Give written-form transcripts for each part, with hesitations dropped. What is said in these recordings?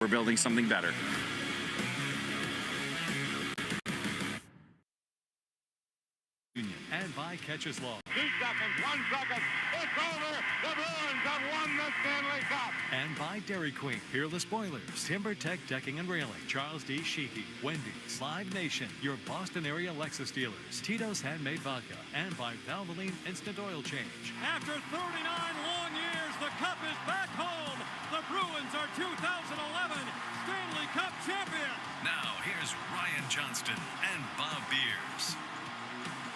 We're building something better. And by Catches Law. 2 seconds, 1 second, it's over! The Bruins have won the Stanley Cup! And by Dairy Queen, Peerless Boilers, TimberTech Decking and Railing, Charles D. Sheehy, Wendy's, Live Nation, your Boston area Lexus dealers, Tito's Handmade Vodka, and by Valvoline Instant Oil Change. After 39 long years, the Cup is back home! The Bruins are 2011 Stanley Cup champions! Now, here's Ryan Johnston and Bob Beers.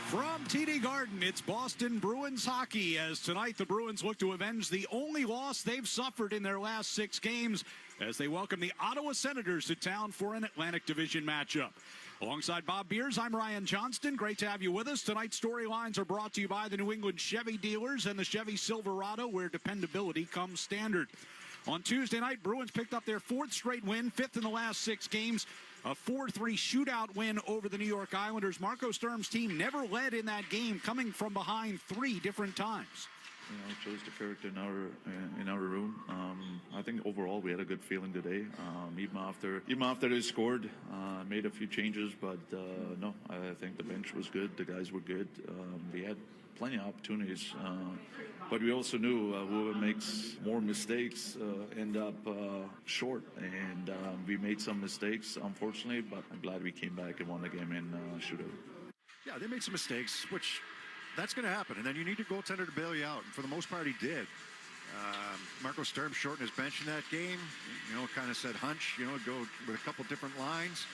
From TD Garden, it's Boston Bruins hockey as tonight the Bruins look to avenge the only loss they've suffered in their last 6 games as they welcome the Ottawa Senators to town for an Atlantic Division matchup. Alongside Bob Beers, I'm Ryan Johnston. Great to have you with us. Tonight's storylines are brought to you by the New England Chevy dealers and the Chevy Silverado, where dependability comes standard. On Tuesday night, Bruins picked up their 4th straight win, 5th in the last 6 games. A 4-3 shootout win over the New York Islanders. Marco Sturm's team never led in that game, coming from behind 3 different times. You know, it shows the character in our room. I think overall we had a good feeling today. Even after they scored, made a few changes, but no, I think the bench was good. The guys were good. We had plenty of opportunities, but we also knew whoever makes more mistakes end up short, and we made some mistakes, unfortunately, but I'm glad we came back and won the game in shootout. Yeah, they made some mistakes, which that's going to happen, and then you need your goaltender to bail you out, and for the most part he did. Marco Sturm shortened his bench in that game, kind of said hunch, go with a couple different lines.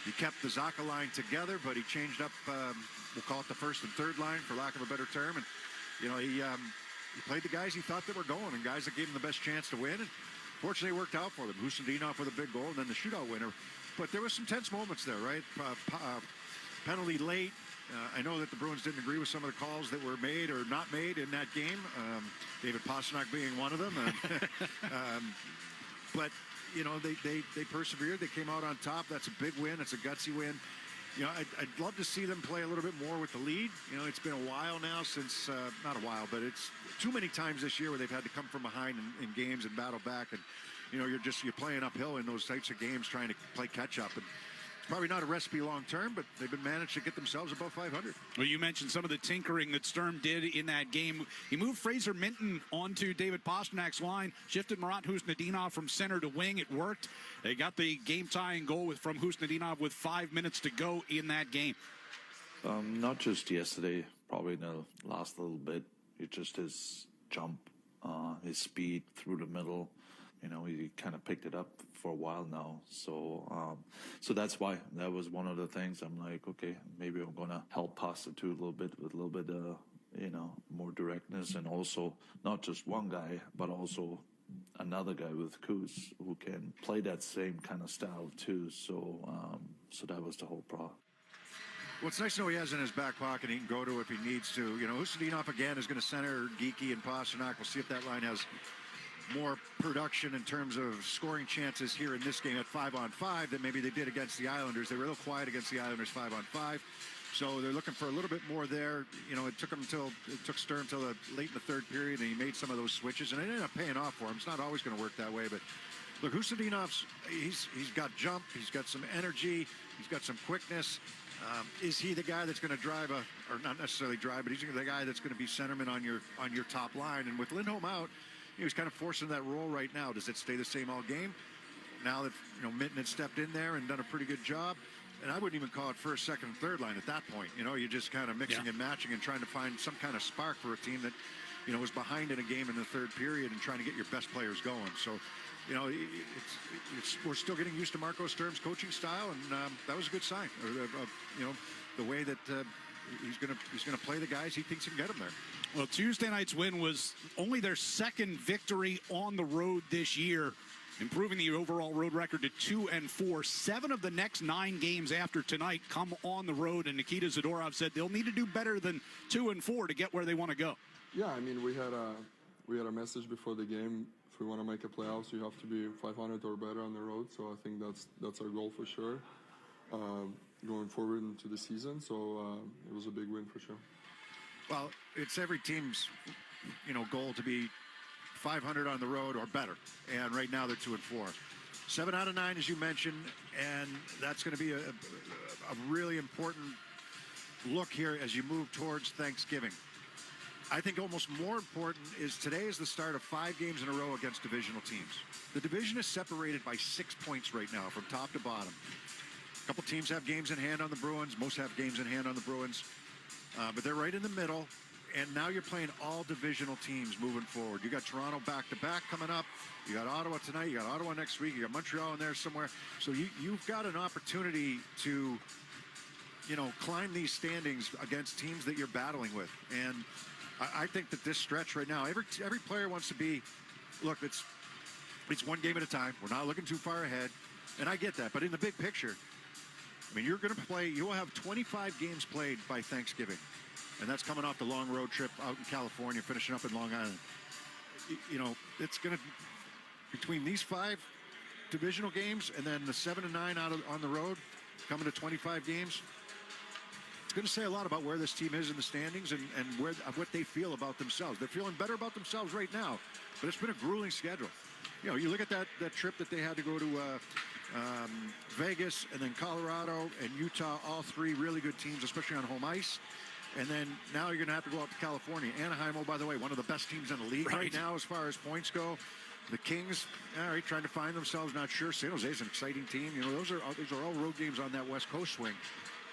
He kept the Zacha line together, but he changed up, we'll call it the first and third line, for lack of a better term. And, he played the guys he thought that were going and guys that gave him the best chance to win. And fortunately, it worked out for them. Zdeno with a big goal and then the shootout winner. But there was some tense moments there, right? Penalty late. I know that the Bruins didn't agree with some of the calls that were made or not made in that game. David Pastrnak being one of them. But they persevered. They came out on top. That's a big win. It's a gutsy win. I'd love to see them play a little bit more with the lead. It's been a while now since, not a while, but it's too many times this year where they've had to come from behind in games and battle back. And, you're playing uphill in those types of games trying to play catch up. And it's probably not a recipe long term, but they've been managed to get themselves above 500. Well, you mentioned some of the tinkering that Sturm did in that game. He moved Fraser Minton onto David Pasternak's line, shifted Marat Husnudinov from center to wing. It worked. They got the game-tying goal from Husnudinov with 5 minutes to go in that game. Not just yesterday, probably in the last little bit. It's just his jump, his speed through the middle. He kind of picked it up for a while now. So that's why that was one of the things. I'm like, okay, maybe I'm going to help Pasta too a little bit with a little bit more directness, and also not just one guy, but also another guy with Kuz who can play that same kind of style too. So that was the whole problem. Well, it's nice to know he has in his back pocket. He can go to if he needs to. Husnudinov again is going to center Geeky and Pastrnak. We'll see if that line has more production in terms of scoring chances here in this game at 5-on-5 than maybe they did against the Islanders. They were a little quiet against the Islanders 5-on-5, so they're looking for a little bit more there. It took Sturm till late in the third period, and he made some of those switches, and it ended up paying off for him. It's not always going to work that way, but look, Husnudinov's he's got jump, he's got some energy, he's got some quickness. Is he the guy that's going to drive or not necessarily drive, but he's the guy that's going to be centerman on your top line? And with Lindholm out, he's kind of forcing that role right now. Does it stay the same all game? Now that Minton had stepped in there and done a pretty good job, and I wouldn't even call it first, second, and third line at that point. You're just kind of mixing and matching and trying to find some kind of spark for a team that was behind in a game in the third period and trying to get your best players going. So we're still getting used to Marco Sturm's coaching style, and that was a good sign. The way that he's going to play the guys he thinks can get them there. Well, Tuesday night's win was only their 2nd victory on the road this year, improving the overall road record to 2-4. 7 of the next 9 games after tonight come on the road, and Nikita Zadorov said they'll need to do better than 2-4 to get where they want to go. Yeah, I mean, we had a message before the game. If we want to make a playoffs, you have to be 500 or better on the road. So I think that's our goal for sure, going forward into the season. So it was a big win for sure. Well, it's every team's, goal to be 500 on the road or better. And right now they're 2-4. 7 out of 9, as you mentioned, and that's going to be a really important look here as you move towards Thanksgiving. I think almost more important is today is the start of 5 games in a row against divisional teams. The division is separated by 6 points right now from top to bottom. A couple teams have games in hand on the Bruins. Most have games in hand on the Bruins. But they're right in the middle. And now you're playing all divisional teams moving forward. You got Toronto back-to-back coming up. You got Ottawa tonight. You got Ottawa next week. You got Montreal in there somewhere. So you've got an opportunity to, climb these standings against teams that you're battling with. And I think that this stretch right now, every player wants to be, look, it's one game at a time. We're not looking too far ahead. And I get that. But in the big picture, I mean, you're going to play, you will have 25 games played by Thanksgiving. And that's coming off the long road trip out in California, finishing up in Long Island. It's going to, between these 5 divisional games and then the 7 and 9 out on the road, coming to 25 games, it's going to say a lot about where this team is in the standings and what they feel about themselves. They're feeling better about themselves right now, but it's been a grueling schedule. You look at that trip that they had to go to Vegas and then Colorado and Utah, all 3 really good teams, especially on home ice. And then now you're going to have to go out to California. Anaheim, oh, by the way, one of the best teams in the league right now as far as points go. The Kings, all right, trying to find themselves, not sure. San Jose is an exciting team. Those are all road games on that West Coast swing.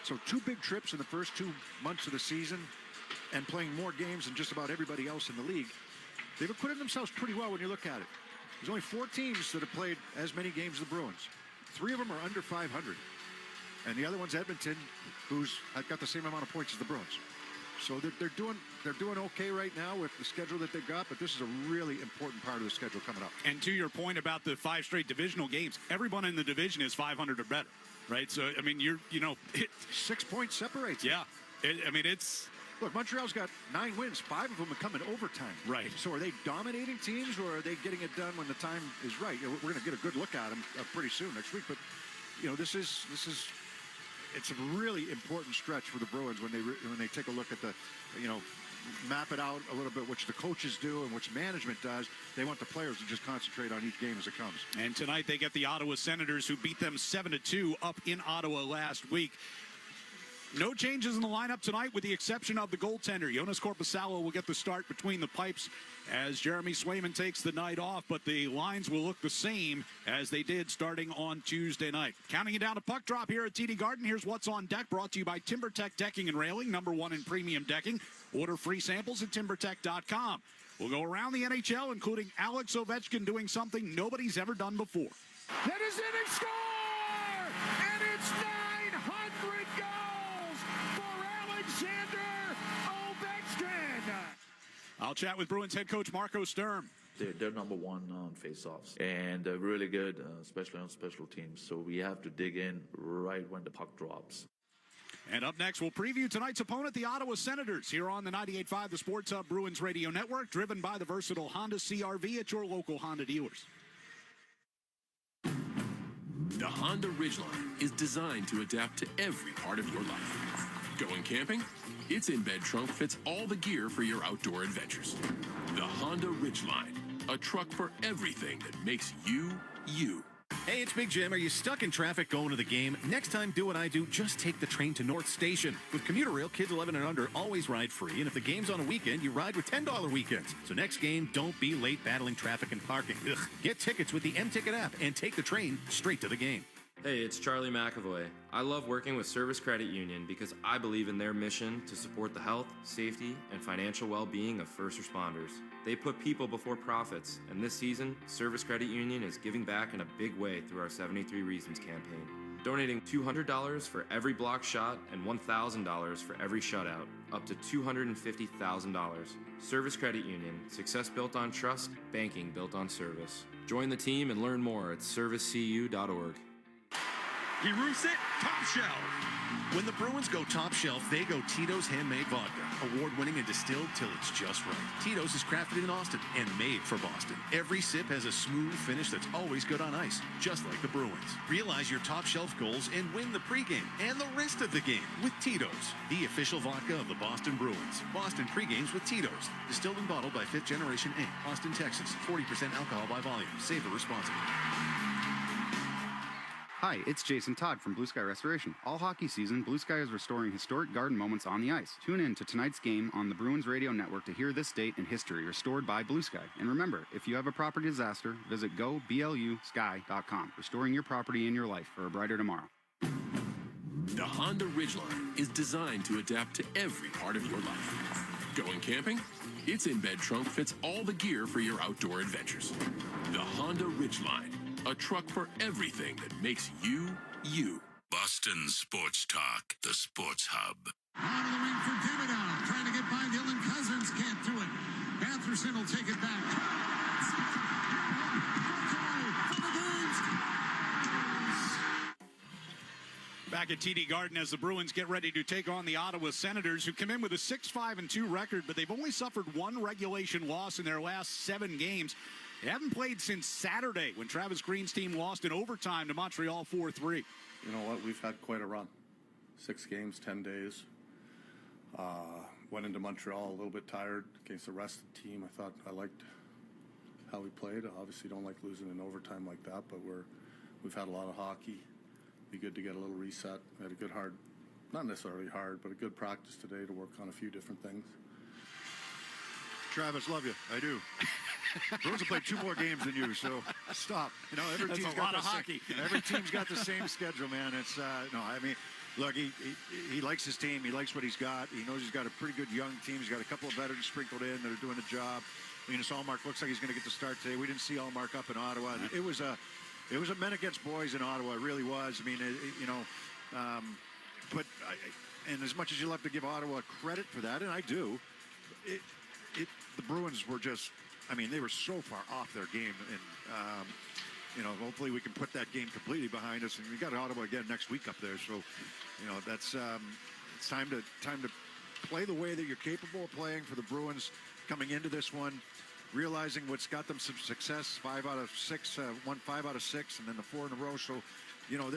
So 2 big trips in the first 2 months of the season and playing more games than just about everybody else in the league. They've acquitted themselves pretty well when you look at it. There's only 4 teams that have played as many games as the Bruins. 3 of them are under 500. And the other one's Edmonton, who's got the same amount of points as the Bruins. So they're doing okay right now with the schedule that they've got, but this is a really important part of the schedule coming up. And to your point about the 5 straight divisional games, everyone in the division is 500 or better, right? So, I mean, 6 points separates. Yeah. It's... Look, Montreal's got 9 wins. 5 of them have come in overtime. Right. So are they dominating teams, or are they getting it done when the time is right? We're going to get a good look at them pretty soon next week. But, this is it's a really important stretch for the Bruins when they take a look at the, map it out a little bit, which the coaches do and which management does. They want the players to just concentrate on each game as it comes. And tonight they get the Ottawa Senators, who beat them 7-2 up in Ottawa last week. No changes in the lineup tonight with the exception of the goaltender. Jonas Korpisalo will get the start between the pipes as Jeremy Swayman takes the night off, but the lines will look the same as they did starting on Tuesday night. Counting it down to puck drop here at TD Garden. Here's what's on deck, brought to you by TimberTech Decking and Railing, #1 in premium decking. Order free samples at timbertech.com. We'll go around the NHL, including Alex Ovechkin doing something nobody's ever done before. That is it, they score! And it's 900 goals for Alexander Ovechkin! I'll chat with Bruins head coach Marco Sturm. They're #1 on face-offs, and they're really good, especially on special teams. So we have to dig in right when the puck drops. And up next, we'll preview tonight's opponent, the Ottawa Senators, here on the 98.5 The Sports Hub Bruins Radio Network, driven by the versatile Honda CR-V at your local Honda dealers. The Honda Ridgeline is designed to adapt to every part of your life. Going camping? Its in-bed trunk fits all the gear for your outdoor adventures. The Honda Ridgeline, a truck for everything that makes you, you. Hey, it's Big Jim. Are you stuck in traffic going to the game? Next time, do what I do. Just take the train to North Station. With Commuter Rail, kids 11 and under always ride free. And if the game's on a weekend, you ride with $10 weekends. So next game, don't be late battling traffic and parking. Ugh. Get tickets with the M-Ticket app and take the train straight to the game. Hey, it's Charlie McAvoy. I love working with Service Credit Union because I believe in their mission to support the health, safety, and financial well-being of first responders. They put people before profits, and this season, Service Credit Union is giving back in a big way through our 73 Reasons campaign, donating $200 for every block shot and $1,000 for every shutout, up to $250,000. Service Credit Union, success built on trust, banking built on service. Join the team and learn more at servicecu.org. He roofs it top shelf. When the Bruins go top shelf, they go Tito's Handmade Vodka. Award-winning and distilled till it's just right. Tito's is crafted in Austin and made for Boston. Every sip has a smooth finish that's always good on ice, just like the Bruins. Realize your top shelf goals and win the pregame and the rest of the game with Tito's, the official vodka of the Boston Bruins. Boston pregames with Tito's. Distilled and bottled by 5th Generation Inc., Austin, Texas. 40% alcohol by volume. Savor responsibly. Hi, it's Jason Todd from Blue Sky Restoration. All hockey season, Blue Sky is restoring historic garden moments on the ice. Tune in to tonight's game on the Bruins Radio Network to hear this date in history restored by Blue Sky. And remember, if you have a property disaster, visit goblusky.com, restoring your property and your life for a brighter tomorrow. The Honda Ridgeline is designed to adapt to every part of your life. Going camping? Its in-bed trunk fits all the gear for your outdoor adventures. The Honda Ridgeline, a truck for everything that makes you, you. Boston Sports Talk, the Sports Hub. Out of the wing for Thibodeau, trying to get by Dylan Cousins, can't do it. Batherson will take it back. Back at TD Garden as the Bruins get ready to take on the Ottawa Senators, who come in with a 6-5-2 record, but they've only suffered one regulation loss in their last 7 games. They haven't played since Saturday when Travis Green's team lost in overtime to Montreal 4-3. You know what? We've had quite a run. 6 games, 10 days. Went into Montreal a little bit tired against the rest of the team. I liked how we played. Obviously don't like losing in overtime like that, but we've had a lot of hockey. Be good to get a little reset. We had a good not necessarily hard, but a good practice today to work on a few different things. Travis, love you. I do. Bruins have played 2 more games than you, so stop. You know, every team's got hockey. Every team's got the same schedule, man. It's no, I mean, look, he likes his team. He likes what he's got. He knows he's got a pretty good young team. He's got a couple of veterans sprinkled in that are doing the job. Linus Allmark looks like he's going to get the start today. We didn't see Allmark up in Ottawa. It was a men against boys in Ottawa. It really was. I mean, and as much as you love to give Ottawa credit for that, and I do, the Bruins were just, I mean, they were so far off their game, and hopefully we can put that game completely behind us. And we got Ottawa again next week up there, so that's it's time to play the way that you're capable of playing for the Bruins coming into this one. Realizing what's got them some success, 5 out of 6, won 5 out of 6, and then the 4 in a row. So,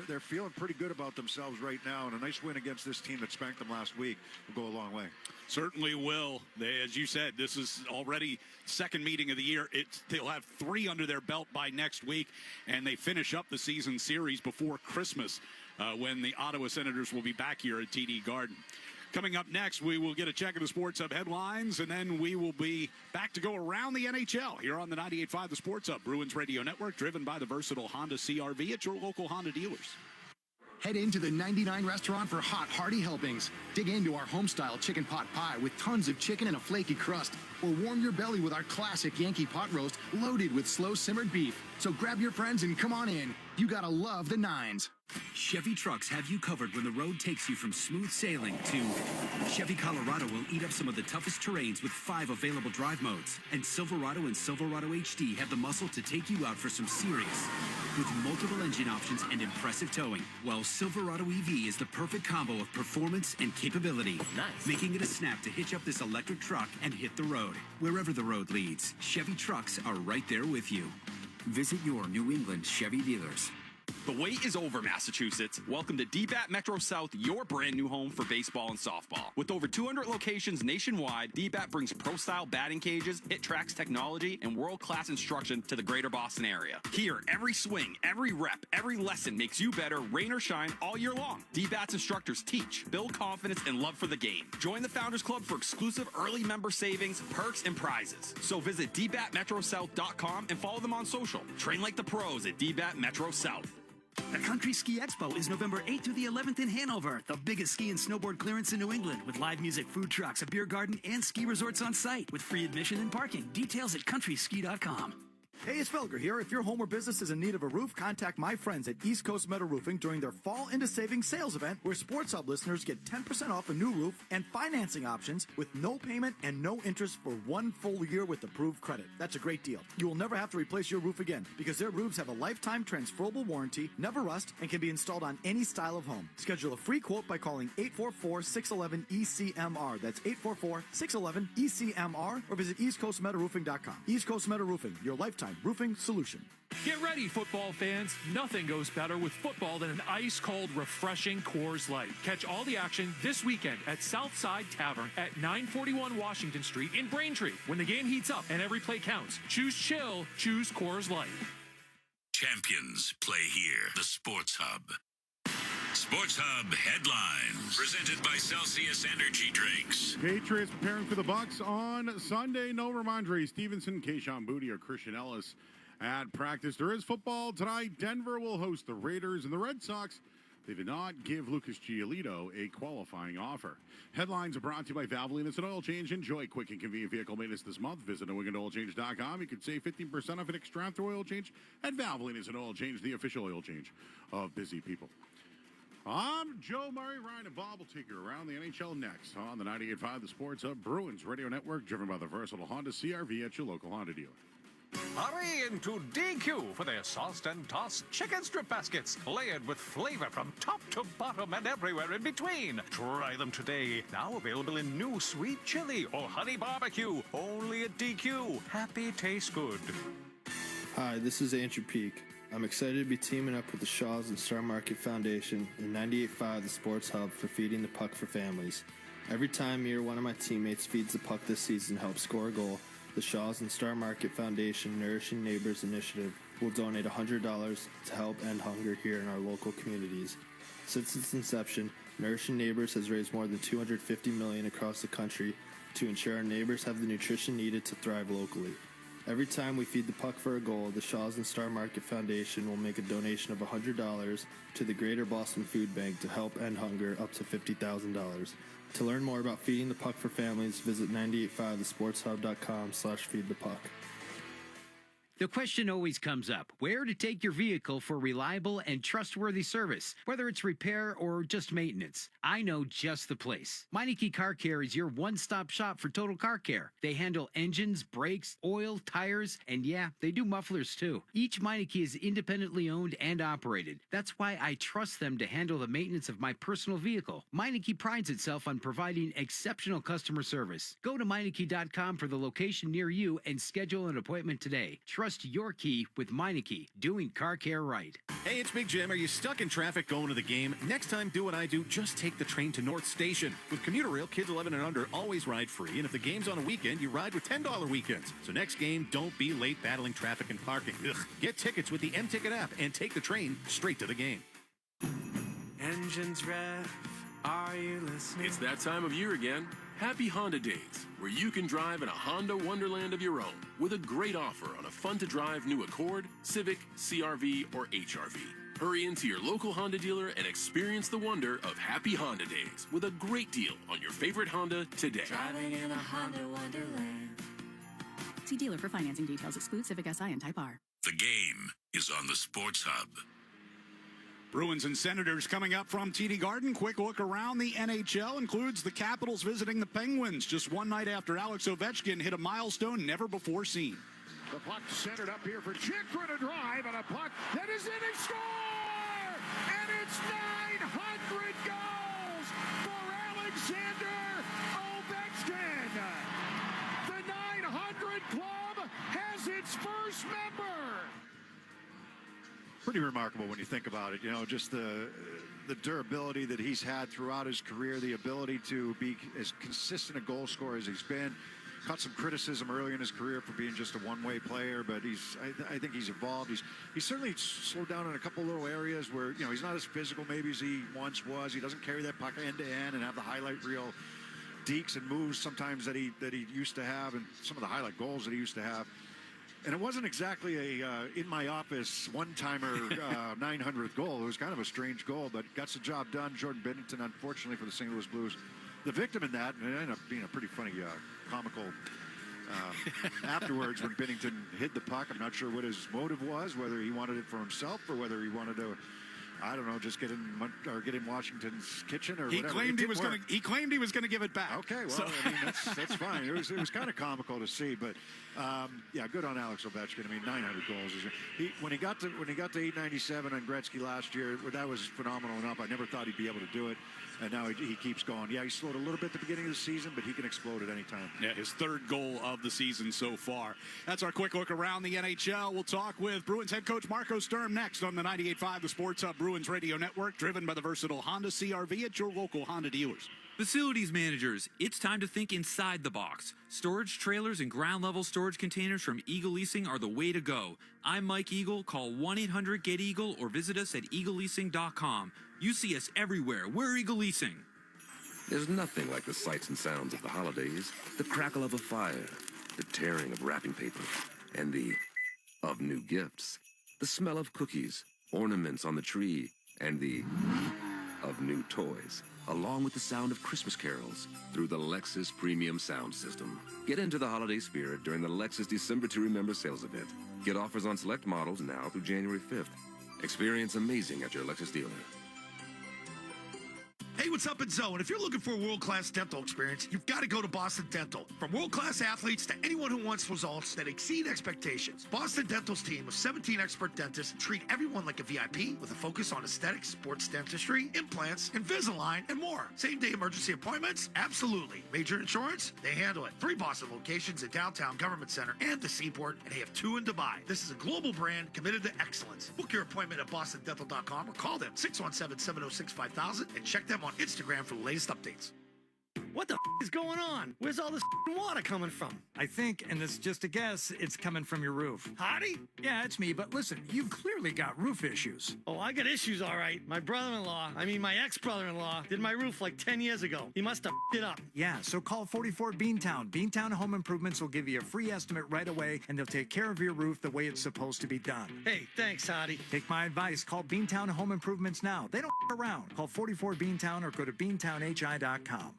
they're feeling pretty good about themselves right now, and a nice win against this team that spanked them last week will go a long way. Certainly will. As you said, this is already second meeting of the year. They'll have 3 under their belt by next week, and they finish up the season series before Christmas when the Ottawa Senators will be back here at TD Garden. Coming up next, we will get a check of the Sports Hub headlines, and then we will be back to go around the NHL here on the 98.5 The Sports Hub, Bruins Radio Network, driven by the versatile Honda CR-V at your local Honda dealers. Head into the 99 restaurant for hot, hearty helpings. Dig into our home-style chicken pot pie with tons of chicken and a flaky crust. Or warm your belly with our classic Yankee pot roast loaded with slow-simmered beef. So grab your friends and come on in. You gotta love the nines. Chevy trucks have you covered when the road takes you from smooth sailing to Chevy Colorado will eat up some of the toughest terrains with 5 available drive modes. And Silverado and Silverado HD have the muscle to take you out for some serious with multiple engine options and impressive towing. While Silverado EV is the perfect combo of performance and capability. Nice. Making it a snap to hitch up this electric truck and hit the road. Wherever the road leads, Chevy trucks are right there with you. Visit your New England Chevy dealers. The wait is over, Massachusetts. Welcome to DBAT Metro South, your brand new home for baseball and softball. With over 200 locations nationwide, DBAT brings pro-style batting cages, hit tracks technology, and world-class instruction to the greater Boston area. Here, every swing, every rep, every lesson makes you better, rain or shine, all year long. DBAT's instructors teach, build confidence, and love for the game. Join the Founders Club for exclusive early member savings, perks, and prizes. So visit dbatmetrosouth.com and follow them on social. Train like the pros at DBAT Metro South. The Country Ski Expo is November 8th through the 11th in Hanover, the biggest ski and snowboard clearance in New England, with live music, food trucks, a beer garden, and ski resorts on site, with free admission and parking. Details at countryski.com. Hey, it's Felger here. If your home or business is in need of a roof, contact my friends at East Coast Metal Roofing during their Fall into Savings sales event, where Sports Hub listeners get 10% off a new roof and financing options with no payment and no interest for 1 full year with approved credit. That's a great deal. You will never have to replace your roof again because their roofs have a lifetime transferable warranty, never rust, and can be installed on any style of home. Schedule a free quote by calling 844-611-ECMR. That's 844-611-ECMR, or visit eastcoastmetalroofing.com. East Coast Metal Roofing, your lifetime roofing solution. Get ready, football fans. Nothing goes better with football than an ice-cold, refreshing Coors Light. Catch all the action this weekend at Southside Tavern at 941 Washington Street in Braintree. When the game heats up and every play counts, choose chill, choose Coors Light. champions play here. The Sports Hub. Sports Hub headlines, presented by Celsius Energy Drinks. Patriots preparing for the Bucks on Sunday. No Ramondre Stevenson, Keishon Boutte, or Christian Ellis at practice. There is football tonight. Denver will host the Raiders, and the Red Sox, they did not give Lucas Giolito a qualifying offer. Headlines are brought to you by Valvoline. It's an oil change. Enjoy quick and convenient vehicle maintenance this month. Visit NewEnglandOilChange.com. You can save 15% off an extra oil change at Valvoline. It's an oil change, the official oil change of busy people. I'm Joe Murray. Ryan and Bob will take you around the NHL next on the 98.5 The Sports Hub Bruins Radio Network, driven by the versatile Honda CR-V at your local Honda dealer. Hurry into DQ for their sauced and tossed chicken strip baskets, layered with flavor from top to bottom and everywhere in between. Try them today. Now available in new sweet chili or honey barbecue. Only at DQ. Happy tastes good. Hi, this is Andrew Peak. I'm excited to be teaming up with the Shaws and Star Market Foundation and 98.5 The Sports Hub for Feeding the Puck for Families. Every time me or one of my teammates feeds the puck this season helps score a goal, the Shaws and Star Market Foundation Nourishing Neighbors Initiative will donate $100 to help end hunger here in our local communities. Since its inception, Nourishing Neighbors has raised more than $250 million across the country to ensure our neighbors have the nutrition needed to thrive locally. Every time we feed the puck for a goal, the Shaws and Star Market Foundation will make a donation of $100 to the Greater Boston Food Bank to help end hunger up to $50,000. To learn more about feeding the puck for families, visit 985thesportshub.com/feedthepuck. The question always comes up, where to take your vehicle for reliable and trustworthy service, whether it's repair or just maintenance. I know just the place. Meineke Car Care is your one-stop shop for total car care. They handle engines, brakes, oil, tires, and yeah, they do mufflers too. Each Meineke is independently owned and operated. That's why I trust them to handle the maintenance of my personal vehicle. Meineke prides itself on providing exceptional customer service. Go to Meineke.com for the location near you and schedule an appointment today. Trust your key with Meineke, doing car care right. Hey, it's Big Jim. Are you stuck in traffic going to the game? Next time, do what I do. Just take the train to North Station. With Commuter Rail, kids 11 and under always ride free. And if the game's on a weekend, you ride with $10 weekends. So next game, don't be late battling traffic and parking. Ugh. Get tickets with the M-Ticket app and take the train straight to the game. Engines rev, are you listening? It's that time of year again. Happy Honda Days, where you can drive in a Honda wonderland of your own with a great offer on a fun-to-drive new Accord, Civic, CR-V, or HR-V. Hurry into your local Honda dealer and experience the wonder of Happy Honda Days with a great deal on your favorite Honda today. Driving in a Honda wonderland. See dealer for financing details. Exclude Civic Si and Type R. The game is on the Sports Hub. Bruins and Senators coming up from TD Garden. Quick look around the NHL includes the Capitals visiting the Penguins just one night after Alex Ovechkin hit a milestone never before seen. The puck centered up here for Chikrin to drive, and a puck that is in a score! And it's 900 goals for Alexander Ovechkin! The 900 Club has its first member! Pretty remarkable when you think about it. You know, just the durability that he's had throughout his career, the ability to be as consistent a goal scorer as he's been. Caught some criticism early in his career for being just a one-way player, but I think he's evolved. He's certainly slowed down in a couple little areas where, you know, he's not as physical maybe as he once was. He doesn't carry that puck end-to-end and have the highlight reel dekes and moves sometimes that he used to have, and some of the highlight goals that he used to have. And it wasn't exactly a in my office one-timer 900th goal. It was kind of a strange goal, but got the job done. Jordan Binnington, unfortunately for the St. Louis Blues, the victim in that, and it ended up being a pretty funny, comical afterwards when Binnington hit the puck. I'm not sure what his motive was, whether he wanted it for himself or whether he wanted to, I don't know, just get in Washington's kitchen or whatever. He claimed he was going to give it back. Okay, well, I mean, that's fine. It was kind of comical to see, but yeah, good on Alex Ovechkin. I mean, 900 goals. When he got to 897 on Gretzky last year, that was phenomenal enough. I never thought he'd be able to do it, and now he keeps going. Yeah, he slowed a little bit at the beginning of the season, but he can explode at any time. Yeah, his third goal of the season so far. That's our quick look around the NHL. We'll talk with Bruins head coach Marco Sturm next on the 98.5 The Sports Hub Bruins Radio Network, driven by the versatile Honda CR-V at your local Honda dealers. Facilities managers, it's time to think inside the box. Storage trailers and ground-level storage containers from Eagle Leasing are the way to go. I'm Mike Eagle. Call 1-800-GET-EAGLE or visit us at eagleleasing.com. You see us everywhere. We're Eagle Leasing. There's nothing like the sights and sounds of the holidays. The crackle of a fire, the tearing of wrapping paper, and of new gifts. The smell of cookies, ornaments on the tree, and of new toys, along with the sound of Christmas carols through the Lexus Premium Sound System. Get into the holiday spirit during the Lexus December to Remember sales event. Get offers on select models now through January 5th. Experience amazing at your Lexus dealer. Hey, what's up, it's Zoe? And if you're looking for a world-class dental experience, you've got to go to Boston Dental. From world-class athletes to anyone who wants results that exceed expectations, Boston Dental's team of 17 expert dentists treat everyone like a VIP with a focus on aesthetics, sports dentistry, implants, Invisalign, and more. Same-day emergency appointments? Absolutely. Major insurance? They handle it. 3 Boston locations in downtown Government Center and the Seaport, and they have 2 in Dubai. This is a global brand committed to excellence. Book your appointment at bostondental.com or call them 617-706-5000 and check them on Instagram for the latest updates. What the is going on? Where's all this water coming from? I think, and this is just a guess, it's coming from your roof. Hottie? Yeah, it's me, but listen, you've clearly got roof issues. Oh, I got issues, all right. My my ex-brother-in-law, did my roof like 10 years ago. He must have it up. Yeah, so call 44 Beantown. Beantown Home Improvements will give you a free estimate right away, and they'll take care of your roof the way it's supposed to be done. Hey, thanks, Hottie. Take my advice. Call Beantown Home Improvements now. They don't around. Call 44 Beantown or go to beantownhi.com.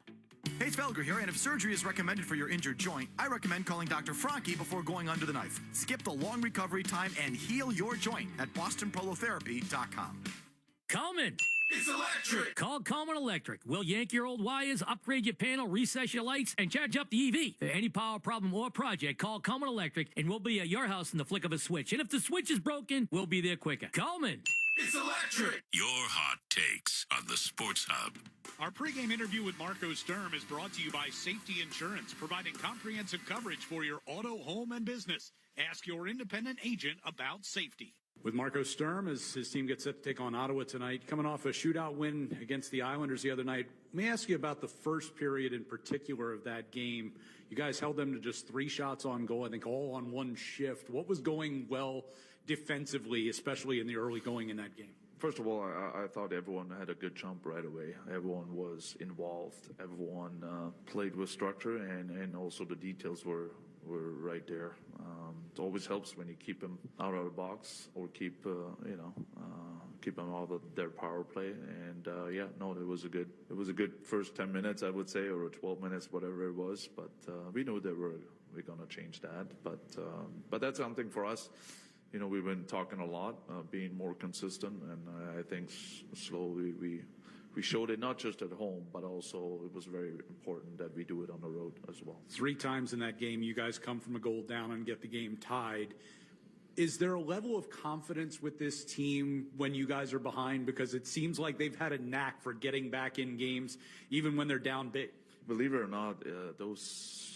Hey, it's Felger here, and if surgery is recommended for your injured joint, I recommend calling Dr. Franke before going under the knife. Skip the long recovery time and heal your joint at bostonprolotherapy.com. Coleman! It's electric! Call Coleman Electric. We'll yank your old wires, upgrade your panel, recess your lights, and charge up the EV. For any power problem or project, call Coleman Electric, and we'll be at your house in the flick of a switch. And if the switch is broken, we'll be there quicker. Coleman! It's electric! Your hot takes on the Sports Hub. Our pregame interview with Marco Sturm is brought to you by Safety Insurance, providing comprehensive coverage for your auto, home, and business. Ask your independent agent about safety. With Marco Sturm as his team gets set to take on Ottawa tonight, coming off a shootout win against the Islanders the other night, let me ask you about the first period in particular of that game. You guys held them to just 3 shots on goal, I think all on one shift. What was going well defensively, especially in the early going in that game? First of all, I thought everyone had a good jump right away. Everyone was involved. Everyone played with structure, and also the details were right there. It always helps when you keep them out of the box or keep them out of their power play. And it was a good first 10 minutes, I would say, or 12 minutes, whatever it was. But we knew that we're going to change that. But that's something for us. You know, we've been talking a lot, being more consistent, and I think slowly we showed it not just at home, but also it was very important that we do it on the road as well. 3 times in that game, you guys come from a goal down and get the game tied. Is there a level of confidence with this team when you guys are behind? Because it seems like they've had a knack for getting back in games, even when they're down big. Believe it or not, those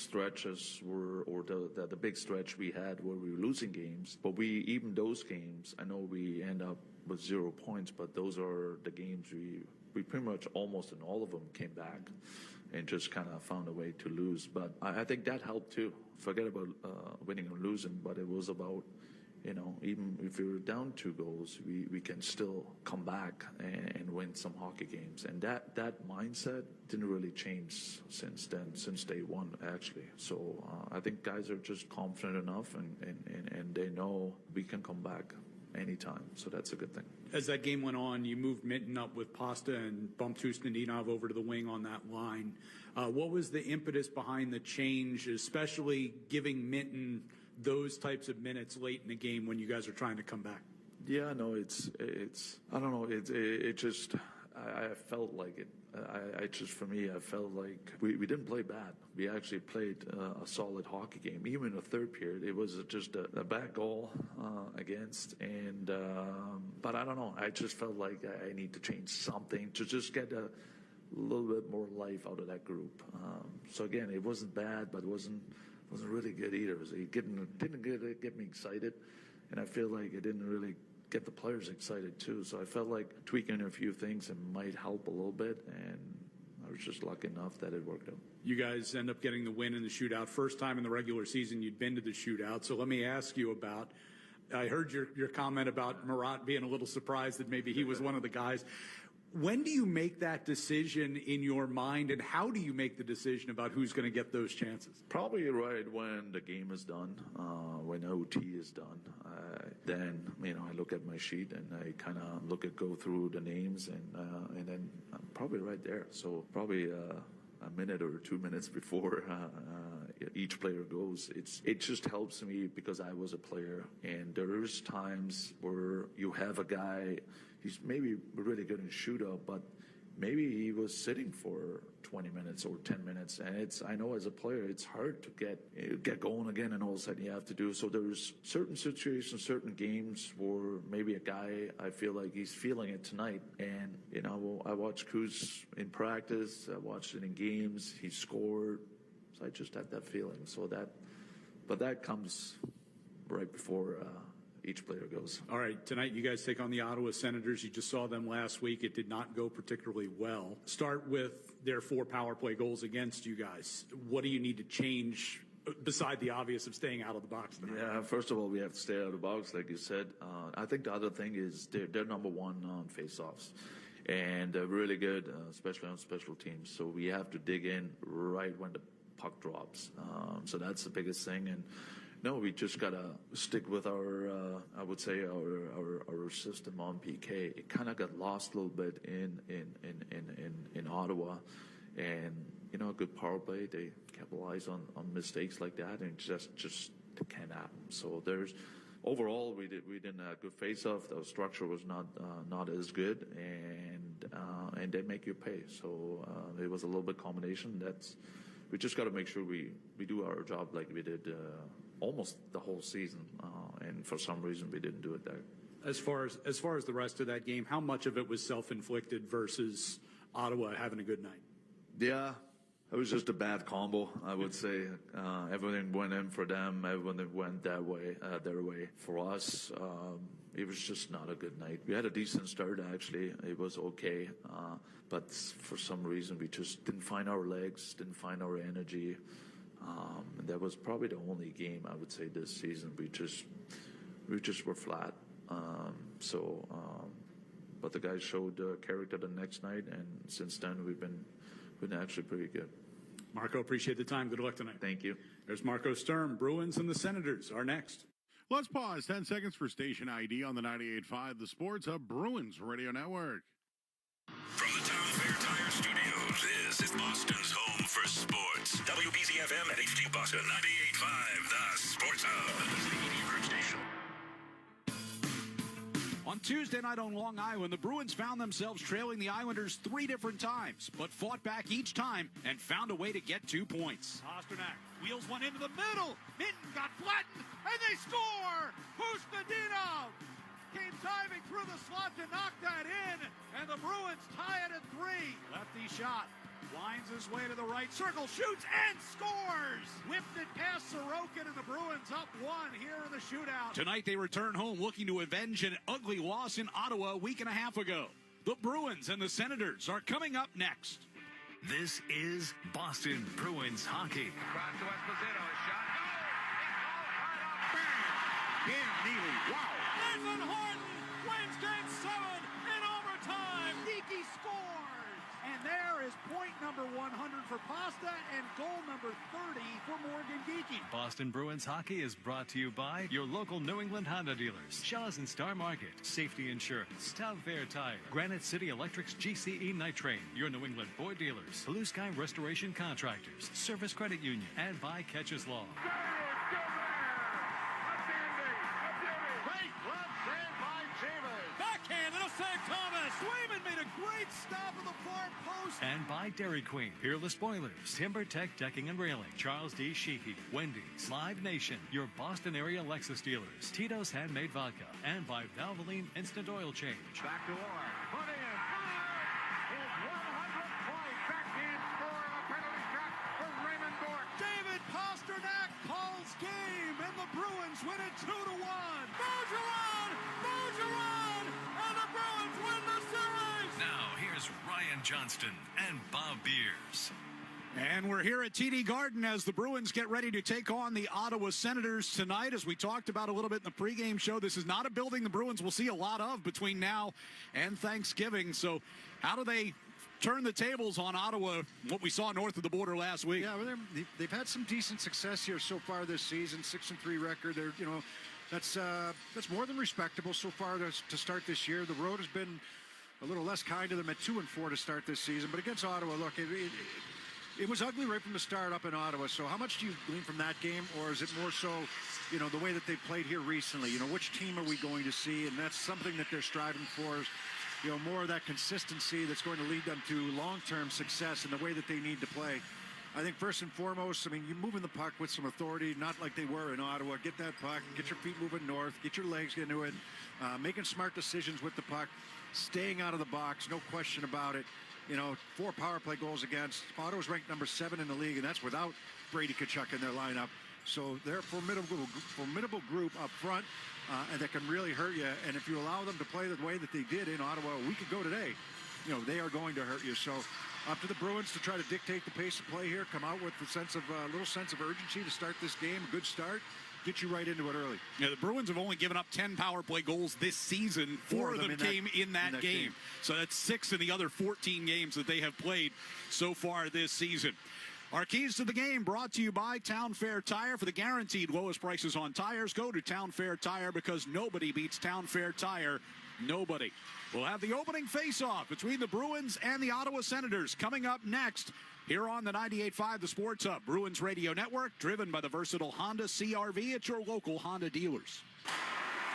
stretches the big stretch we had where we were losing games, but even those games, I know we end up with 0 points, but those are the games we pretty much almost in all of them came back and just kind of found a way to lose. But I think that helped too. Forget about winning or losing, but it was about, even if we were down 2 goals, we can still come back and win some hockey games. And that mindset didn't really change since then, since day one, actually. So I think guys are just confident enough and they know we can come back anytime. So that's a good thing. As that game went on, you moved Minton up with Pasta and bumped Ustendinov over to the wing on that line. What was the impetus behind the change, especially giving Minton those types of minutes late in the game when you guys are trying to come back? Yeah, no, it's I don't know, it just, I felt like it. For me, I felt like we didn't play bad. We actually played a solid hockey game. Even in the third period, it was just a bad goal against. And but I don't know. I just felt like I need to change something to just get a little bit more life out of that group. So again, it wasn't bad, but it wasn't really good either. It didn't get me excited, and I feel like it didn't really get the players excited too. So I felt like tweaking a few things, it might help a little bit, and were just lucky enough that it worked out. You guys end up getting the win in the shootout. First time in the regular season you'd been to the shootout. So let me ask you about, I heard your comment about Marat being a little surprised that maybe he was one of the guys. When do you make that decision in your mind, and how do you make the decision about who's going to get those chances? Probably right when the game is done, when OT is done. Then, I look at my sheet and I kind of go through the names, and then I'm probably right there. So probably a minute or 2 minutes before each player goes. It just helps me because I was a player, and there's times where you have a guy, he's maybe really good in shootout, but maybe he was sitting for 20 minutes or 10 minutes, and I know as a player it's hard to get going again, and all of a sudden you have to do. So there's certain situations, certain games where maybe a guy, I feel like he's feeling it tonight, and I watched Kuz in practice, I watched it in games, he scored, so I just had that feeling. But that comes right before each player goes. All right, tonight you guys take on the Ottawa Senators. You just saw them last week. It did not go particularly well. Start with their 4 power play goals against you guys. What do you need to change beside the obvious of staying out of the box tonight? Yeah, first of all, we have to stay out of the box, like you said. I think the other thing is they're number one on faceoffs, and they're really good, especially on special teams. So we have to dig in right when the puck drops. So that's the biggest thing. And no, we just gotta stick with our, I would say our system on PK. It kind of got lost a little bit in Ottawa, and a good power play. They capitalize on mistakes like that, and just can't happen. So overall we didn't have good face-off. The structure was not as good, and they make you pay. So it was a little bit combination. We just got to make sure we do our job like we did almost the whole season, and for some reason we didn't do it there. As far as the rest of that game, how much of it was self-inflicted versus Ottawa having a good night? Yeah, it was just a bad combo, I would say. Everything went in for them. Everything went their way. For us, it was just not a good night. We had a decent start, actually. It was okay. But for some reason, we just didn't find our legs, didn't find our energy. And that was probably the only game, I would say, this season. We just were flat. But the guys showed character the next night, and since then, we've been actually pretty good. Marco, appreciate the time. Good luck tonight. Thank you. There's Marco Sturm. Bruins and the Senators are next. Let's pause 10 seconds for station ID on the 98.5 The Sports Hub Bruins Radio Network. From the Town Fair Tire Studios, this is Boston's home for sports. WBZ-FM at HD Boston 98.5 The Sports Hub. The ED station. On Tuesday night on Long Island, the Bruins found themselves trailing the Islanders 3 different times, but fought back each time and found a way to get 2 points. Pasternak wheels one into the middle. Minton got flattened, and they score! Zdeno came diving through the slot to knock that in, and the Bruins tie it at 3. Lefty shot. Winds his way to the right circle, shoots, and scores! Whipped it past Sorokin, and the Bruins up 1 here in the shootout. Tonight they return home looking to avenge an ugly loss in Ottawa a week and a half ago. The Bruins and the Senators are coming up next. This is Boston Bruins hockey. Cross to Esposito, a shot. Bang! Cam Neely, wow! Nathan Horton wins Game 7 in overtime. Geeky scores! And there is point number 100 for Pasta and goal number 30 for Morgan Geeky. Boston Bruins hockey is brought to you by your local New England Honda dealers. Shaw's and Star Market, Safety Insurance, Town Fair Tire, Granite City Electric's GCE Night Train, your New England Board dealers, Blue Sky Restoration Contractors, Service Credit Union, and by Catches Law. Backhand, it'll save Thomas. Swayman made a great stop on the far post. And by Dairy Queen, Peerless Boilers, Timber Tech Decking and Railing, Charles D. Sheehy, Wendy's, Live Nation, your Boston area Lexus dealers, Tito's Handmade Vodka, and by Valvoline Instant Oil Change. Back to Orr. Put in. His 100th point. Backhand score on a penalty shot for Raymond Bourque. David Pasternak calls game, and the Bruins win it 2-1. Bergeron! And the Bruins win the series! Now, here's Ryan Brian Johnston and Bob Beers. And we're here at TD Garden as the Bruins get ready to take on the Ottawa Senators tonight. As we talked about a little bit in the pregame show, this is not a building the Bruins will see a lot of between now and Thanksgiving. So how do they turn the tables on Ottawa, what we saw north of the border last week? Yeah, well, they've had some decent success here so far this season. 6-3 record. They're, that's more than respectable so far to start this year. The road has been a little less kind to them at 2-4 to start this season. But against Ottawa, look, it was ugly right from the start up in Ottawa. So how much do you glean from that game? Or is it more so, the way that they've played here recently? Which team are we going to see? And that's something that they're striving for, is, more of that consistency that's going to lead them to long-term success in the way that they need to play. I think first and foremost, you're moving the puck with some authority, not like they were in Ottawa. Get that puck, get your feet moving north, get your legs into it, making smart decisions with the puck, staying out of the box, no question about it. 4 power play goals against. Ottawa's ranked number 7 in the league, and that's without Brady Tkachuk in their lineup. So they're a formidable group up front, and that can really hurt you. And if you allow them to play the way that they did in Ottawa a week ago today, they are going to hurt you. So up to the Bruins to try to dictate the pace of play here, come out with a little sense of urgency to start this game, a good start. Get you right into it early. Yeah, the Bruins have only given up 10 power play goals this season. 4 of them came in that game. So that's 6 in the other 14 games that they have played so far this season. Our keys to the game brought to you by Town Fair Tire. For the guaranteed lowest prices on tires, go to Town Fair Tire, because nobody beats Town Fair Tire. Nobody. We'll have the opening face-off between the Bruins and the Ottawa Senators coming up next here on the 98.5 The Sports Hub, Bruins Radio Network, driven by the versatile Honda CR-V at your local Honda dealers.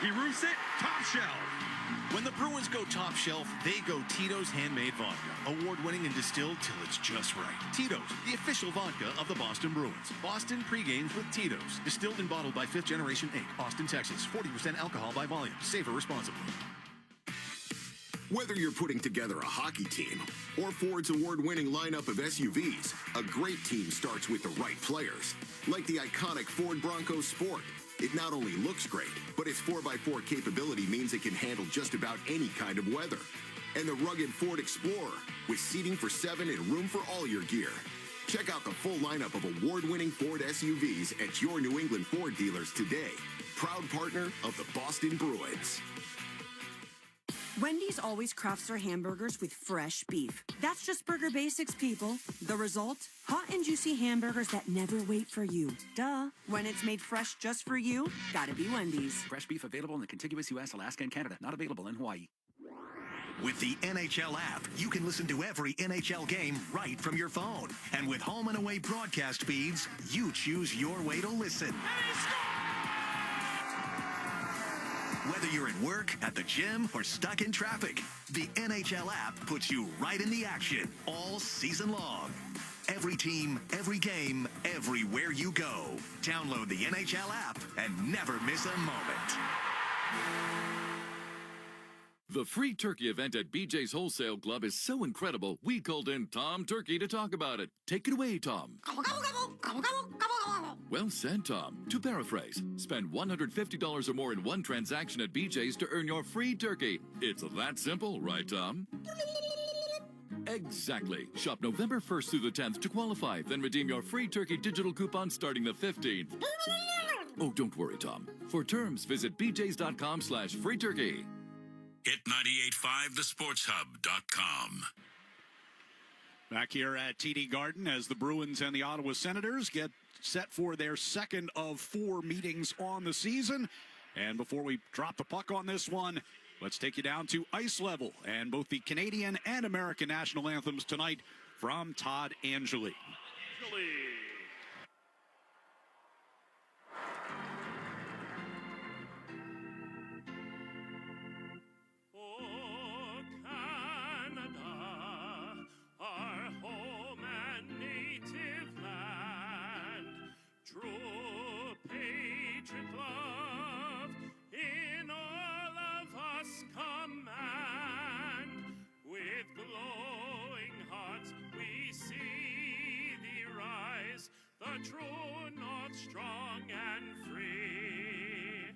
He roofs it, top shelf. When the Bruins go top shelf, they go Tito's Handmade Vodka. Award-winning and distilled till it's just right. Tito's, the official vodka of the Boston Bruins. Boston pre-games with Tito's. Distilled and bottled by 5th Generation Inc., Austin, Texas. 40% alcohol by volume. Savor responsibly. Whether you're putting together a hockey team or Ford's award-winning lineup of SUVs, a great team starts with the right players. Like the iconic Ford Bronco Sport. It not only looks great, but its 4x4 capability means it can handle just about any kind of weather. And the rugged Ford Explorer, with seating for 7 and room for all your gear. Check out the full lineup of award-winning Ford SUVs at your New England Ford dealers today. Proud partner of the Boston Bruins. Wendy's always crafts their hamburgers with fresh beef. That's just burger basics, people. The result? Hot and juicy hamburgers that never wait for you. Duh. When it's made fresh just for you, gotta be Wendy's. Fresh beef available in the contiguous U.S., Alaska, and Canada. Not available in Hawaii. With the NHL app, you can listen to every NHL game right from your phone. And with home and away broadcast feeds, you choose your way to listen. Whether you're at work, at the gym, or stuck in traffic, the NHL app puts you right in the action all season long. Every team, every game, everywhere you go. Download the NHL app and never miss a moment. The free turkey event at BJ's Wholesale Club is so incredible, we called in Tom Turkey to talk about it. Take it away, Tom. Well said, Tom. To paraphrase, spend $150 or more in one transaction at BJ's to earn your free turkey. It's that simple, right, Tom? Exactly. Shop November 1st through the 10th to qualify, then redeem your free turkey digital coupon starting the 15th. Oh, don't worry, Tom. For terms, visit bjs.com/free turkey. Hit 98.5thesportshub.com. Back here at TD Garden as the Bruins and the Ottawa Senators get set for their second of 4 meetings on the season. And before we drop the puck on this one, let's take you down to ice level and both the Canadian and American national anthems tonight from Todd Angeli. True patriot love in all of us command. With glowing hearts we see thee rise, the true north strong and free.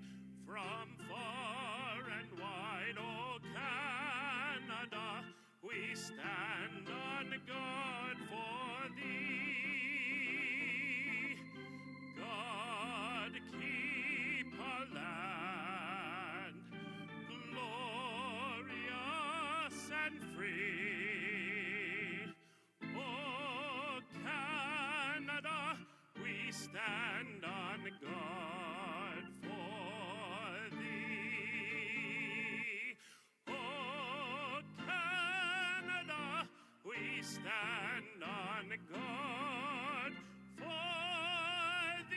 From far and wide, O Canada, we stand on guard for thee. God keep our land glorious and free. Oh, Canada, we stand on guard for thee. Oh, Canada, we stand on guard for thee.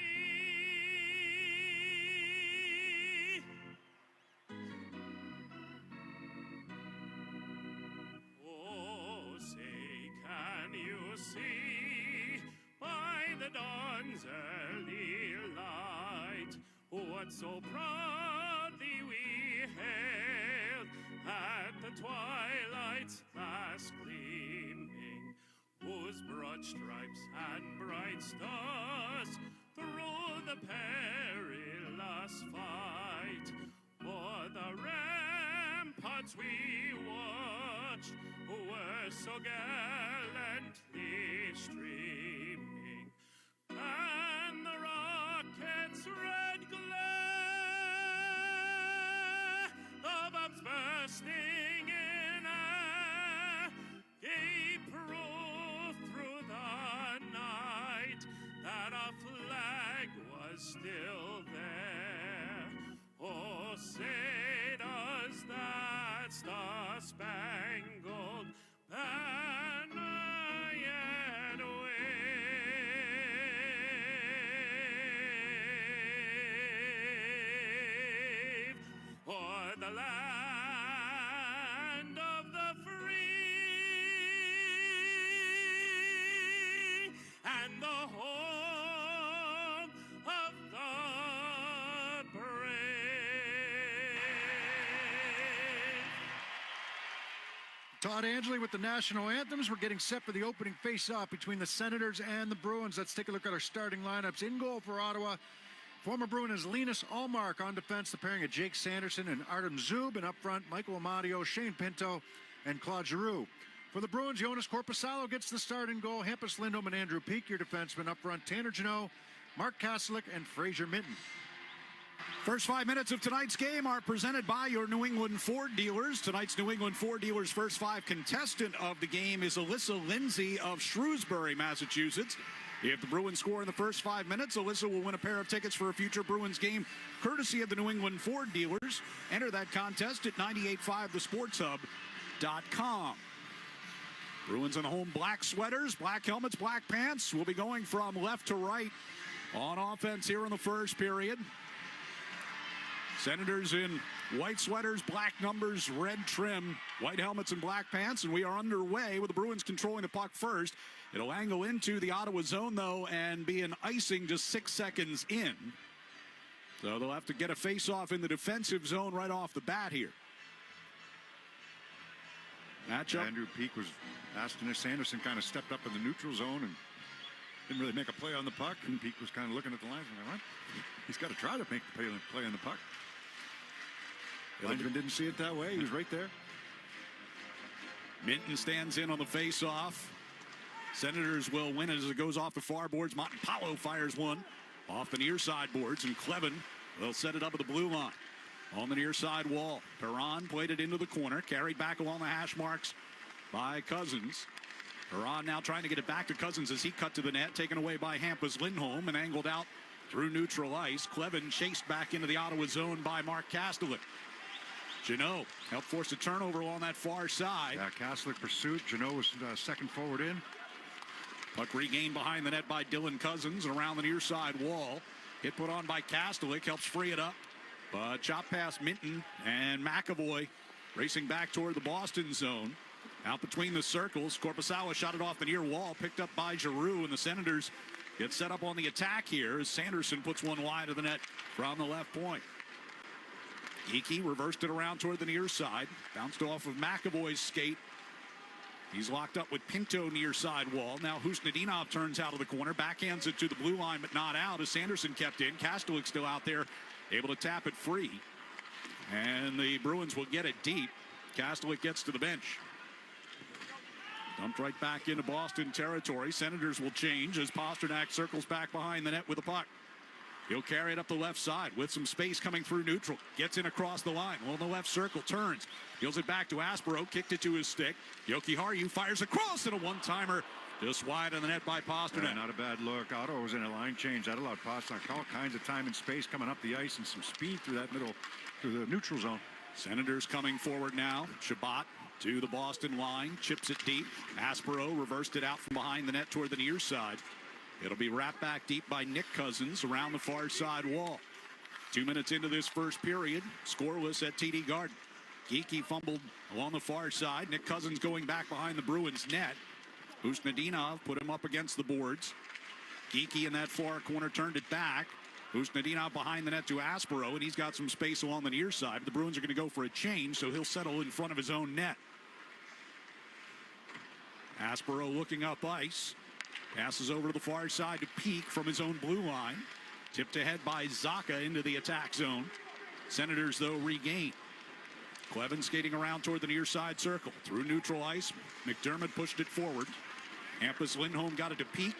Oh, say, can you see by the dawn's early light what so proudly we hailed at the twilight's last gleaming, whose broad stripes and bright stars through the perilous fight o'er the ramparts we watched were so gallantly streaming, and the rocket's red glare, the bombs bursting in air, gave proof through the night that our flag was still there. Oh, say does that star-spangled banner yet wave o'er the land of the free and the home of the Todd Angley with the national anthems. We're getting set for the opening face-off between the Senators and the Bruins. Let's take a look at our starting lineups. In goal for Ottawa, former Bruin is Linus Ullmark. On defense, the pairing of Jake Sanderson and Artem Zub. And up front, Michael Amadio, Shane Pinto, and Claude Giroux. For the Bruins, Jonas Korpisalo gets the start in goal. Hampus Lindholm and Andrew Peeke, your defensemen. Up front, Tanner Jeannot, Mark Kastelik, and Fraser Minton. First 5 minutes of tonight's game are presented by your New England Ford dealers. Tonight's New England Ford dealers' first 5 contestant of the game is Alyssa Lindsay of Shrewsbury, Massachusetts. If the Bruins score in the first 5 minutes, Alyssa will win a pair of tickets for a future Bruins game, courtesy of the New England Ford dealers. Enter that contest at 985thesportshub.com. Bruins in home black sweaters, black helmets, black pants. We'll be going from left to right on offense here in the first period. Senators in white sweaters, black numbers, red trim, white helmets and black pants, and we are underway with the Bruins controlling the puck first. It'll angle into the Ottawa zone, though, and be an icing just 6 seconds in. So they'll have to get a face-off in the defensive zone right off the bat here. Matchup. Andrew Peeke was Aston Sanderson kind of stepped up in the neutral zone and didn't really make a play on the puck, and Peeke was kind of looking at the lines and like, what? He's got to try to make the play on the puck. Linesman didn't see it that way. He was right there. Minton stands in on the face-off. Senators will win as it goes off the far boards. Montempalo fires one off the near side boards, and Clevin will set it up at the blue line. On the near side wall, Perron played it into the corner, carried back along the hash marks by Cousins. Perron now trying to get it back to Cousins as he cut to the net, taken away by Hampus Lindholm and angled out through neutral ice. Clevin chased back into the Ottawa zone by Mark Kastelik. Jeannot helped force a turnover along that far side. Yeah, Kastelik pursued. Jeannot was second forward in. Puck regained behind the net by Dylan Cousins and around the near side wall. Hit put on by Kastelik, helps free it up. But chop past Minton and McAvoy racing back toward the Boston zone. Out between the circles, Korpisalo shot it off the near wall, picked up by Giroux, and the Senators get set up on the attack here as Sanderson puts one wide of the net from the left point. Geekie reversed it around toward the near side, bounced off of McAvoy's skate. He's locked up with Pinto near side wall. Now Husnudinov turns out of the corner, backhands it to the blue line, but not out as Sanderson kept in. Kastelik still out there, able to tap it free. And the Bruins will get it deep. Kastelik gets to the bench. Dumped right back into Boston territory. Senators will change as Pasternak circles back behind the net with the puck. He'll carry it up the left side with some space coming through neutral. Gets in across the line. Well, in the left circle, turns. Deals it back to Aspero. Kicked it to his stick. Jokiharju fires across and a one-timer. Just wide on the net by Pasternak. Yeah, not a bad look. Ottawa was in a line change. That allowed Pasternak all kinds of time and space coming up the ice and some speed through that middle, through the neutral zone. Senators coming forward now. Shabbat to the Boston line. Chips it deep. Aspero reversed it out from behind the net toward the near side. It'll be wrapped back deep by Nick Cousins around the far side wall. 2 minutes into this first period. Scoreless at TD Garden. Geekie fumbled along the far side. Nick Cousins going back behind the Bruins net. Usnadinov put him up against the boards. Geekie in that far corner turned it back. Usnadinov behind the net to Aspero, and he's got some space along the near side. The Bruins are going to go for a change, so he'll settle in front of his own net. Aspero looking up ice. Passes over to the far side to Peak from his own blue line. Tipped ahead by Zacha into the attack zone. Senators, though, regain. Clevin skating around toward the near side circle. Through neutral ice, McDermott pushed it forward. Hampus Lindholm got it to Peak.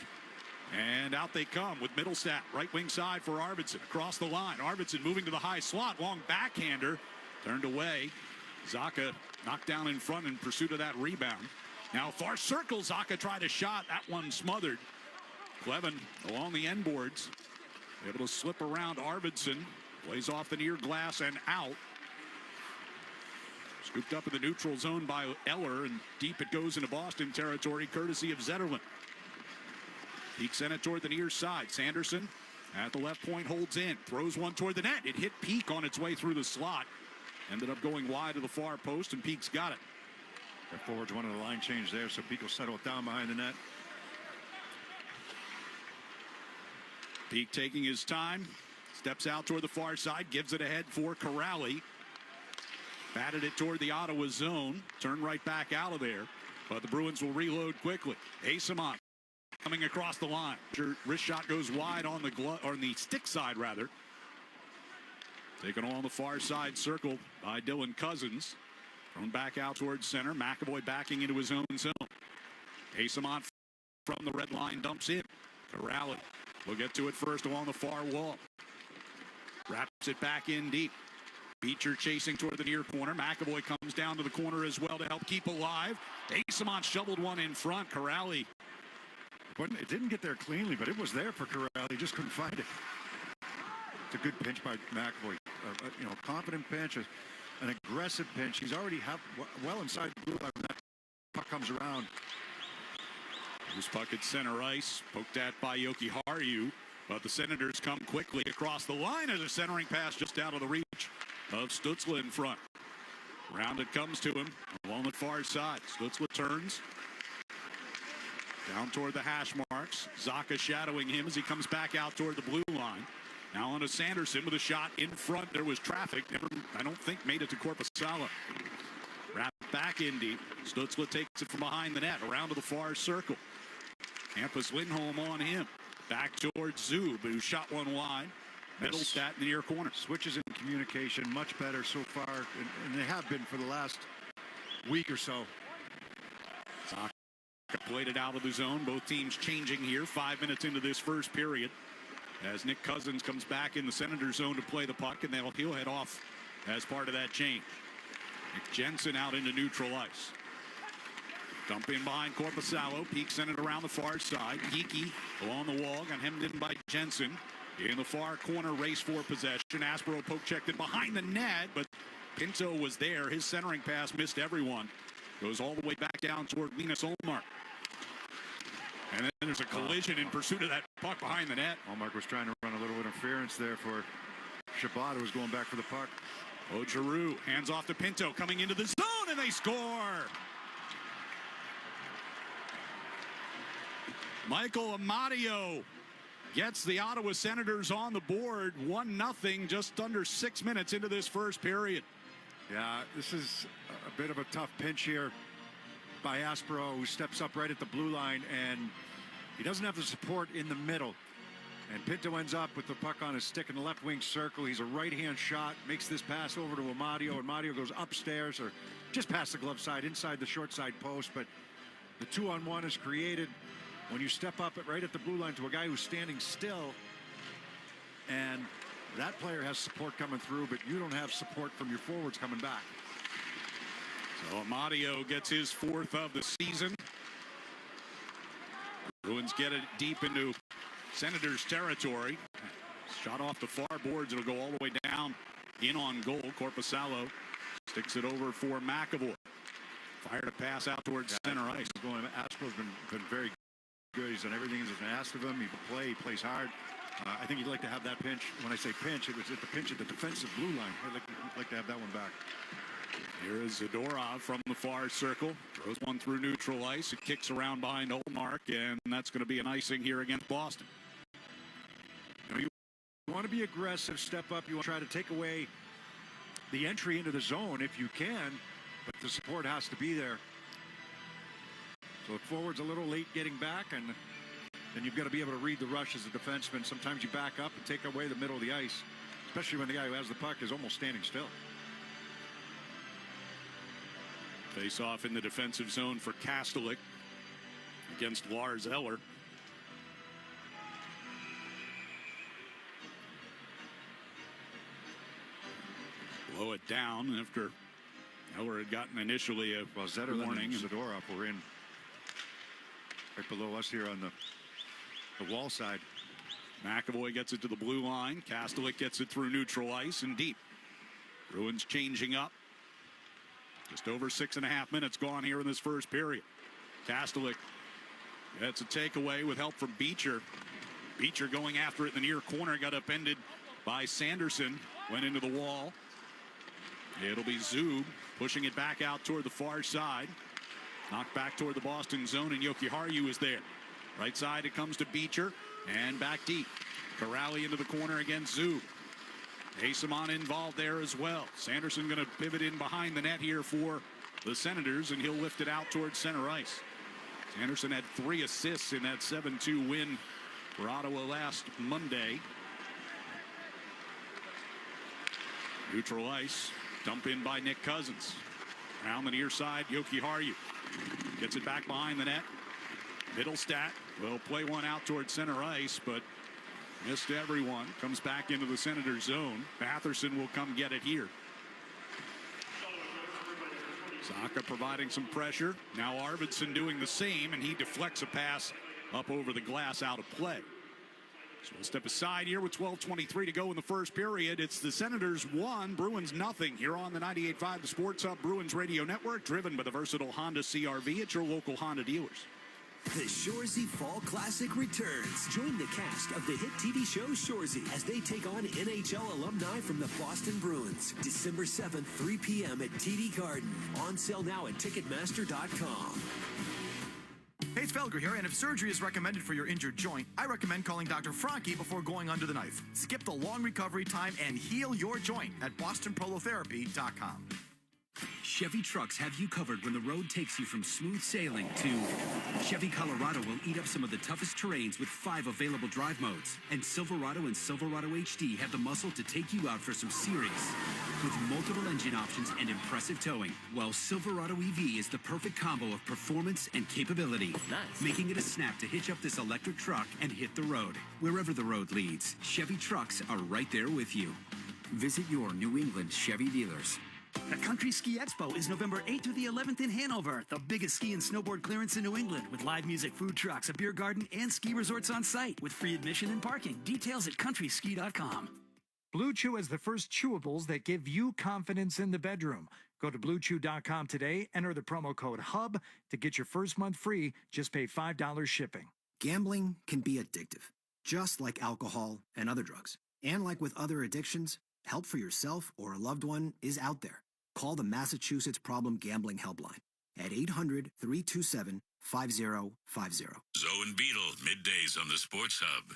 And out they come with Middlestat. Right wing side for Arvidsson. Across the line. Arvidsson moving to the high slot. Long backhander. Turned away. Zacha knocked down in front in pursuit of that rebound. Now far circle. Zacha tried a shot. That one smothered. Clevin along the end boards. Able to slip around Arvidsson. Plays off the near glass and out. Scooped up in the neutral zone by Eller, and deep it goes into Boston territory, courtesy of Zetterlund. Peak sent it toward the near side. Sanderson at the left point holds in. Throws one toward the net. It hit Peak on its way through the slot. Ended up going wide to the far post, and Peak's got it. Their forwards wanted a line change there, so Peak will settle it down behind the net. Peak taking his time. Steps out toward the far side. Gives it ahead for Corrali. Batted it toward the Ottawa zone. Turned right back out of there. But the Bruins will reload quickly. Asamont coming across the line. Wrist shot goes wide on the glove, or on the stick side rather. Taken along the far side circle by Dylan Cousins. Thrown back out towards center. McAvoy backing into his own zone. Asamont from the red line dumps in. Corrali will get to it first along the far wall. Wraps it back in deep. Beecher chasing toward the near corner. McAvoy comes down to the corner as well to help keep alive. Asamont shoveled one in front. Corrali. It didn't get there cleanly, but it was there for Corrali. He just couldn't find it. It's a good pinch by McAvoy. Confident pinch, an aggressive pinch. He's already well inside the blue line when that puck comes around. This puck at center ice. Poked at by Jokiharju. But the Senators come quickly across the line as a centering pass just out of the reach of Stützle in front. Round it comes to him along the far side. Stützle turns down toward the hash marks. Zacha shadowing him as he comes back out toward the blue line. Now on to Sanderson with a shot in front. There was traffic. I don't think made it to Korpisalo. Wrapped back in deep. Stützle takes it from behind the net around to the far circle. Hampus Lindholm on him. Back towards Zub, who shot one wide. Middlestat in the near corner. Switches in communication much better so far, and they have been for the last week or so. Zacha played it out of the zone. Both teams changing here 5 minutes into this first period. As Nick Cousins comes back in the Senator zone to play the puck, and he'll head off as part of that change. Nick Jensen out into neutral ice. Dump in behind Korpisalo. Peak sent it around the far side. Geekie along the wall. Got hemmed in by Jensen. In the far corner, race for possession. Aspero poke checked it behind the net, but Pinto was there. His centering pass missed everyone. Goes all the way back down toward Linus Ullmark. And then there's a collision in pursuit of that puck behind the net. Ullmark was trying to run a little interference there for Shabbat, who was going back for the puck. Giroux hands off to Pinto, coming into the zone, and they score. Michael Amadio gets the Ottawa Senators on the board. 1-0, just under 6 minutes into this first period. Yeah, this is a bit of a tough pinch here by Aspero, who steps up right at the blue line, and he doesn't have the support in the middle. And Pinto ends up with the puck on his stick in the left wing circle. He's a right-hand shot, makes this pass over to Amadio. Amadio goes upstairs or just past the glove side, inside the short side post, but The 2-on-1 is created when you step up right at the blue line to a guy who's standing still, and that player has support coming through, but you don't have support from your forwards coming back. So Amadio gets his 4th of the season. Bruins get it deep into Senators territory. Shot off the far boards. It'll go all the way down in on goal. Korpisalo sticks it over for McAvoy. Fired a pass out towards center ice. Astro's been very good. He's done everything that's been asked of him. He plays hard. I think he'd like to have that pinch. When I say pinch, it was at the pinch at the defensive blue line. I'd like to have that one back. Here is Zadorov from the far circle. Throws one through neutral ice. It kicks around behind Olmark, and that's going to be an icing here against Boston. You want to be aggressive, step up. You want to try to take away the entry into the zone if you can, but the support has to be there. So the forward's a little late getting back, and then you've got to be able to read the rush as a defenseman. Sometimes you back up and take away the middle of the ice, especially when the guy who has the puck is almost standing still. Face off in the defensive zone for Kastelik against Lars Eller. Blow it down after Eller had gotten initially a warning. Zadorov were in right below us here on the wall side. McAvoy gets it to the blue line. Kastelik gets it through neutral ice and deep. Bruins changing up. Just over 6.5 minutes gone here in this first period. Kastelik gets a takeaway with help from Beecher. Beecher going after it in the near corner. Got upended by Sanderson. Went into the wall. It'll be Zub pushing it back out toward the far side. Knocked back toward the Boston zone, and Jokiharju is there. Right side it comes to Beecher, and back deep. Corrali into the corner against Zub. Asamon involved there as well. Sanderson going to pivot in behind the net here for the Senators, and he'll lift it out towards center ice. Sanderson had 3 assists in that 7-2 win for Ottawa last Monday. Neutral ice. Dump in by Nick Cousins. Around the near side, Jokiharju gets it back behind the net. Middlestat will play one out towards center ice, but missed everyone. Comes back into the Senators zone. Batherson will come get it here. Saka providing some pressure. Now Arvidsson doing the same, and he deflects a pass up over the glass out of play. So we'll step aside here with 12:23 to go in the first period. It's the Senators 1, Bruins nothing here on the 98.5 The Sports Hub Bruins Radio Network, driven by the versatile Honda CR-V at your local Honda dealers. The Shoresy Fall Classic returns. Join the cast of the hit TV show Shoresy as they take on NHL alumni from the Boston Bruins. December 7th, 3 p.m. at TD Garden. On sale now at Ticketmaster.com. Hey, it's Felger here, and if surgery is recommended for your injured joint, I recommend calling Dr. Franke before going under the knife. Skip the long recovery time and heal your joint at BostonProlotherapy.com. Chevy trucks have you covered when the road takes you from smooth sailing to Chevy Colorado will eat up some of the toughest terrains with 5 available drive modes. And Silverado and Silverado HD have the muscle to take you out for some serious with multiple engine options and impressive towing. While Silverado EV is the perfect combo of performance and capability, making it a snap to hitch up this electric truck and hit the road. Wherever the road leads, Chevy trucks are right there with you. Visit your New England Chevy dealers. The Country Ski Expo is November 8th through the 11th in Hanover, the biggest ski and snowboard clearance in New England, with live music, food trucks, a beer garden, and ski resorts on site, with free admission and parking. Details at countryski.com. Blue Chew is the first chewables that give you confidence in the bedroom. Go to BlueChew.com today, enter the promo code HUB to get your first month free. Just pay $5 shipping. Gambling can be addictive, just like alcohol and other drugs. And like with other addictions, help for yourself or a loved one is out there. Call the Massachusetts Problem Gambling Helpline at 800-327-5050. Zoe and Beetle, middays on the Sports Hub.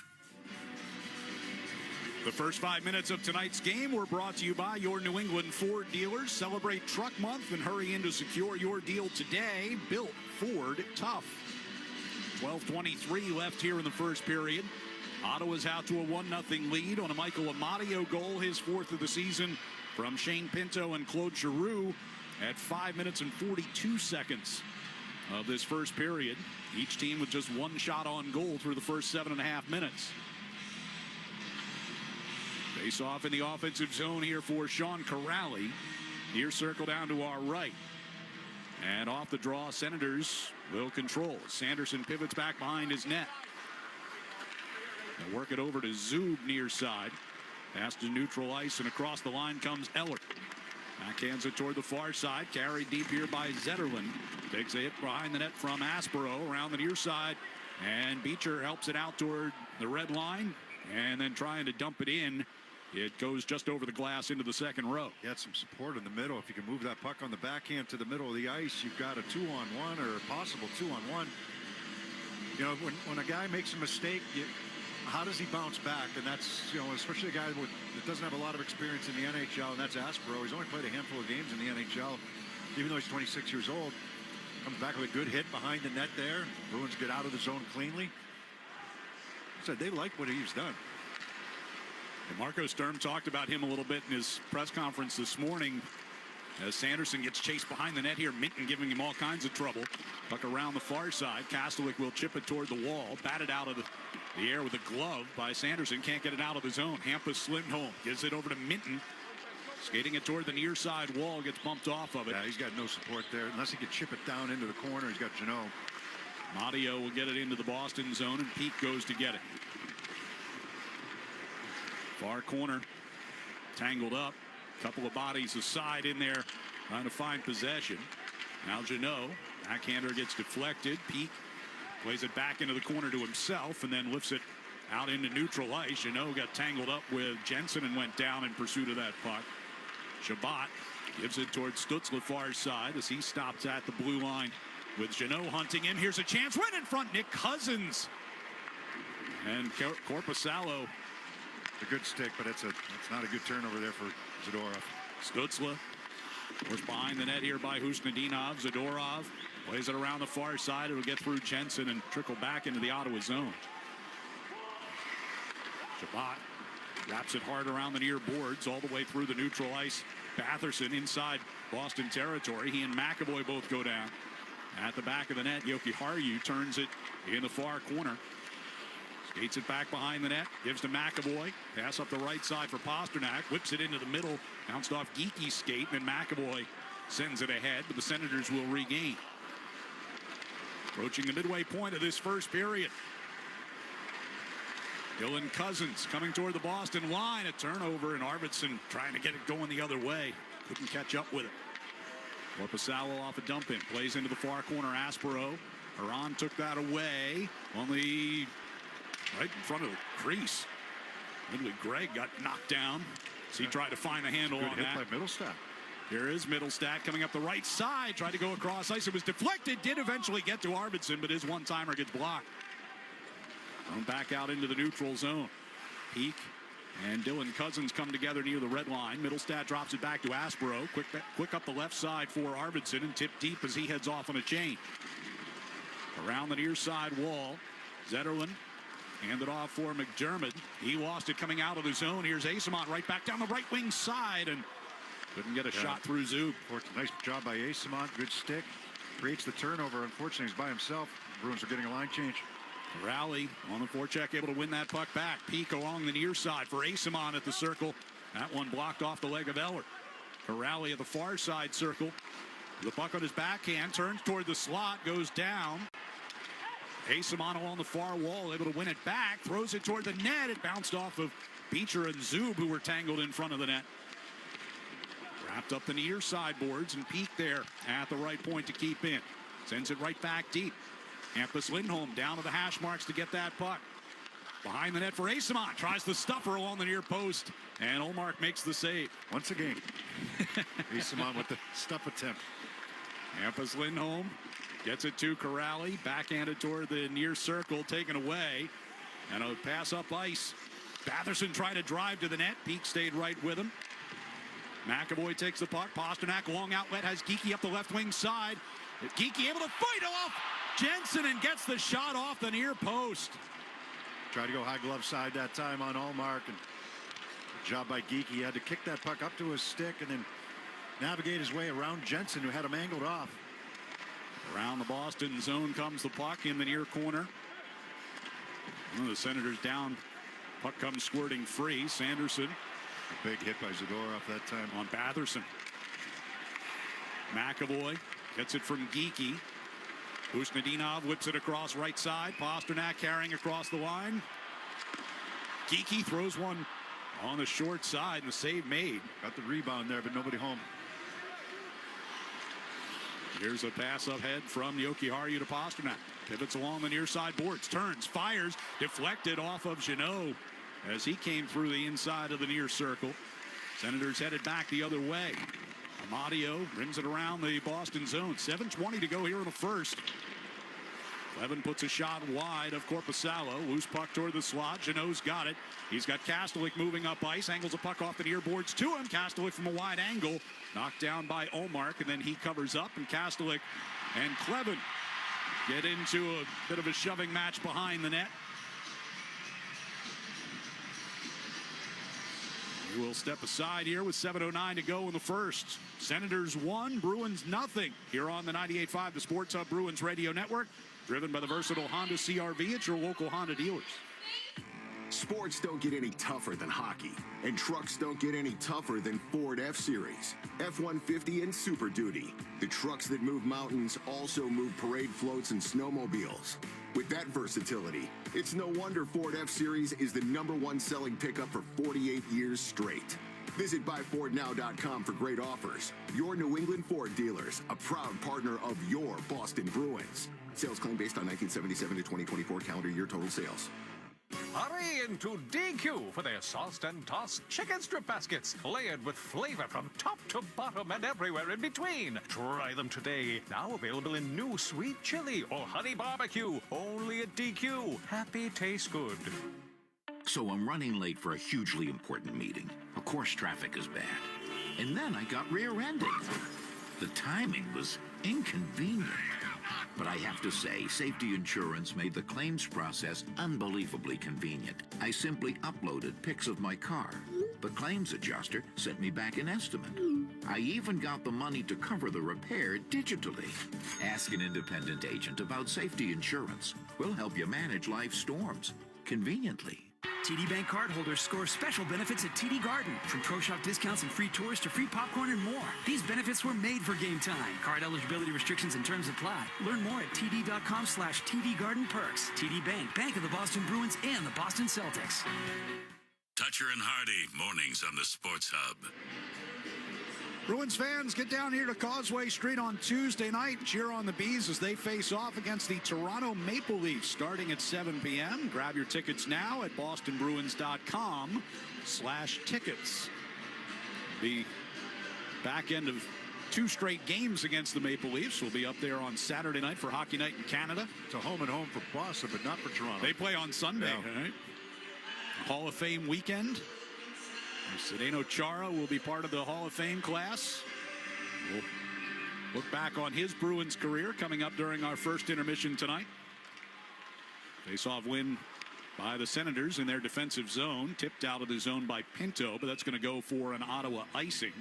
The first 5 minutes of tonight's game were brought to you by your New England Ford dealers. Celebrate Truck Month and hurry in to secure your deal today. Built Ford tough. 12:23 left here in the first period. Ottawa's out to a 1-0 lead on a Michael Amadio goal, his 4th of the season, from Shane Pinto and Claude Giroux at 5 minutes and 42 seconds of this first period. Each team with just one shot on goal through the first 7.5 minutes. Face off in the offensive zone here for Sean Corrali. Near circle down to our right. And off the draw, Senators will control. Sanderson pivots back behind his net. They'll work it over to Zub near side. Pass to neutral ice, and across the line comes Eller. Backhands it toward the far side. Carried deep here by Zetterlund. Takes a hit behind the net from Aspero around the near side. And Beecher helps it out toward the red line. And then trying to dump it in. It goes just over the glass into the second row. Get some support in the middle. If you can move that puck on the backhand to the middle of the ice, you've got a 2-on-1 or a possible 2-on-1. You know, when a guy makes a mistake, how does he bounce back? And that's, you know, especially a guy that doesn't have a lot of experience in the NHL, and that's Aspero. He's only played a handful of games in the NHL, even though he's 26 years old. Comes back with a good hit behind the net there. Bruins get out of the zone cleanly. So they like what he's done. And Marco Sturm talked about him a little bit in his press conference this morning as Sanderson gets chased behind the net here. Minton giving him all kinds of trouble. Puck around the far side. Kastelic will chip it toward the wall. Batted out of the air with a glove by Sanderson. Can't get it out of the zone. Hampus Lindholm gives it over to Minton. Skating it toward the near side wall. Gets bumped off of it. Yeah, he's got no support there. Unless he can chip it down into the corner, he's got Zdeno. Matteo will get it into the Boston zone, and Peak goes to get it. Far corner, tangled up. Couple of bodies aside in there, trying to find possession. Now Zdeno, backhander gets deflected. Peak plays it back into the corner to himself and then lifts it out into neutral ice. Zdeno got tangled up with Jensen and went down in pursuit of that puck. Shabbat gives it towards Stutzle far side as he stops at the blue line with Zdeno hunting him. Here's a chance right in front. Nick Cousins and Korpisalo. A good stick, but it's not a good turnover there for Zadorov. Stutzle was behind the net here by Husnudinov. Zadorov plays it around the far side. It'll get through Jensen and trickle back into the Ottawa zone. Shabbat wraps it hard around the near boards all the way through the neutral ice. Batherson inside Boston territory. He and McAvoy both go down. At the back of the net, Yoki Haru turns it in the far corner. Skates it back behind the net, gives to McAvoy. Pass up the right side for Pasternak. Whips it into the middle. Bounced off Geeky's skate. And then McAvoy sends it ahead, but the Senators will regain. Approaching the midway point of this first period. Dylan Cousins coming toward the Boston line. A turnover, and Arvidsson trying to get it going the other way. Couldn't catch up with it. Korpisalo off a dump in. Plays into the far corner. Aspero. Iran took that away. Only right in front of the crease. Literally, Greg got knocked down. So he tried to find the handle on that. Good hit by Middlestat. Here is Middlestat coming up the right side. Tried to go across ice. It was deflected. Did eventually get to Arvidsson, but his one-timer gets blocked. Thrown back out into the neutral zone. Peak and Dylan Cousins come together near the red line. Middlestat drops it back to Aspero. Quick up the left side for Arvidsson and tipped deep as he heads off on a chain. Around the near side wall. Zetterlund handed off for McDermott. He lost it coming out of the zone. Here's Asamont right back down the right wing side and couldn't get a shot through Zub. Nice job by Asamont. Good stick. Creates the turnover. Unfortunately, he's by himself. Bruins are getting a line change. Rally on the forecheck, able to win that puck back. Peak along the near side for Asamont at the circle. That one blocked off the leg of Eller. Corrali at the far side circle. The puck on his backhand, turns toward the slot, goes down. Asamont along the far wall, able to win it back, throws it toward the net. It bounced off of Beecher and Zub, who were tangled in front of the net. Wrapped up the near side boards, and Peak there at the right point to keep in. Sends it right back deep. Hampus Lindholm down to the hash marks to get that puck. Behind the net for Asamont. Tries the stuffer along the near post, and Olmark makes the save. Once again, Asamont with the stuff attempt. Hampus Lindholm gets it to Corrali. Backhanded toward the near circle, taken away. And a pass up ice. Batherson trying to drive to the net. Peak stayed right with him. McAvoy takes the puck. Pasternak, long outlet, has Geeky up the left wing side. Geeky able to fight off Jensen and gets the shot off the near post. Tried to go high glove side that time on Allmark, and good job by Geeky. He had to kick that puck up to his stick and then navigate his way around Jensen, who had him angled off. Around Down the Boston zone comes the puck in the near corner. The Senators down. Puck comes squirting free. Sanderson. A big hit by Zadorov that time. On Batherson. McAvoy gets it from Geekie. Usnadinov whips it across right side. Pasternak carrying across the line. Geekie throws one on the short side, and the save made. Got the rebound there, but nobody home. Here's a pass ahead from Jokiharju to Pasternak. Pivots along the near side boards. Turns, fires, deflected off of Zdeno as he came through the inside of the near circle. Senators headed back the other way. Amadio rims it around the Boston zone. 7:20 to go here in the first. Levin puts a shot wide of Korpisalo. Loose puck toward the slot. Zdeno's got it. He's got Kastelik moving up ice. Angles a puck off the near boards to him. Kastelik from a wide angle. Knocked down by Omark, and then he covers up. And Kastelik and Clevin get into a bit of a shoving match behind the net. We will step aside here with 7:09 to go in the first. Senators 1, Bruins nothing. Here on the 98.5, the Sports Hub Bruins Radio Network. Driven by the versatile Honda CR-V at your local Honda dealers. Sports don't get any tougher than hockey, and trucks don't get any tougher than Ford F-Series, F-150, and Super Duty. The trucks that move mountains also move parade floats and snowmobiles. With that versatility, it's no wonder Ford F-Series is the #1 selling pickup for 48 years straight. Visit buyfordnow.com for great offers. Your New England Ford dealers, a proud partner of your Boston Bruins. Sales claim based on 1977 to 2024 calendar year total sales. Hurry into DQ for their sauced and tossed chicken strip baskets, layered with flavor from top to bottom and everywhere in between. Try them today. Now available in new sweet chili or honey barbecue. Only at DQ. Happy tastes good. So I'm running late for a hugely important meeting. Of course, traffic is bad. And then I got rear-ended. The timing was inconvenient. But I have to say, safety insurance made the claims process unbelievably convenient. I simply uploaded pics of my car. The claims adjuster sent me back an estimate. I even got the money to cover the repair digitally. Ask an independent agent about safety insurance. We'll help you manage life's storms conveniently. TD Bank cardholders score special benefits at TD Garden. From pro shop discounts and free tours to free popcorn and more. These benefits were made for game time. Card eligibility restrictions and terms apply. Learn more at td.com/TD Garden Perks. TD Bank, Bank of the Boston Bruins and the Boston Celtics. Toucher and Hardy, mornings on the Sports Hub. Bruins fans, get down here to Causeway Street on Tuesday night and cheer on the Bees as they face off against the Toronto Maple Leafs starting at 7 p.m. Grab your tickets now at bostonbruins.com/tickets. The back end of 2 straight games against the Maple Leafs will be up there on Saturday night for Hockey Night in Canada. It's a home and home for Boston, but not for Toronto. They play on Sunday, right? Hall of Fame weekend. Zdeno Chara will be part of the Hall of Fame class. We'll look back on his Bruins career coming up during our first intermission tonight. Face-off win by the Senators in their defensive zone. Tipped out of the zone by Pinto, but that's going to go for an Ottawa icing.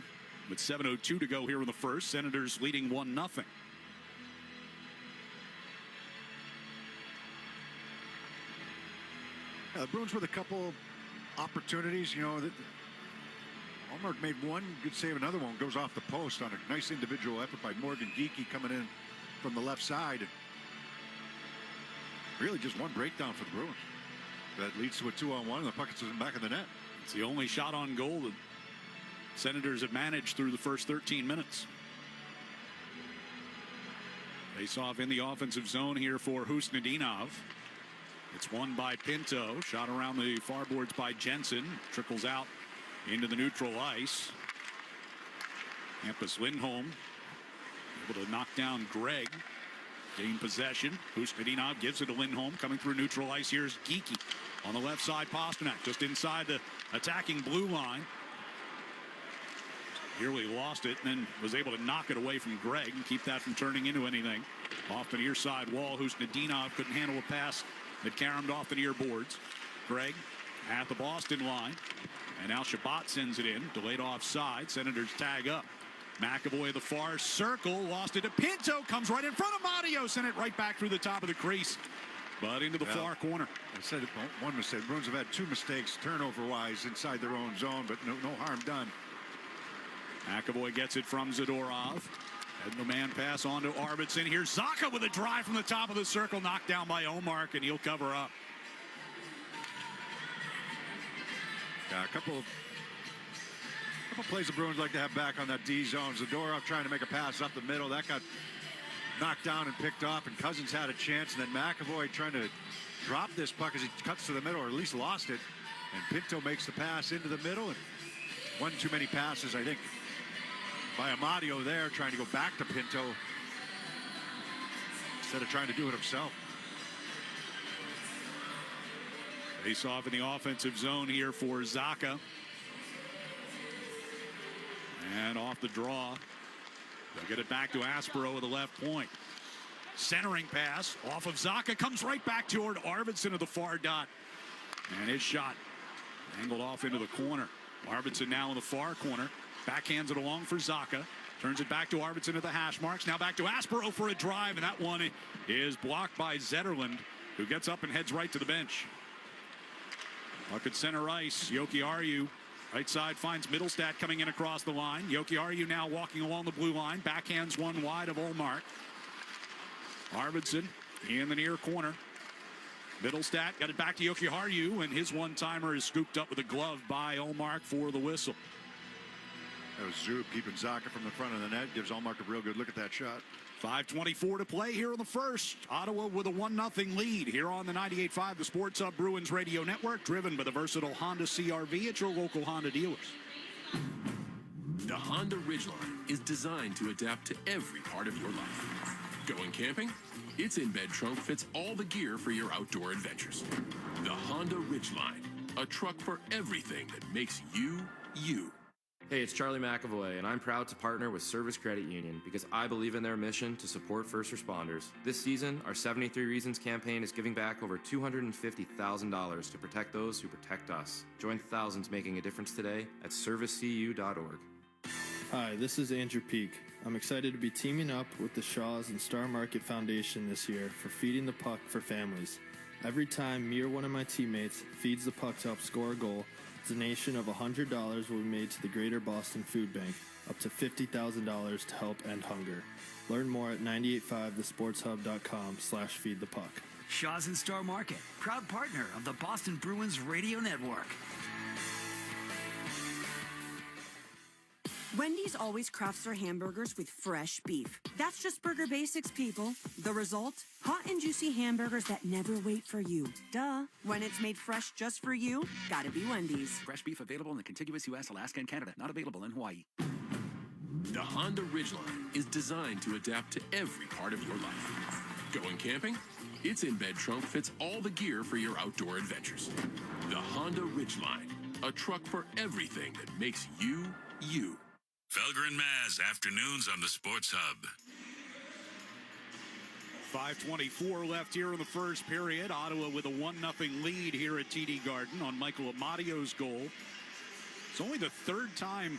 With 7:02 to go here in the first, Senators leading 1-0. The Bruins with a couple opportunities, Omark made one good save, another one goes off the post on a nice individual effort by Morgan Geekie coming in from the left side. Really just one breakdown for the Bruins. That leads to a 2-on-1 and the puck is back in the net. It's the only shot on goal that Senators have managed through the first 13 minutes. Face off in the offensive zone here for Husnadinov. It's won by Pinto. Shot around the far boards by Jensen. Trickles out into the neutral ice. Hampus Lindholm able to knock down Gregg. Gain possession. Husnadinov gives it to Lindholm. Coming through neutral ice. Here's Geekie. On the left side, Pasternak just inside the attacking blue line. Nearly lost it and then was able to knock it away from Gregg and keep that from turning into anything. Off the near side wall, Husnadinov couldn't handle a pass that caromed off the near boards. Gregg at the Boston line. And now Shabbat sends it in. Delayed offside. Senators tag up. McAvoy, the far circle, lost it to Pinto, comes right in front of Mario, sent it right back through the top of the crease, but into the far corner. I said one mistake. The Bruins have had 2 mistakes turnover-wise inside their own zone, but no harm done. McAvoy gets it from Zadorov. And the man pass on to Arvidsson. Here's Zacha with a drive from the top of the circle, knocked down by Omar, and he'll cover up. Yeah, a couple plays the Bruins like to have back on that D zone. Zadorov trying to make a pass up the middle. That got knocked down and picked off, and Cousins had a chance. And then McAvoy trying to drop this puck as he cuts to the middle, or at least lost it. And Pinto makes the pass into the middle. And one too many passes, I think, by Amadio there, trying to go back to Pinto instead of trying to do it himself. Face off in the offensive zone here for Zacha. And off the draw. They'll get it back to Aspero at the left point. Centering pass off of Zacha, comes right back toward Arvidsson at the far dot. And his shot angled off into the corner. Arvidsson now in the far corner. Backhands it along for Zacha. Turns it back to Arvidsson at the hash marks. Now back to Aspero for a drive, and that one is blocked by Zetterlund, who gets up and heads right to the bench. Puck at center ice. Jokiharju, right side, finds Middlestat coming in across the line. Jokiharju now walking along the blue line. Backhands one wide of Olmark. Arvidsson in the near corner. Middlestat got it back to Jokiharju, and his one-timer is scooped up with a glove by Olmark for the whistle. That was Zub keeping Zacha from the front of the net. Gives Olmark a real good look at that shot. 5:24 to play here in the first. Ottawa with a 1-0 lead here on the 98.5, the Sports Hub Bruins Radio Network, driven by the versatile Honda CR-V at your local Honda dealers. The Honda Ridgeline is designed to adapt to every part of your life. Going camping? Its in-bed trunk fits all the gear for your outdoor adventures. The Honda Ridgeline, a truck for everything that makes you, you. Hey, it's Charlie McAvoy, and I'm proud to partner with Service Credit Union because I believe in their mission to support first responders. This season, our 73 Reasons campaign is giving back over $250,000 to protect those who protect us. Join thousands making a difference today at servicecu.org. Hi, this is Andrew Peak. I'm excited to be teaming up with the Shaws and Star Market Foundation this year for Feeding the Puck for Families. Every time me or one of my teammates feeds the puck to help score a goal, a donation of $100 will be made to the Greater Boston Food Bank, up to $50,000 to help end hunger. Learn more at 985thesportshub.com/feedthepuck. Shaw's and Star Market, proud partner of the Boston Bruins Radio Network. Wendy's always crafts their hamburgers with fresh beef. That's just Burger Basics, people. The result? Hot and juicy hamburgers that never wait for you. Duh. When it's made fresh just for you, gotta be Wendy's. Fresh beef available in the contiguous U.S., Alaska, and Canada. Not available in Hawaii. The Honda Ridgeline is designed to adapt to every part of your life. Going camping? Its in-bed trunk fits all the gear for your outdoor adventures. The Honda Ridgeline, a truck for everything that makes you, you. Felger and Maz, afternoons on the Sports Hub. 5:24 left here in the first period. Ottawa with a 1-0 lead here at TD Garden on Michael Amadio's goal. It's only the third time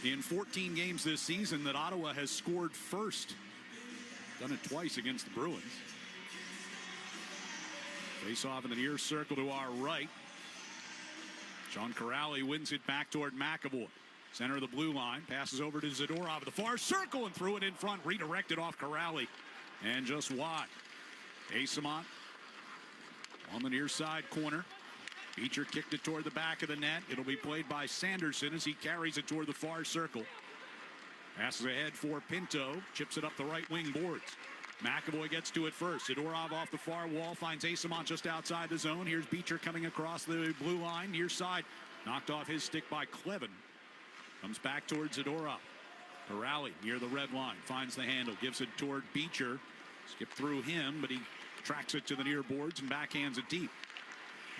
in 14 games this season that Ottawa has scored first. Done it twice against the Bruins. Face off in the near circle to our right. Sean Corrali wins it back toward McAvoy. Center of the blue line, passes over to Zadorov at the far circle and threw it in front, redirected off Corrali. And just wide. Asamont on the near side corner. Beecher kicked it toward the back of the net. It'll be played by Sanderson as he carries it toward the far circle. Passes ahead for Pinto, chips it up the right wing boards. McAvoy gets to it first. Zadorov off the far wall, finds Asamont just outside the zone. Here's Beecher coming across the blue line, near side. Knocked off his stick by Clevin. Comes back towards Zadorov. Corrali near the red line. Finds the handle. Gives it toward Beecher. Skipped through him, but he tracks it to the near boards and backhands it deep.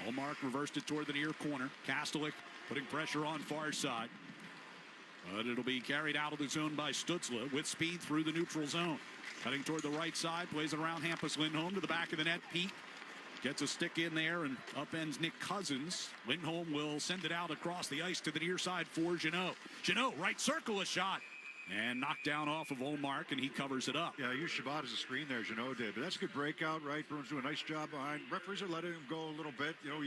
Olmark reversed it toward the near corner. Kastelik putting pressure on far side. But it'll be carried out of the zone by Stutzla with speed through the neutral zone. Cutting toward the right side. Plays it around Hampus Lindholm to the back of the net. Pete gets a stick in there and upends Nick Cousins. Lindholm will send it out across the ice to the near side for Jeannot. Jeannot, right circle, a shot. And knocked down off of Olmark, and he covers it up. Yeah, use Shabbat as a screen there, Zdeno did. But that's a good breakout, right? Bruins do a nice job behind. Referees are letting him go a little bit. You know,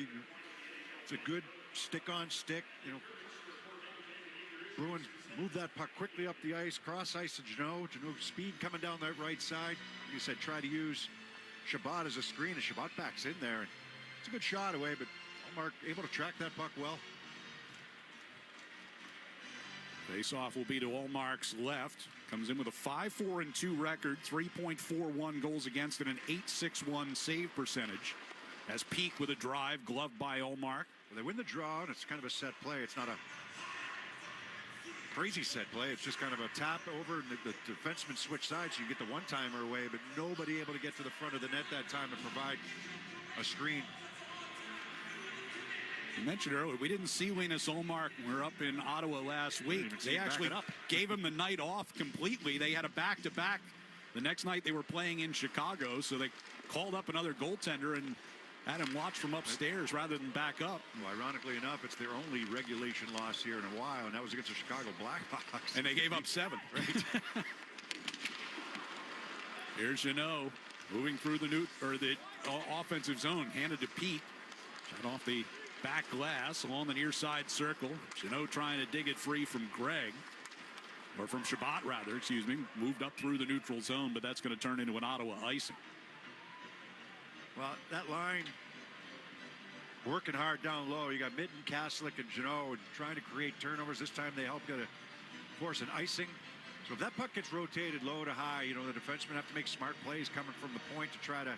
it's a good stick-on-stick. You know, Bruins move that puck quickly up the ice, cross ice to Zdeno. Zdeno speed coming down that right side. Like you said, try to use Shabbat as a screen, and Shabbat backs in there. And it's a good shot away, but Olmark able to track that puck well. Face-off will be to Olmark's left. Comes in with a 5-4-2 record, 3.41 goals against, and an 8.61 save percentage. As Peak with a drive, gloved by Olmark. Well, they win the draw, and it's kind of a set play. It's not a crazy set play. It's just kind of a tap over, and the defenseman switch sides. So you get the one-timer away, but nobody able to get to the front of the net that time to provide a screen. You mentioned earlier, we didn't see Linus Olmark when we were up in Ottawa last week. They actually gave him the night off completely. They had a back-to-back. The next night they were playing in Chicago, so they called up another goaltender and had him watch from upstairs rather than back up. Well, ironically enough, it's their only regulation loss here in a while, and that was against the Chicago Blackhawks. And they gave up 7. Right. Here's Zdeno moving through the offensive zone, handed to Pete. Shot off the back glass along the near side circle. Zdeno trying to dig it free from Greg. Or from Shabbat, rather, excuse me. Moved up through the neutral zone, but that's going to turn into an Ottawa icing. Well, that line working hard down low. You got Mitten, Kaslik, and Zdeno and trying to create turnovers. This time they help force an icing. So if that puck gets rotated low to high, you know, the defensemen have to make smart plays coming from the point to try to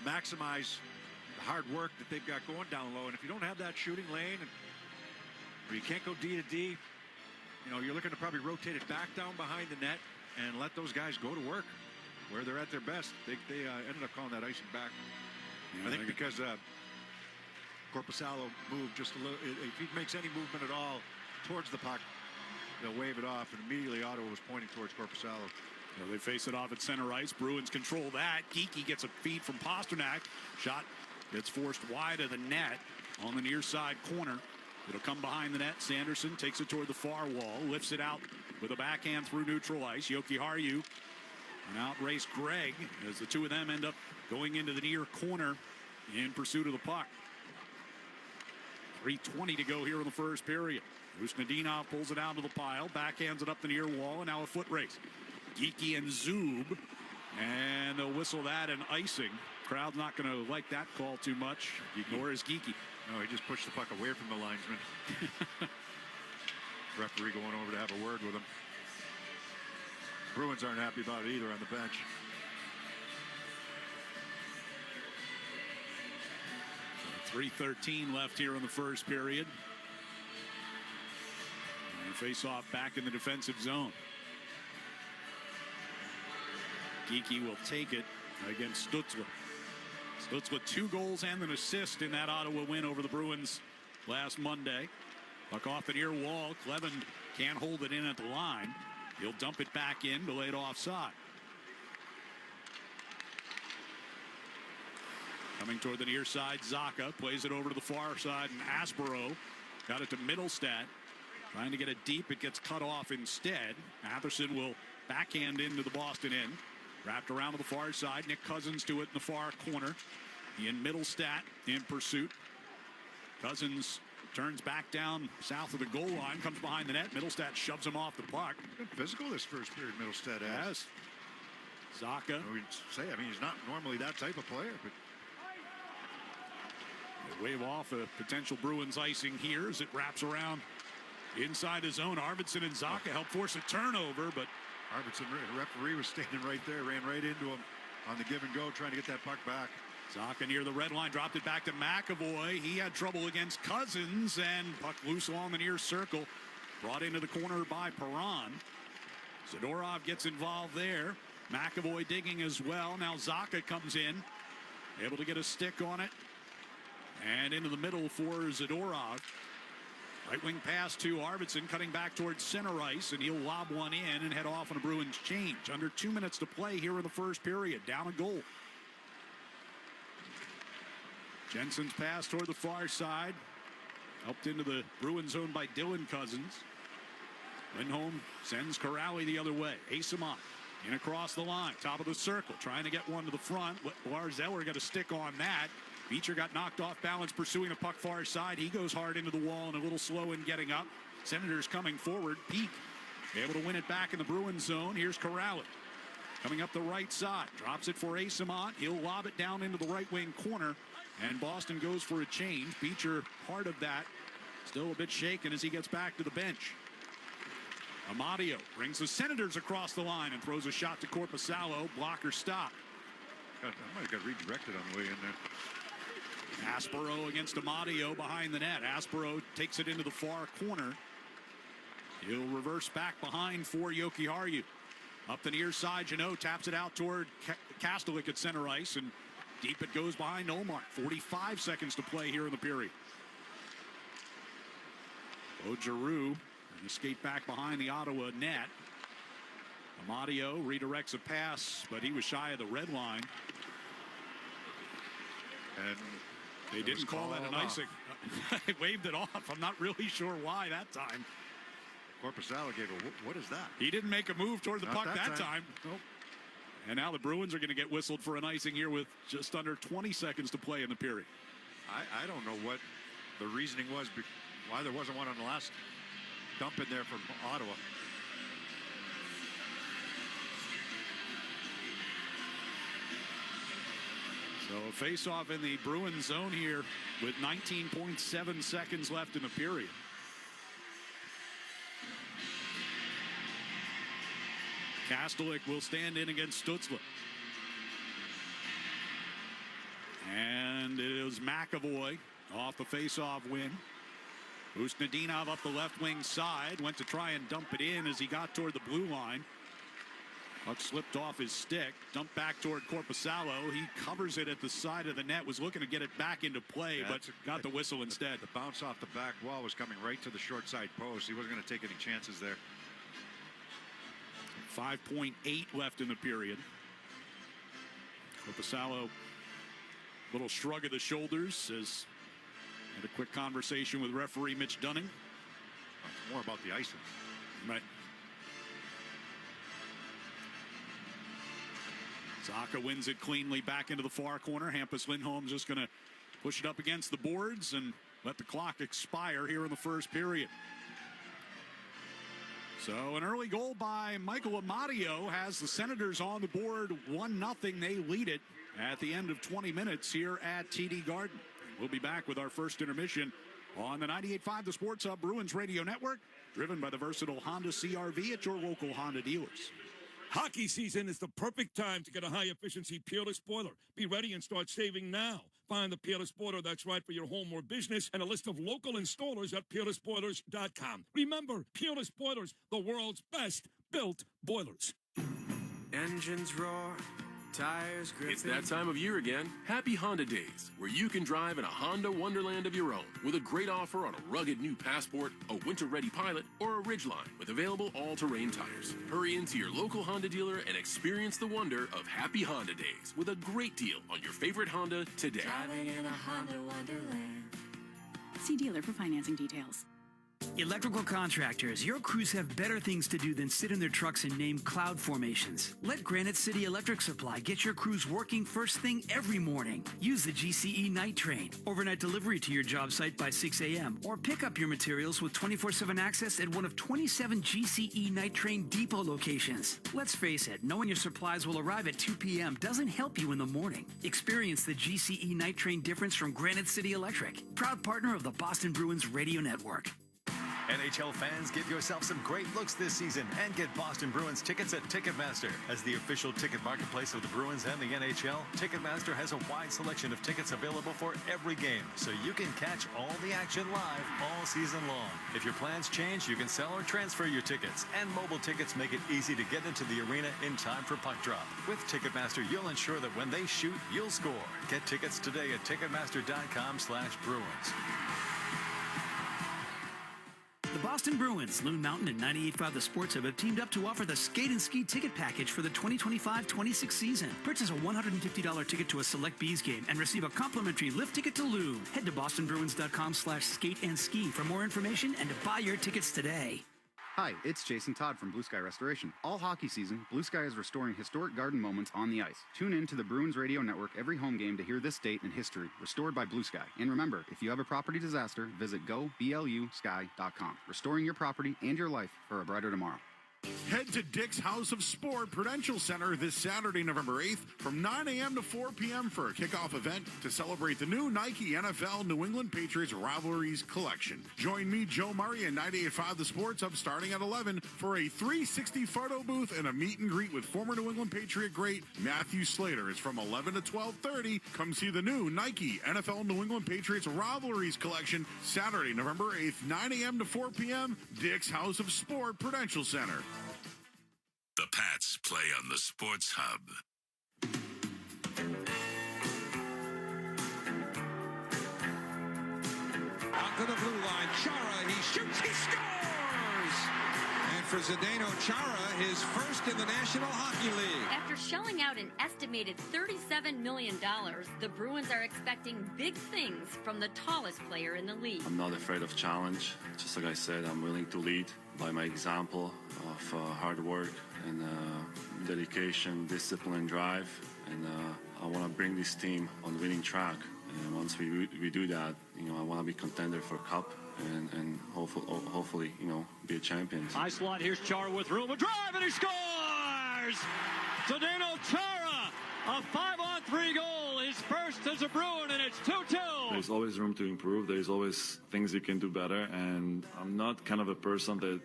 maximize the hard work that they've got going down low. And if you don't have that shooting lane, or you can't go D to D, you know, you're looking to probably rotate it back down behind the net and let those guys go to work where they're at their best. They ended up calling that icing back. Yeah, I think because Korpisalo moved just a little. If he makes any movement at all towards the puck, they'll wave it off, and immediately Ottawa was pointing towards Korpisalo. Well, they face it off at center ice. Bruins control that. Geekie gets a feed from Pasternak. Shot gets forced wide of the net on the near side corner. It'll come behind the net. Sanderson takes it toward the far wall, lifts it out with a backhand through neutral ice. Jokiharju and outrace Greg as the two of them end up going into the near corner in pursuit of the puck. 3:20 to go here in the first period. Usnadinov pulls it out to the pile, backhands it up the near wall, and now a foot race. Geekie and Zub, and they'll whistle that and icing. Crowd's not going to like that call too much. Nor is Geekie. No, he just pushed the puck away from the linesman. Referee going over to have a word with him. Bruins aren't happy about it either on the bench. So 3:13 left here in the first period. And face off back in the defensive zone. Geekie will take it against Stutzla. Stutzla 2 goals and an assist in that Ottawa win over the Bruins last Monday. Puck off the near wall. Clevin can't hold it in at the line. He'll dump it back in, delayed offside. Coming toward the near side, Zaka plays it over to the far side, and Aspero got it to Middlestat. Trying to get it deep, it gets cut off instead. Atherson will backhand into the Boston end. Wrapped around to the far side. Nick Cousins to it in the far corner. In Middlestat in pursuit. Cousins turns back down south of the goal line. Comes behind the net. Middlestat shoves him off the puck. Good physical this first period, Middlestat has. Zaka. I mean, he's not normally that type of player, but they wave off a potential Bruins icing here as it wraps around inside the zone. Arvidsson and Zaka help force a turnover, but Arvidsson, the referee was standing right there, ran right into him on the give and go, trying to get that puck back. Zaka near the red line, dropped it back to McAvoy. He had trouble against Cousins, and puck loose along the near circle. Brought into the corner by Perron. Zadorov gets involved there. McAvoy digging as well. Now Zaka comes in, able to get a stick on it. And into the middle for Zadorov. Right wing pass to Arvidsson, cutting back towards center ice, and he'll lob one in and head off on a Bruins change. Under 2 minutes to play here in the first period. Down a goal. Jensen's pass toward the far side. Helped into the Bruins zone by Dylan Cousins. Lindholm sends Corrali the other way. Asamont in across the line, top of the circle, trying to get one to the front. Lars Eller got a stick on that. Beecher got knocked off balance pursuing the puck far side. He goes hard into the wall and a little slow in getting up. Senators coming forward. Peak able to win it back in the Bruins zone. Here's Corrali coming up the right side. Drops it for Asamont. He'll lob it down into the right wing corner. And Boston goes for a change. Beecher part of that. Still a bit shaken as he gets back to the bench. Amadio brings the Senators across the line and throws a shot to Korpisalo. Blocker stop. I might have got redirected on the way in there. Aspero against Amadio behind the net. Aspero takes it into the far corner. He'll reverse back behind for Jokiharju. Up the near side, Jeannot taps it out toward Kastelik at center ice, and deep it goes behind Omar. 45 seconds to play here in the period. Giroux and skate back behind the Ottawa net. Amadio redirects a pass, but he was shy of the red line. And they didn't call that an icing. They waved it off. I'm not really sure why that time. Korpisalo gave a, what is that? He didn't make a move toward the puck that time. Nope. And now the Bruins are going to get whistled for an icing here with just under 20 seconds to play in the period. I don't know what the reasoning was, why there wasn't one on the last dump in there from Ottawa. So a face-off in the Bruins zone here with 19.7 seconds left in the period. Kastelik will stand in against Stützle. And it is McAvoy off the face-off win. Usnadinov up the left wing side. Went to try and dump it in as he got toward the blue line. Puck slipped off his stick. Dumped back toward Korpisalo. He covers it at the side of the net. Was looking to get it back into play, but got the whistle instead. The bounce off the back wall was coming right to the short side post. He wasn't going to take any chances there. 5.8 left in the period. Korpisalo, little shrug of the shoulders as had a quick conversation with referee Mitch Dunning. It's more about the icing. Right. Zacha wins it cleanly back into the far corner. Hampus Lindholm just going to push it up against the boards and let the clock expire here in the first period. So an early goal by Michael Amadio has the Senators on the board 1-0. They lead it at the end of 20 minutes here at TD Garden. We'll be back with our first intermission on the 98.5 The Sports Hub Bruins Radio Network, driven by the versatile Honda CR-V at your local Honda dealers. Hockey season is the perfect time to get a high-efficiency Peerless boiler. Be ready and start saving now. Find the Peerless boiler that's right for your home or business and a list of local installers at peerlessboilers.com. Remember, Peerless Boilers, the world's best built boilers. Engines roar, tires gripping. It's that time of year again. Happy Honda Days, where you can drive in a Honda wonderland of your own with a great offer on a rugged new Passport, a winter-ready Pilot, or a Ridgeline with available all-terrain tires. Hurry into your local Honda dealer and experience the wonder of Happy Honda Days with a great deal on your favorite Honda today. Driving in a Honda wonderland. See dealer for financing details. Electrical contractors, your crews have better things to do than sit in their trucks and name cloud formations. Let Granite City Electric Supply get your crews working first thing every morning. Use the GCE Night Train. Overnight delivery to your job site by 6 a.m. Or pick up your materials with 24/7 access at one of 27 GCE Night Train depot locations. Let's face it, knowing your supplies will arrive at 2 p.m. doesn't help you in the morning. Experience the GCE Night Train difference from Granite City Electric, proud partner of the Boston Bruins Radio Network. NHL fans, give yourself some great looks this season and get Boston Bruins tickets at Ticketmaster. As the official ticket marketplace of the Bruins and the NHL, Ticketmaster has a wide selection of tickets available for every game, so you can catch all the action live all season long. If your plans change, you can sell or transfer your tickets, and mobile tickets make it easy to get into the arena in time for puck drop. With Ticketmaster, you'll ensure that when they shoot, you'll score. Get tickets today at Ticketmaster.com/Bruins. The Boston Bruins, Loon Mountain, and 98.5 The Sports Hub have teamed up to offer the Skate and Ski ticket package for the 2025-26 season. Purchase a $150 ticket to a select Bees game and receive a complimentary lift ticket to Loon. Head to bostonbruins.com/skate and ski for more information and to buy your tickets today. Hi, it's Jason Todd from Blue Sky Restoration. All hockey season, Blue Sky is restoring historic garden moments on the ice. Tune in to the Bruins Radio Network every home game to hear this date in history, restored by Blue Sky. And remember, if you have a property disaster, visit goblusky.com. Restoring your property and your life for a brighter tomorrow. Head to Dick's House of Sport Prudential Center this Saturday, November 8th from 9 a.m. to 4 p.m. for a kickoff event to celebrate the new Nike NFL New England Patriots Rivalries collection. Join me, Joe Murray, and 98.5 The Sports Hub starting at 11 for a 360 photo booth and a meet and greet with former New England Patriot great Matthew Slater. It's from 11 to 12:30. Come see the new Nike NFL New England Patriots Rivalries collection Saturday, November 8th, 9 a.m. to 4 p.m. Dick's House of Sport Prudential Center. The Pats play on the Sports Hub. Out to the blue line, Chara, he shoots, he scores! And for Zdeno Chara, his first in the National Hockey League. After shelling out an estimated $37 million, the Bruins are expecting big things from the tallest player in the league. I'm not afraid of challenge. Just like I said, I'm willing to lead by my example of hard work and dedication, discipline, drive. And I want to bring this team on winning track. And once we do that, I want to be contender for Cup and hopefully, be a champion. High slot, here's Chara with room, a drive, and he scores! Zdeno Chara, a 5-on-3 goal, his first as a Bruin, and it's 2-2. There's always room to improve. There's always things you can do better, and I'm not kind of a person that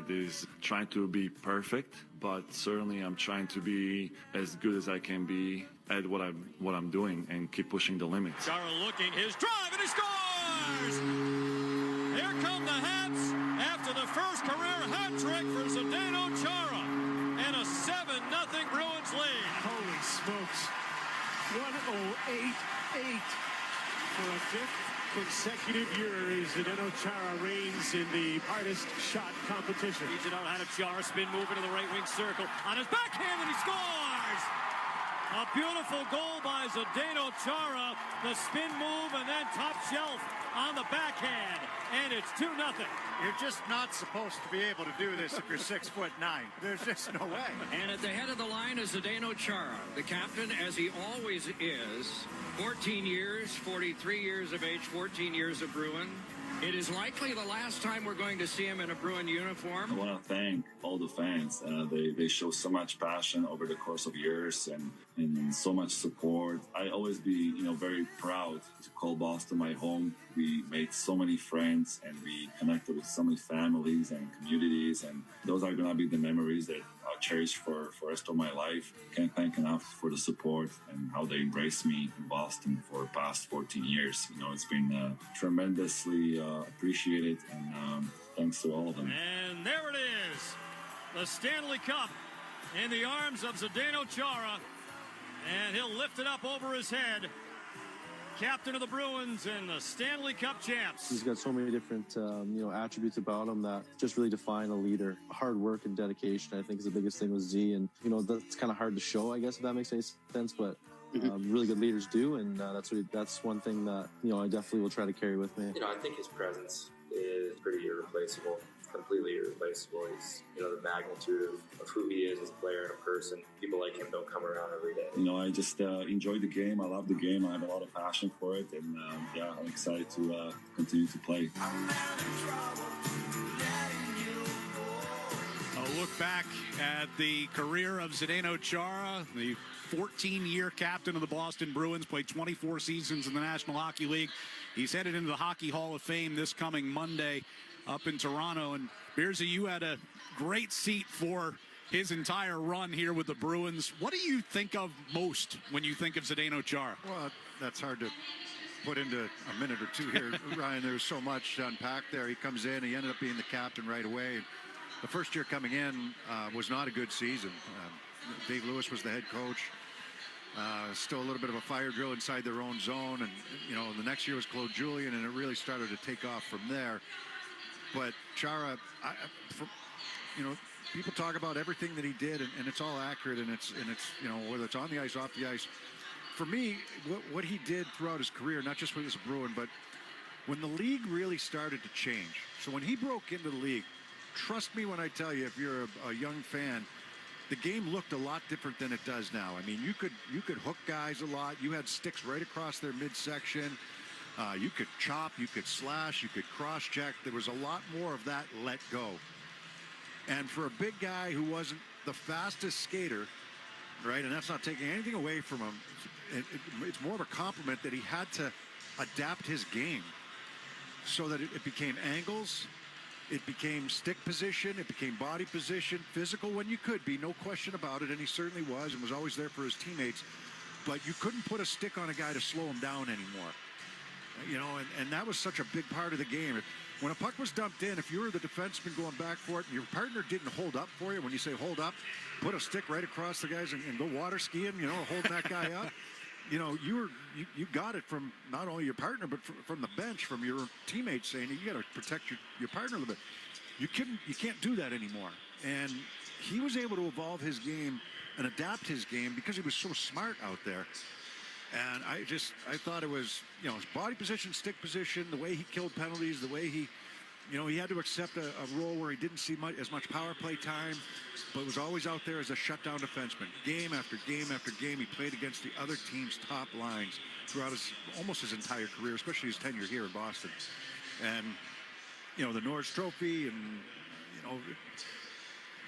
is trying to be perfect, but certainly I'm trying to be as good as I can be at what I'm doing and keep pushing the limits. Chara looking, his drive, and he scores! Here come the hats after the first career hat trick for Zdeno Chara, and a 7-0 Bruins lead. Holy smokes. 1:08.8 for a fifth consecutive year as Zdeno Chara reigns in the hardest shot competition. He's it out, had a Chara spin move into the right wing circle. On his backhand, and he scores! A beautiful goal by Zdeno Chara. The spin move and then top shelf on the backhand. And it's 2-0. You're just not supposed to be able to do this if you're 6'9". There's just no way. And at the head of the line is Zdeno Chara, the captain, as he always is. 14 years, 43 years of age, 14 years of Bruin. It is likely the last time we're going to see him in a Bruin uniform. I want to thank all the fans. They show so much passion over the course of years and so much support. I always be, very proud to call Boston my home. We made so many friends and we connected with so many families and communities, and those are going to be the memories that I'll cherish for the rest of my life. Can't thank enough for the support and how they embraced me in Boston for the past 14 years. It's been tremendously appreciated, and thanks to all of them. And there it is, the Stanley Cup in the arms of Zdeno Chara, and he'll lift it up over his head. Captain of the Bruins and the Stanley Cup champs. He's got so many different, attributes about him that just really define a leader. Hard work and dedication, I think, is the biggest thing with Z. And, that's kind of hard to show, I guess, if that makes any sense. But really good leaders do, and that's one thing that, I definitely will try to carry with me. I think his presence is pretty irreplaceable. Completely irreplaceable. He's, the magnitude of who he is as a player and a person. People like him don't come around every day. I just enjoy the game. I love the game. I have a lot of passion for it. And, I'm excited to continue to play. A look back at the career of Zdeno Chara, the 14-year captain of the Boston Bruins, played 24 seasons in the National Hockey League. He's headed into the Hockey Hall of Fame this coming Monday up in Toronto. And Bearsy, you had a great seat for his entire run here with the Bruins. What do you think of most when you think of Zdeno Chara? Well, that's hard to put into a minute or two here, Ryan. There's so much to unpack there. He comes in, he ended up being the captain right away. The first year coming in was not a good season. Dave Lewis was the head coach. Still a little bit of a fire drill inside their own zone. And, the next year was Claude Julien, and it really started to take off from there. But Chara, people talk about everything that he did, and it's all accurate, and it's whether it's on the ice, off the ice. For me, what he did throughout his career, not just as a Bruin, but when the league really started to change. So when he broke into the league, trust me when I tell you, if you're a young fan, the game looked a lot different than it does now. I mean, you could hook guys a lot. You had sticks right across their midsection. You could chop, you could slash, you could cross-check. There was a lot more of that let go. And for a big guy who wasn't the fastest skater, right, and that's not taking anything away from him, it's more of a compliment that he had to adapt his game so that it became angles, it became stick position, it became body position, physical when you could be, no question about it, and he certainly was and was always there for his teammates. But you couldn't put a stick on a guy to slow him down anymore. You know, and that was such a big part of the game. When a puck was dumped in, if you were the defenseman going back for it and your partner didn't hold up for you, when you say hold up, put a stick right across the guys and go water skiing, you know, holding that guy up. You know, you got it from not only your partner, but from the bench, from your teammates saying you got to protect your partner a little bit. You can't do that anymore. And he was able to evolve his game and adapt his game because he was so smart out there. And I thought it was, you know, his body position, stick position, the way he killed penalties, the way he, you know, he had to accept a role where he didn't see as much power play time, but was always out there as a shutdown defenseman. Game after game after game, he played against the other team's top lines throughout almost his entire career, especially his tenure here in Boston. And, you know, the Norris Trophy and, you know,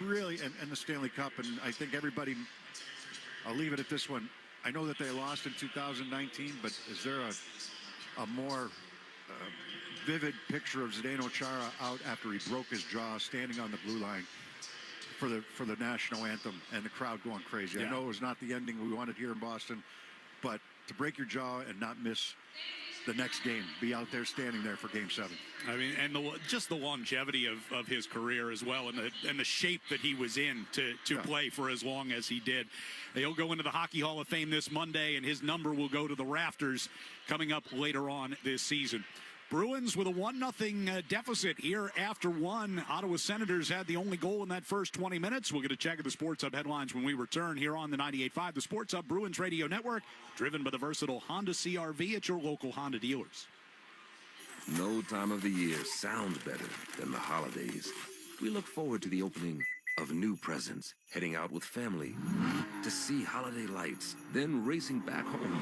really, and the Stanley Cup. And I think everybody, I'll leave it at this one. I know that they lost in 2019, but is there a more vivid picture of Zdeno Chara out after he broke his jaw, standing on the blue line for the national anthem, and the crowd going crazy? Yeah. I know it was not the ending we wanted here in Boston, but to break your jaw and not miss the next game, be out there standing there for Game 7. I mean, and just the longevity of his career as well, and the shape that he was in to play for as long as he did. He'll go into the Hockey Hall of Fame this Monday, and his number will go to the rafters coming up later on this season. Bruins with a 1-0 deficit here after one. Ottawa Senators had the only goal in that first 20 minutes. We'll get a check of the Sports Hub headlines when we return here on the 98.5, the Sports Hub Bruins Radio Network, driven by the versatile Honda CR-V at your local Honda dealers. No time of the year sounds better than the holidays. We look forward to the opening of new presents, heading out with family to see holiday lights, then racing back home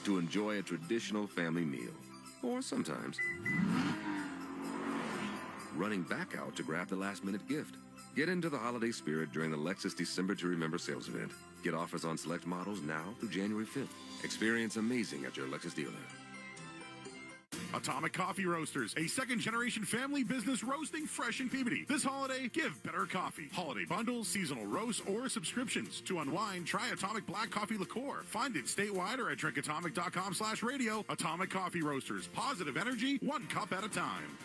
to enjoy a traditional family meal. Or sometimes running back out to grab the last-minute gift. Get into the holiday spirit during the Lexus December to Remember sales event. Get offers on select models now through January 5th. Experience amazing at your Lexus dealer. Atomic Coffee Roasters, a second-generation family business roasting fresh in Peabody. This holiday, give better coffee. Holiday bundles, seasonal roasts, or subscriptions. To unwind, try Atomic Black Coffee Liqueur. Find it statewide or at drinkatomic.com/radio. Atomic Coffee Roasters. Positive energy, one cup at a time.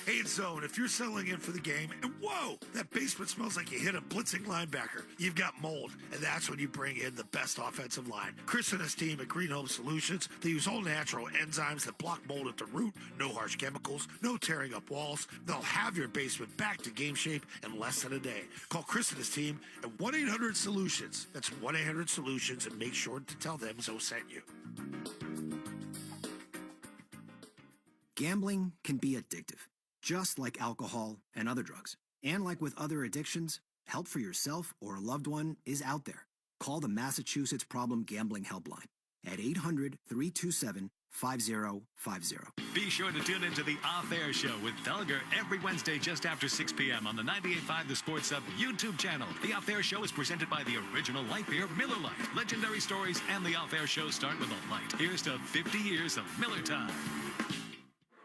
Hey, it's Zone. If you're settling in for the game, and whoa, that basement smells like you hit a blitzing linebacker, you've got mold, and that's when you bring in the best offensive line. Chris and his team at Green Home Solutions, they use all natural enzymes that block mold at the root, no harsh chemicals, no tearing up walls. They'll have your basement back to game shape in less than a day. Call Chris and his team at 1-800-SOLUTIONS. That's 1-800-SOLUTIONS, and make sure to tell them Zoe sent you. Gambling can be addictive, just like alcohol and other drugs. And like with other addictions, help for yourself or a loved one is out there. Call the Massachusetts Problem Gambling Helpline at 800-327-5050. Be sure to tune into the Off-Air Show with Duggar every Wednesday just after 6 p.m. on the 98.5 The Sports Hub YouTube channel. The Off-Air Show is presented by the original light beer, Miller Lite. Legendary stories and the Off-Air Show start with a light. Here's to 50 years of Miller time.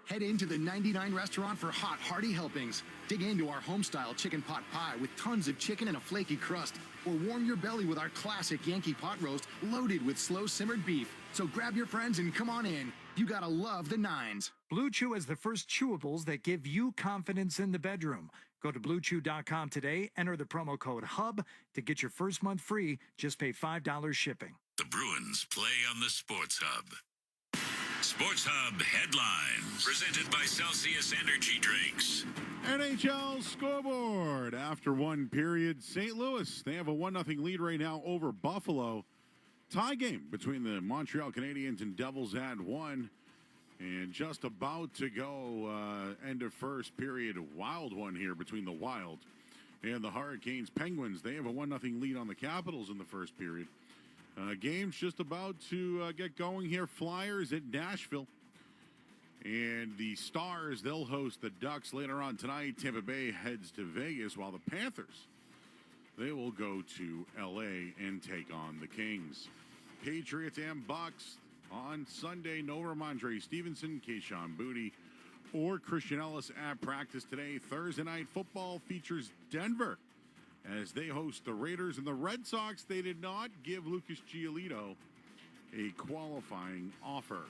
Head into the 99 restaurant for hot, hearty helpings. Dig into our home-style chicken pot pie with tons of chicken and a flaky crust. Or warm your belly with our classic Yankee pot roast loaded with slow-simmered beef. So grab your friends and come on in. You gotta love the nines. Blue Chew has the first chewables that give you confidence in the bedroom. Go to BlueChew.com today, enter the promo code HUB to get your first month free. Just pay $5 shipping. The Bruins play on the Sports Hub. Sports Hub headlines, presented by Celsius Energy Drinks. NHL scoreboard. After one period, St. Louis, they have a 1-0 lead right now over Buffalo. Tie game between the Montreal Canadiens and Devils at 1. And just about to go end of first period. A wild one here between the Wild and the Hurricanes. Penguins, they have a 1-0 lead on the Capitals in the first period. Game's just about to get going here. Flyers at Nashville. And the Stars, they'll host the Ducks later on tonight. Tampa Bay heads to Vegas, while the Panthers, they will go to L.A. and take on the Kings. Patriots and Bucks on Sunday. No Ramondre Stevenson, Keyshawn Boutte, or Christian Ellis at practice today. Thursday night football features Denver as they host the Raiders, and the Red Sox, they did not give Lucas Giolito a qualifying offer.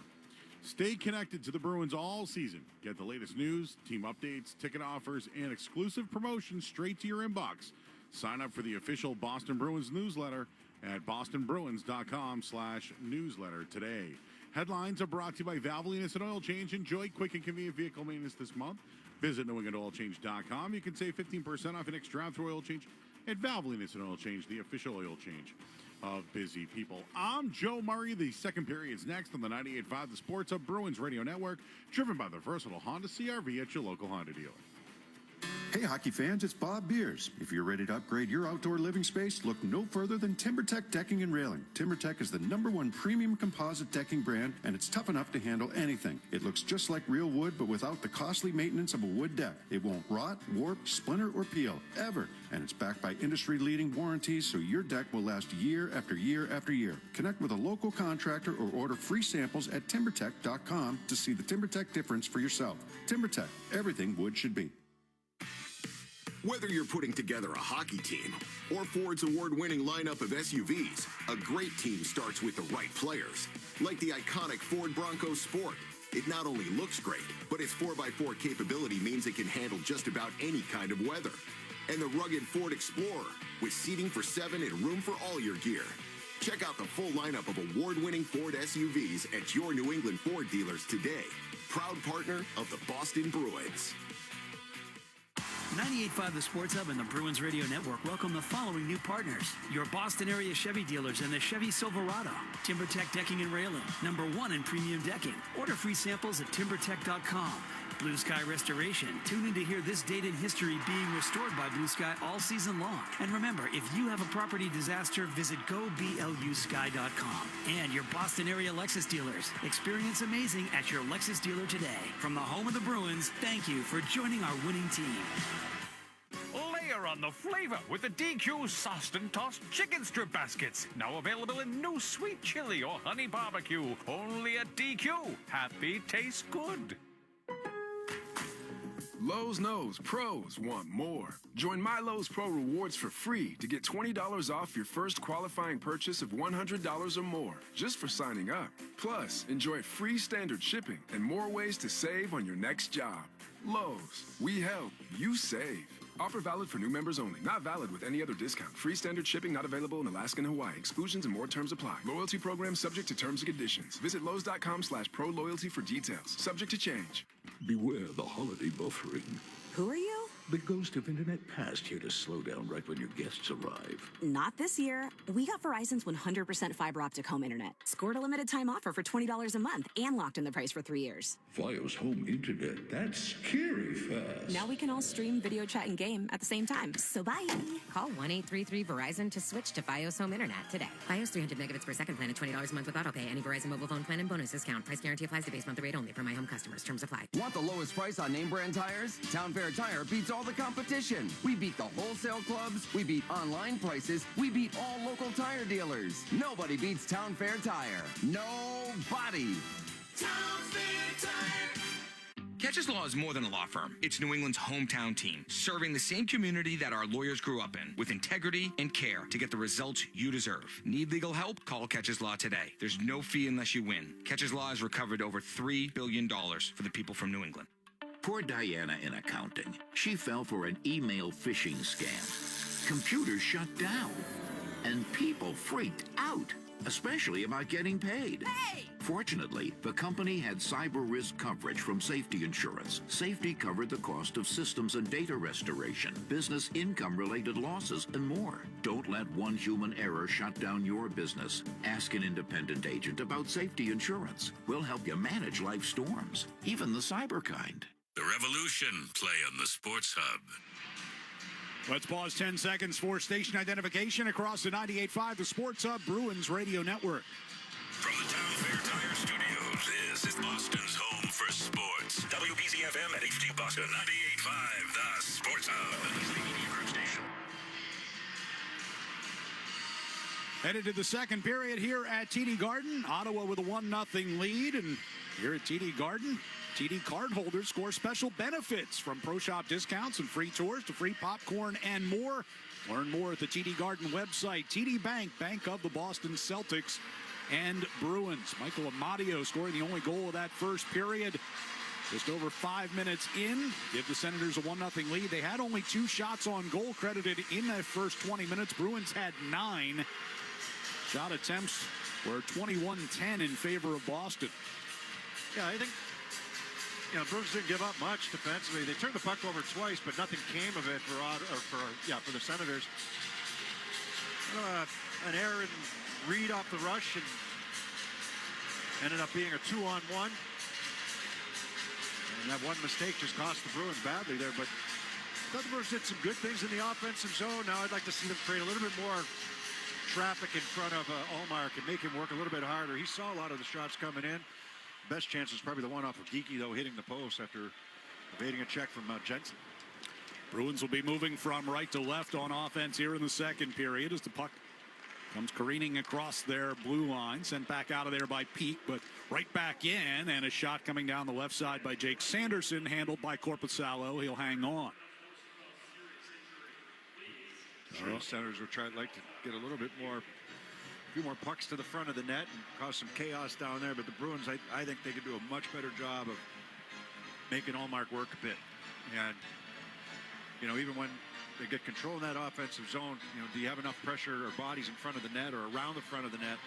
Stay connected to the Bruins all season. Get the latest news, team updates, ticket offers, and exclusive promotions straight to your inbox. Sign up for the official Boston Bruins newsletter at bostonbruins.com/newsletter today. Headlines are brought to you by Valvoline Instant Oil Change. Enjoy quick and convenient vehicle maintenance this month. Visit NewEnglandOilChange.com. You can save 15% off an extra drive-through oil change at Valvoline Instant Oil Change, the official oil change of busy people. I'm Joe Murray. The second period's next on the 98.5 The Sports Hub Bruins Radio Network, driven by the versatile Honda CR-V at your local Honda dealer. Hey hockey fans, it's Bob Beers. If you're ready to upgrade your outdoor living space, look no further than TimberTech Decking and Railing. TimberTech is the #1 premium composite decking brand, and it's tough enough to handle anything. It looks just like real wood, but without the costly maintenance of a wood deck. It won't rot, warp, splinter, or peel, ever. And it's backed by industry-leading warranties, so your deck will last year after year after year. Connect with a local contractor or order free samples at TimberTech.com to see the TimberTech difference for yourself. TimberTech, everything wood should be. Whether you're putting together a hockey team or Ford's award-winning lineup of SUVs, a great team starts with the right players. Like the iconic Ford Bronco Sport. It not only looks great, but its 4x4 capability means it can handle just about any kind of weather. And the rugged Ford Explorer, with seating for 7 and room for all your gear. Check out the full lineup of award-winning Ford SUVs at your New England Ford dealers today. Proud partner of the Boston Bruins. 98.5 The Sports Hub and the Bruins Radio Network welcome the following new partners. Your Boston area Chevy dealers and the Chevy Silverado. TimberTech Decking and Railing, #1 in premium decking. Order free samples at TimberTech.com. Blue Sky Restoration. Tune in to hear this date in history being restored by Blue Sky all season long. And remember, if you have a property disaster, visit GoBLUSky.com. And your Boston area Lexus dealers. Experience amazing at your Lexus dealer today. From the home of the Bruins, thank you for joining our winning team. Layer on the flavor with the DQ sauced and tossed chicken strip baskets. Now available in new sweet chili or honey barbecue. Only at DQ. Happy tastes good. Lowe's knows pros want more. Join My Lowe's Pro Rewards for free to get $20 off your first qualifying purchase of $100 or more just for signing up. Plus, enjoy free standard shipping and more ways to save on your next job. Lowe's, we help, you save. Offer valid for new members only. Not valid with any other discount. Free standard shipping not available in Alaska and Hawaii. Exclusions and more terms apply. Loyalty program subject to terms and conditions. Visit Lowe's.com/pro loyalty for details. Subject to change. Beware the holiday buffering. Who are you? The ghost of internet past here to slow down right when your guests arrive. Not this year. We got Verizon's 100% fiber optic home internet. Scored a limited time offer for $20 a month and locked in the price for 3 years. Fios home internet, that's scary fast. Now we can all stream, video chat, and game at the same time. So bye. Call 1-833-VERIZON to switch to Fios home internet today. Fios 300 megabits per second plan at $20 a month with autopay. Any Verizon mobile phone plan and bonus discount. Price guarantee applies to base monthly rate only for my home customers. Terms apply. Want the lowest price on name brand tires? Town Fair Tire beats all the competition. We beat the wholesale clubs. We beat online prices. We beat all local tire dealers. Nobody beats Town Fair Tire. Nobody. Town Fair Tire. Catches Law is more than a law firm. It's New England's hometown team, serving the same community that our lawyers grew up in, with integrity and care to get the results you deserve. Need legal help? Call Catches Law today. There's no fee unless you win. Catches Law has recovered over $3 billion for the people from New England. Poor Diana in accounting. She fell for an email phishing scam. Computers shut down. And people freaked out. especially about getting paid. Hey! Fortunately, the company had cyber risk coverage from Safety Insurance. Safety covered the cost of systems and data restoration, business income-related losses, and more. Don't let one human error shut down your business. Ask an independent agent about Safety Insurance. We'll help you manage life storms, even the cyber kind. The Revolution play on the Sports Hub. Let's pause 10 seconds for station identification across the 98.5, the Sports Hub Bruins Radio Network. From the Town Fair Tire Studios, this is Boston's home for sports. WBZ-FM at HD Boston 98.5, the Sports Hub. Station. Headed to the second period here at TD Garden. Ottawa with a 1-0 lead. And here at TD Garden, TD cardholders score special benefits from Pro Shop discounts and free tours to free popcorn and more. Learn more at the TD Garden website. TD Bank, bank of the Boston Celtics and Bruins. Michael Amadio scoring the only goal of that first period. Just over 5 minutes in, give the Senators a 1-0 lead. They had only 2 shots on goal credited in that first 20 minutes. Bruins had 9. Shot attempts were 21-10 in favor of Boston. Yeah, I think, Bruins didn't give up much defensively. They turned the puck over twice, but nothing came of it for the Senators. An error in Reed off the rush and ended up being a 2-on-1. And that one mistake just cost the Bruins badly there. But I thought the Bruins did some good things in the offensive zone. Now I'd like to see them create a little bit more traffic in front of Ullmark and make him work a little bit harder. He saw a lot of the shots coming in. Best chance was probably the one off of Geekie, though, hitting the post after evading a check from Jensen. Bruins will be moving from right to left on offense here in the second period as the puck comes careening across their blue line, sent back out of there by Peak, but right back in, and a shot coming down the left side by Jake Sanderson, handled by Korpisalo. He'll hang on. Sure, the Senators would like to get a little bit more, a few more pucks to the front of the net and cause some chaos down there. But the Bruins, I think they could do a much better job of making Ullmark work a bit. And, even when they get control in that offensive zone, do you have enough pressure or bodies in front of the net or around the front of the net?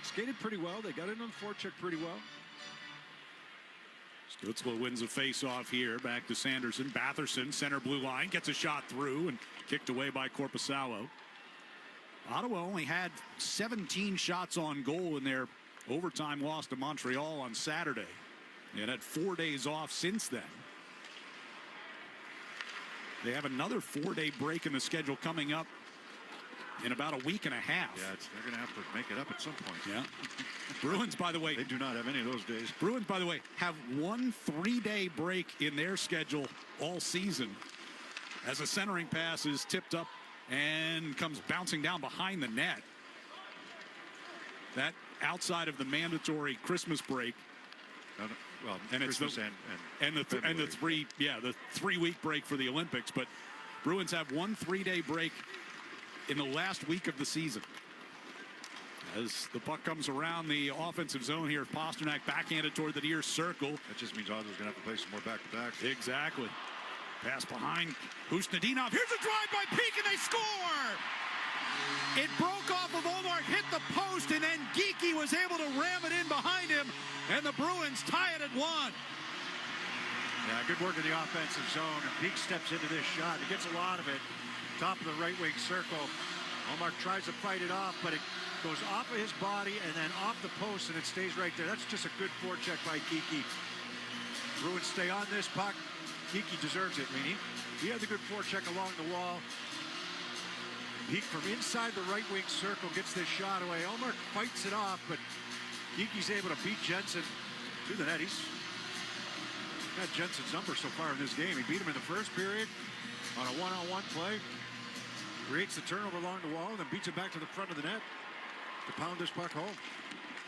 Skated pretty well. They got in on the forecheck pretty well. Stutzla wins a face-off here. Back to Sanderson. Batherson, center blue line, gets a shot through and kicked away by Korpisalo. Ottawa only had 17 shots on goal in their overtime loss to Montreal on Saturday. It had 4 days off since then. They have another 4-day break in the schedule coming up in about a week and a half. Yeah, they're going to have to make it up at some point. Yeah. Bruins, by the way. They do not have any of those days. Bruins, by the way, have 1 3-day break in their schedule all season as a centering pass is tipped up and comes bouncing down behind the net. That outside of the mandatory Christmas break. Well, and Christmas it's the 3-week break for the Olympics. But Bruins have 1 3-day break in the last week of the season. As the puck comes around the offensive zone here, Pasternak backhanded toward the near circle. That just means Ottawa's going to have to play some more back-to-backs. Exactly. Pass behind Husnudinov. Here's a drive by Peak, and they score! It broke off of Ullmark, hit the post, and then Geekie was able to ram it in behind him, and the Bruins tie it at 1. Yeah, good work in the offensive zone, and Peak steps into this shot. He gets a lot of it. Top of the right wing circle. Ullmark tries to fight it off, but it goes off of his body and then off the post, and it stays right there. That's just a good forecheck by Geekie. Bruins stay on this puck. Geekie deserves it. I mean, he had the good forecheck along the wall. Peak from inside the right wing circle gets this shot away. Ullmark fights it off, but Geekie's able to beat Jensen to the net. He's got Jensen's number so far in this game. He beat him in the first period on a one-on-one play. Creates the turnover along the wall and then beats it back to the front of the net to pound this puck home.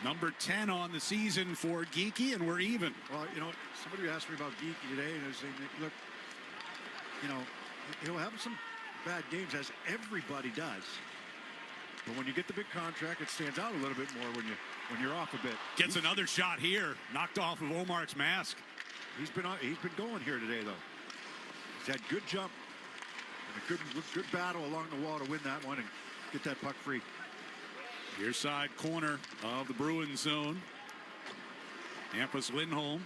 Number 10 on the season for Geekie, and we're even. Well, somebody asked me about Geekie today, and they're saying, look, he'll have some bad games, as everybody does. But when you get the big contract, it stands out a little bit more when you're off a bit. Gets another shot here, knocked off of Ullmark's mask. He's been going here today, though. He's had good jump and a good battle along the wall to win that one and get that puck free. Near side corner of the Bruins zone. Hampus Lindholm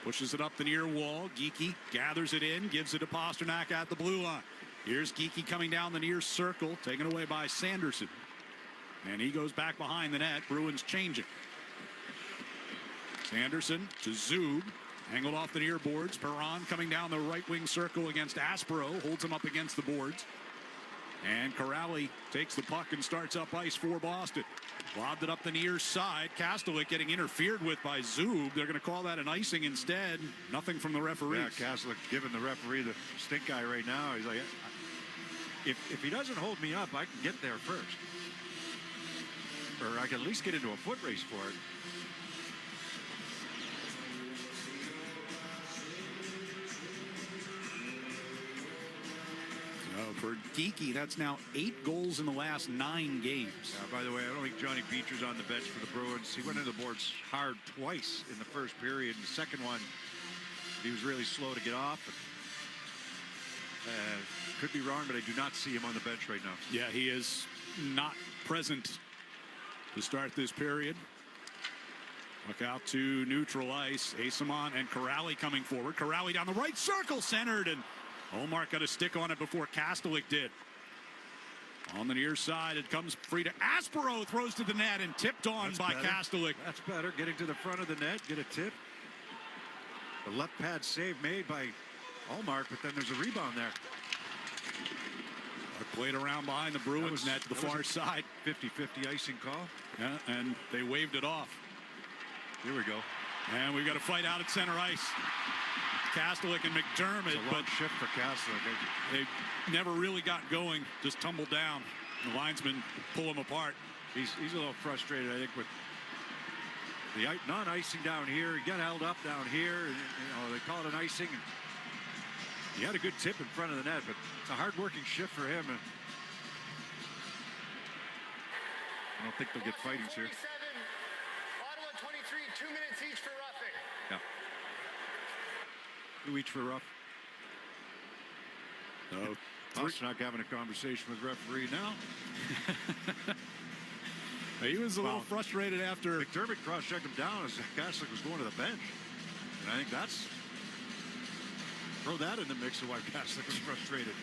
pushes it up the near wall. Geekie gathers it in, gives it to Pasternak at the blue line. Here's Geekie coming down the near circle, taken away by Sanderson. And he goes back behind the net. Bruins changing. Sanderson to Zub. Angled off the near boards. Perron coming down the right wing circle against Aspero. Holds him up against the boards. And Corrali takes the puck and starts up ice for Boston. Lobbed it up the near side. Kastelik getting interfered with by Zub. They're going to call that an icing instead. Nothing from the referee. Yeah, Kastelik giving the referee the stink eye right now. He's like, if he doesn't hold me up, I can get there first. Or I can at least get into a foot race for it. For Geekie, that's now 8 goals in the last 9 games. By the way, I don't think Johnny Beecher's on the bench for the Bruins. He went into the boards hard twice in the first period. In the second one, he was really slow to get off. Could be wrong, but I do not see him on the bench right now. Yeah, he is not present to start this period. Look out to neutral ice. Asamon and Corrali coming forward. Corrali down the right circle, centered, and Omar got a stick on it before Kastelik did. On the near side, it comes free to Aspero, throws to the net and tipped on by Kastelik. That's better. Getting to the front of the net, get a tip. The left pad save made by Omar, but then there's a rebound there. Played around behind the Bruins net to the far side. 50-50 icing call. Yeah, and they waved it off. Here we go. And we've got a fight out at center ice. Kastelik and McDermott, it's a long shift for Kastelik. They never really got going, just tumbled down. The linesmen pull him apart. He's a little frustrated, I think, with the non-icing down here. He got held up down here. They call it an icing. And he had a good tip in front of the net, but it's a hard-working shift for him. And I don't think they'll get fightings here. Ottawa 23, 2 minutes each for roughing. Yeah. 2 each for rough. So, Pasternak having a conversation with referee now. He was a little frustrated after McDermott cross-checked him down as Kastelik was going to the bench. And I think that's... Throw that in the mix of why Kastelik was frustrated.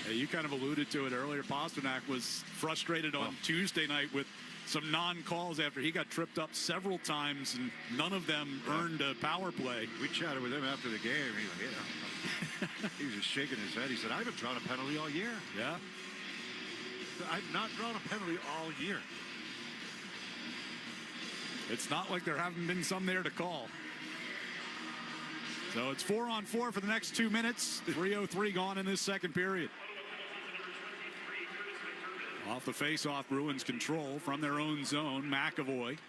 You kind of alluded to it earlier. Pasternak was frustrated on Tuesday night with some non-calls after he got tripped up several times, and none of them earned a power play. We chatted with him after the game. He was just shaking his head. He said, I haven't drawn a penalty all year. Yeah. I've not drawn a penalty all year. It's not like there haven't been some there to call. So it's 4-on-4 for the next 2 minutes. 3:03 gone in this second period. Off the face-off, Bruins control from their own zone. McAvoy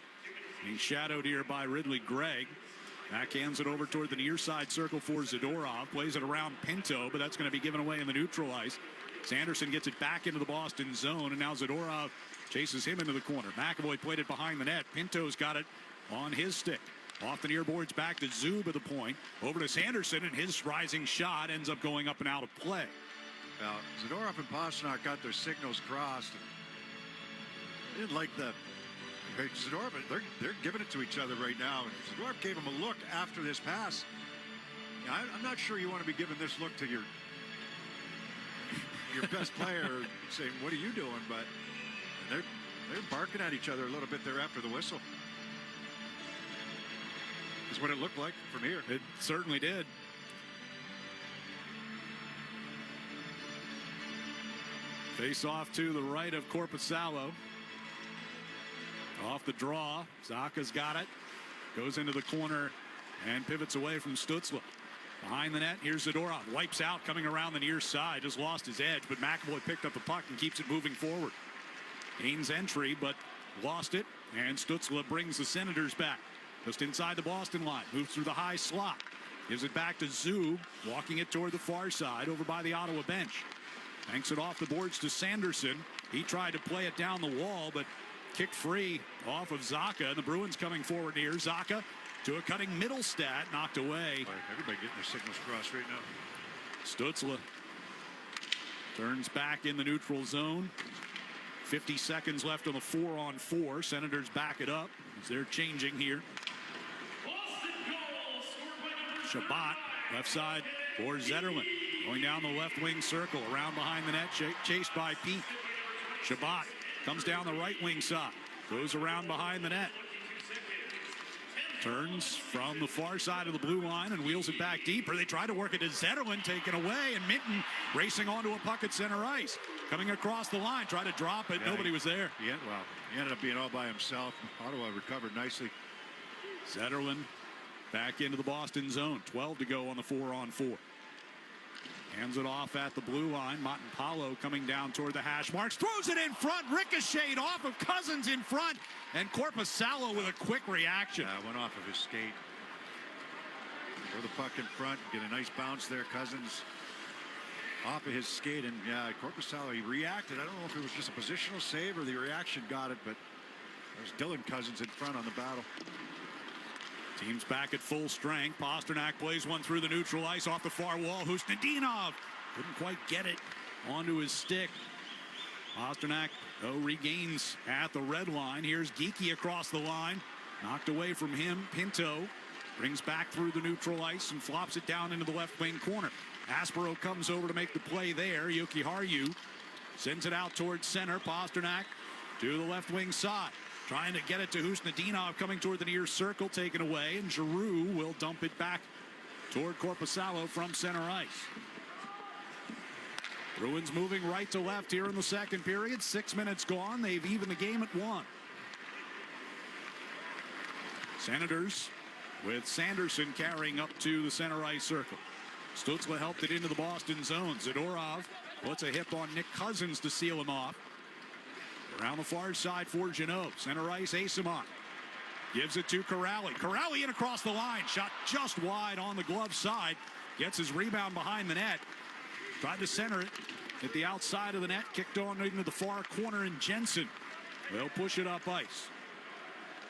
being shadowed here by Ridley Gregg. Backhands it over toward the near side circle for Zadorov. Plays it around Pinto, but that's going to be given away in the neutral ice. Sanderson gets it back into the Boston zone, and now Zadorov chases him into the corner. McAvoy played it behind the net. Pinto's got it on his stick. Off the near boards, back to Zub at the point. Over to Sanderson, and his rising shot ends up going up and out of play. Now, Zadorov and Pasternak got their signals crossed. They didn't like the... Zadorov, they're giving it to each other right now. Zadorov gave him a look after this pass. I'm not sure you want to be giving this look to your best player, saying, what are you doing? But they're barking at each other a little bit there after the whistle. Is what it looked like from here. It certainly did. Face off to the right of Korpisalo. Off the draw. Zaka's got it. Goes into the corner and pivots away from Stützle. Behind the net, here's Zadorov. Wipes out, coming around the near side. Just lost his edge, but McAvoy picked up the puck and keeps it moving forward. Gains entry, but lost it. And Stützle brings the Senators back. Just inside the Boston line. Moves through the high slot. Gives it back to Zub. Walking it toward the far side over by the Ottawa bench. Banks it off the boards to Sanderson. He tried to play it down the wall, but kicked free off of Zaka. And the Bruins coming forward here. Zaka to a cutting Middlestat. Knocked away. Everybody getting their signals crossed right now. Stützle Turns back in the neutral zone. 50 seconds left on the 4-on-4. Senators back it up as they're changing here. Shabbat, left side for Zetterlund. Going down the left wing circle, around behind the net, chased by Pete. Shabbat comes down the right wing side, goes around behind the net. Turns from the far side of the blue line and wheels it back deeper. They try to work it to Zetterlund, taken away, and Minton racing onto a puck at center ice. Coming across the line, try to drop it. Yeah, nobody was there. Yeah, well, he ended up being all by himself. Ottawa recovered nicely. Zetterlund back into the Boston zone. 12 to go on the 4-on-4. Hands it off at the blue line. Montemapalo coming down toward the hash marks. Throws it in front. Ricocheted off of Cousins in front. And Korpisalo with a quick reaction. Went off of his skate. Throw the puck in front. Get a nice bounce there. Cousins off of his skate. And Korpisalo, he reacted. I don't know if it was just a positional save or the reaction got it. But there's Dylan Cousins in front on the battle. Team's back at full strength. Pasternak plays one through the neutral ice off the far wall. Husnudinov couldn't quite get it onto his stick. Pasternak, though, regains at the red line. Here's Geekie across the line. Knocked away from him. Pinto brings back through the neutral ice and flops it down into the left wing corner. Aspero comes over to make the play there. Yuki Harju sends it out towards center. Pasternak to the left wing side. Trying to get it to Husnudinov, coming toward the near circle, taken away, and Giroux will dump it back toward Korpisalo from center ice. Bruins moving right to left here in the second period. 6 minutes gone. They've evened the game at 1. Senators with Sanderson carrying up to the center ice circle. Stützle helped it into the Boston zone. Zadorov puts a hip on Nick Cousins to seal him off. Around the far side for Jeannot. Center ice, Asimov gives it to Corrali. Corrali in across the line. Shot just wide on the glove side. Gets his rebound behind the net. Tried to center it at the outside of the net. Kicked on into the far corner, and Jensen will push it up ice.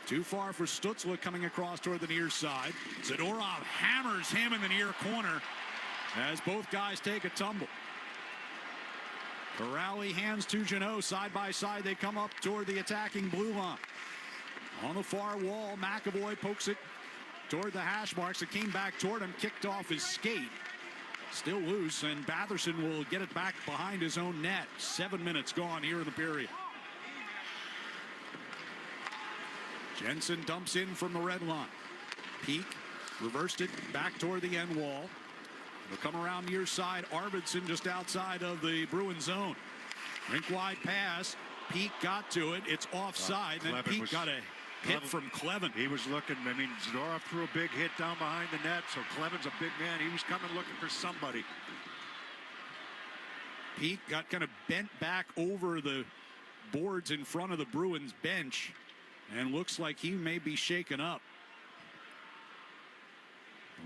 Too far for Stützle coming across toward the near side. Zadorov hammers him in the near corner as both guys take a tumble. Corrali hands to Jeannot. Side by side, they come up toward the attacking blue line. On the far wall, McAvoy pokes it toward the hash marks. It came back toward him, kicked off his skate. Still loose, and Batherson will get it back behind his own net. 7 minutes gone here in the period. Jensen dumps in from the red line. Peak reversed it back toward the end wall. They'll come around near side. Arvidsson just outside of the Bruin zone. Rink wide pass. Peak got to it. It's offside. Then Peak got a hit from Clevin. He was looking. I mean, Zadorov threw a big hit down behind the net. So Clevin's a big man. He was coming looking for somebody. Peak got kind of bent back over the boards in front of the Bruins bench and looks like he may be shaken up.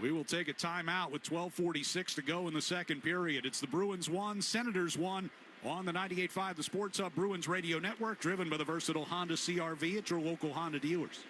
We will take a timeout with 12:46 to go in the second period. It's the Bruins 1, Senators 1 on the 98.5 The Sports Hub Bruins Radio Network, driven by the versatile Honda CR-V at your local Honda dealers.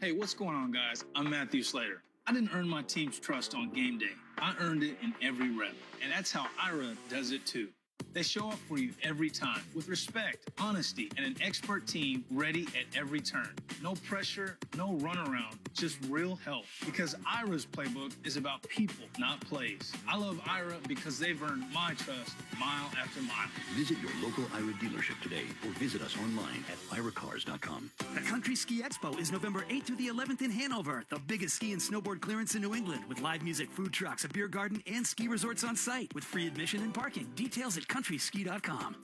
Hey, what's going on, guys? I'm Matthew Slater. I didn't earn my team's trust on game day. I earned it in every rep, and that's how Ira does it too. They show up for you every time with respect, honesty, and an expert team ready at every turn. No pressure, no runaround, just real help. Because Ira's playbook is about people, not plays. I love Ira because they've earned my trust mile after mile. Visit your local Ira dealership today or visit us online at iracars.com. The Country Ski Expo is November 8th through the 11th in Hanover, the biggest ski and snowboard clearance in New England, with live music, food trucks, a beer garden, and ski resorts on site with free admission and parking. Details at countryski.com.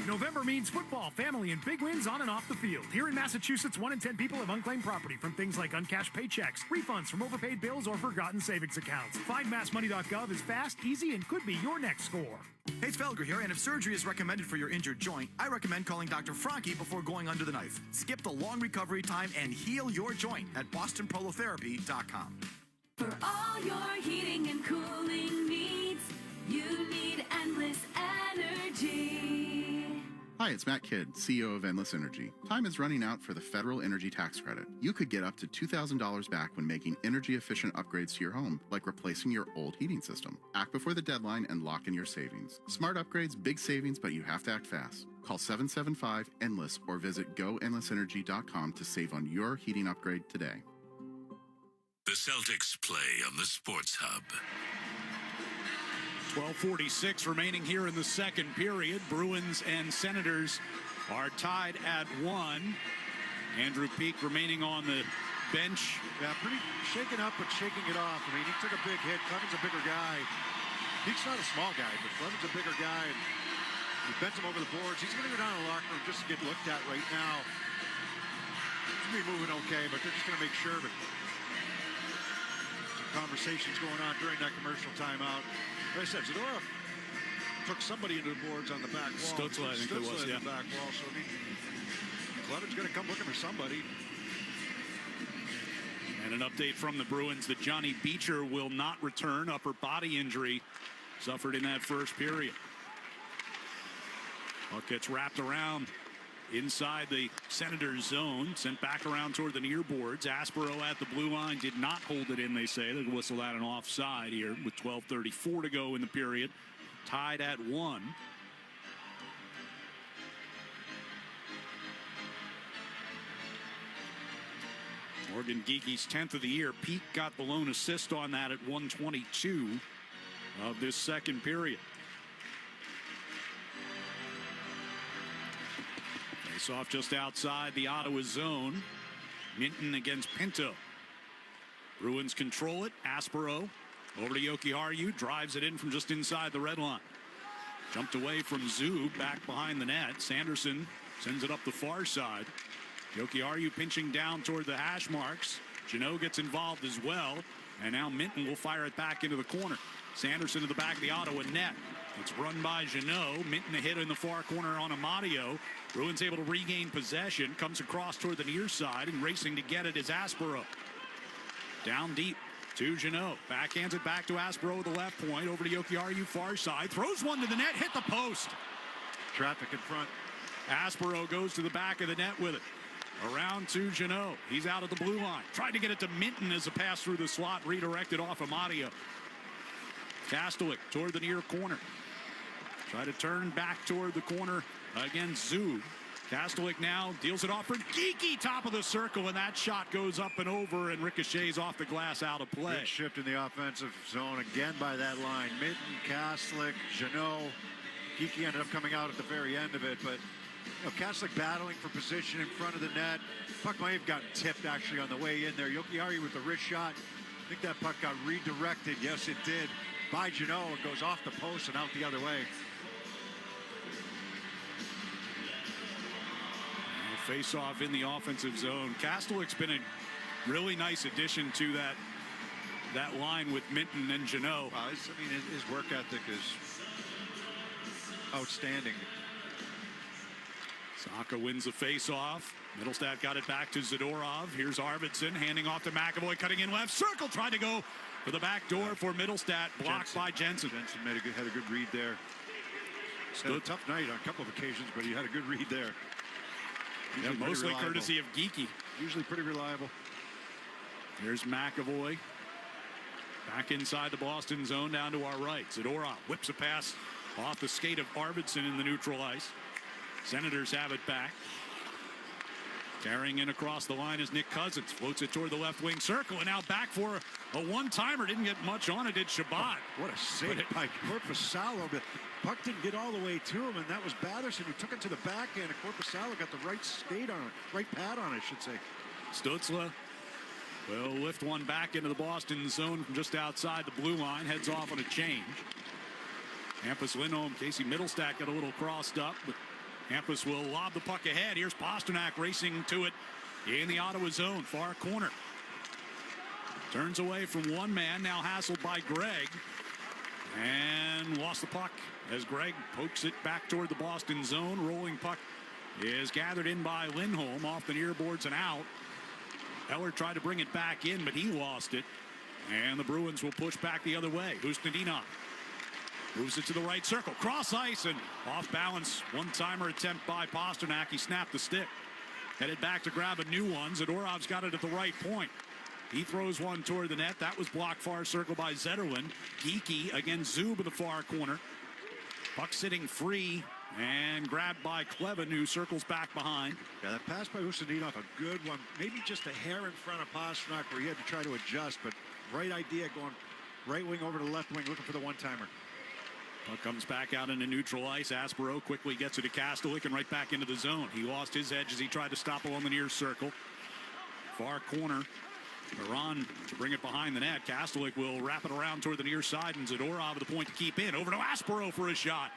November means football, family, and big wins on and off the field. Here in Massachusetts, 1 in 10 people have unclaimed property from things like uncashed paychecks, refunds from overpaid bills, or forgotten savings accounts. FindMassMoney.gov is fast, easy, and could be your next score. Hey, it's Felger here, and if surgery is recommended for your injured joint, I recommend calling Dr. Franke before going under the knife. Skip the long recovery time and heal your joint at BostonProlotherapy.com. For all your heating and cooling needs, you need endless energy. Hi, it's Matt Kidd, CEO of Endless Energy. Time is running out for the federal energy tax credit. You could get up to $2,000 back when making energy-efficient upgrades to your home, like replacing your old heating system. Act before the deadline and lock in your savings. Smart upgrades, big savings, but you have to act fast. Call 775-ENDLESS or visit goendlessenergy.com to save on your heating upgrade today. The Celtics play on the Sports Hub. 12:46 remaining here in the second period. Bruins and Senators are tied at 1. Andrew Peak remaining on the bench. Yeah, pretty shaken up, but shaking it off. I mean, he took a big hit. Clement's a bigger guy. Peak's not a small guy, but Clement's a bigger guy. And he bends him over the boards. He's going to go down to the locker room just to get looked at right now. He's going to be moving okay, but they're just going to make sure. But some conversations going on during that commercial timeout. Like I said, Zadorov took somebody into the boards on the back wall. Stützle, I think it was, yeah. The back wall. So, I mean, Clement's going to come looking for somebody. And an update from the Bruins that Johnny Beecher will not return. Upper body injury suffered in that first period. Puck gets wrapped around inside the Senators zone, sent back around toward the near boards. Aspero at the blue line did not hold it in, they say. They'll whistle that an offside here with 12:34 to go in the period. Tied at 1. Morgan Geeky's 10th of the year. Pete got the lone assist on that at 1:22 of this second period. Face off just outside the Ottawa zone. Minton against Pinto. Bruins control it. Aspero over to Jokiharju. Drives it in from just inside the red line. Jumped away from Zub back behind the net. Sanderson sends it up the far side. Jokiharju pinching down toward the hash marks. Jeannot gets involved as well. And now Minton will fire it back into the corner. Sanderson to the back of the Ottawa net. It's run by Jeannot. Minton a hit in the far corner on Amadio. Bruins able to regain possession. Comes across toward the near side and racing to get it is Aspero. Down deep to Jeannot. Backhands it back to Aspero with the left point. Over to Jokiharju far side. Throws one to the net. Hit the post. Traffic in front. Aspero goes to the back of the net with it. Around to Jeannot. He's out at the blue line. Tried to get it to Minton as a pass through the slot. Redirected off Amadio. Kastelic toward the near corner. Try to turn back toward the corner against Zub. Kastelic now deals it off for Geeky, top of the circle, and that shot goes up and over and ricochets off the glass out of play. Good shift in the offensive zone again by that line. Minton, Kastelic, Jeannot. Geeky ended up coming out at the very end of it, but you know, Kastelic battling for position in front of the net. Puck might have gotten tipped actually on the way in there. Jokiharju with the wrist shot. I think that puck got redirected. Yes, it did. By Jeannot. It goes off the post and out the other way. Face off in the offensive zone. Kastelic's been a really nice addition to that line with Minton and Jeannot. I mean, his work ethic is outstanding. Saka wins the face-off. Middlestat got it back to Zadorov. Here's Arvidsson handing off to McAvoy, cutting in left circle, tried to go for the back door for Middlestat, blocked by Jensen. Jensen had a good read there. Had a tough night on a couple of occasions, but he had a good read there. Yeah, mostly courtesy of Geeky. Usually pretty reliable. Here's McAvoy. Back inside the Boston zone down to our right. Zadorov whips a pass off the skate of Arvidsson in the neutral ice. Senators have it back. Carrying in across the line is Nick Cousins. Floats it toward the left wing circle and now back for a one-timer. Didn't get much on it, did Shabbat. What a save by Korpisalo. The puck didn't get all the way to him, and that was Batherson who took it to the backhand. And Korpisalo got the right skate on it, right pad on it, I should say. Stützle will lift one back into the Boston zone from just outside the blue line. Heads off on a change. Hampus Lindholm, Casey Middlestat got a little crossed up, but Hampus will lob the puck ahead. Here's Pasternak racing to it in the Ottawa zone, far corner. Turns away from one man, now hassled by Gregg. And lost the puck as Gregg pokes it back toward the Boston zone. Rolling puck is gathered in by Lindholm off the near boards and out. Eller tried to bring it back in, but he lost it. And the Bruins will push back the other way. Husnudinov Moves it to the right circle. Cross ice and off balance. One-timer attempt by Pasternak. He snapped the stick. Headed back to grab a new one. Zadorov's got it at the right point. He throws one toward the net. That was blocked far circle by Zetterlund. Geekie against Zub in the far corner. Puck sitting free and grabbed by Clevin, who circles back behind. Yeah, that pass by Ustinov, a good one. Maybe just a hair in front of Pasternak where he had to try to adjust, but right idea going right wing over to left wing looking for the one-timer. Puck comes back out into neutral ice. Aspero quickly gets it to Kastelik and right back into the zone. He lost his edge as he tried to stop along the near circle. Far corner. Iran to bring it behind the net. Kastelik will wrap it around toward the near side, and Zadorov at the point to keep in. Over to Aspero for a shot.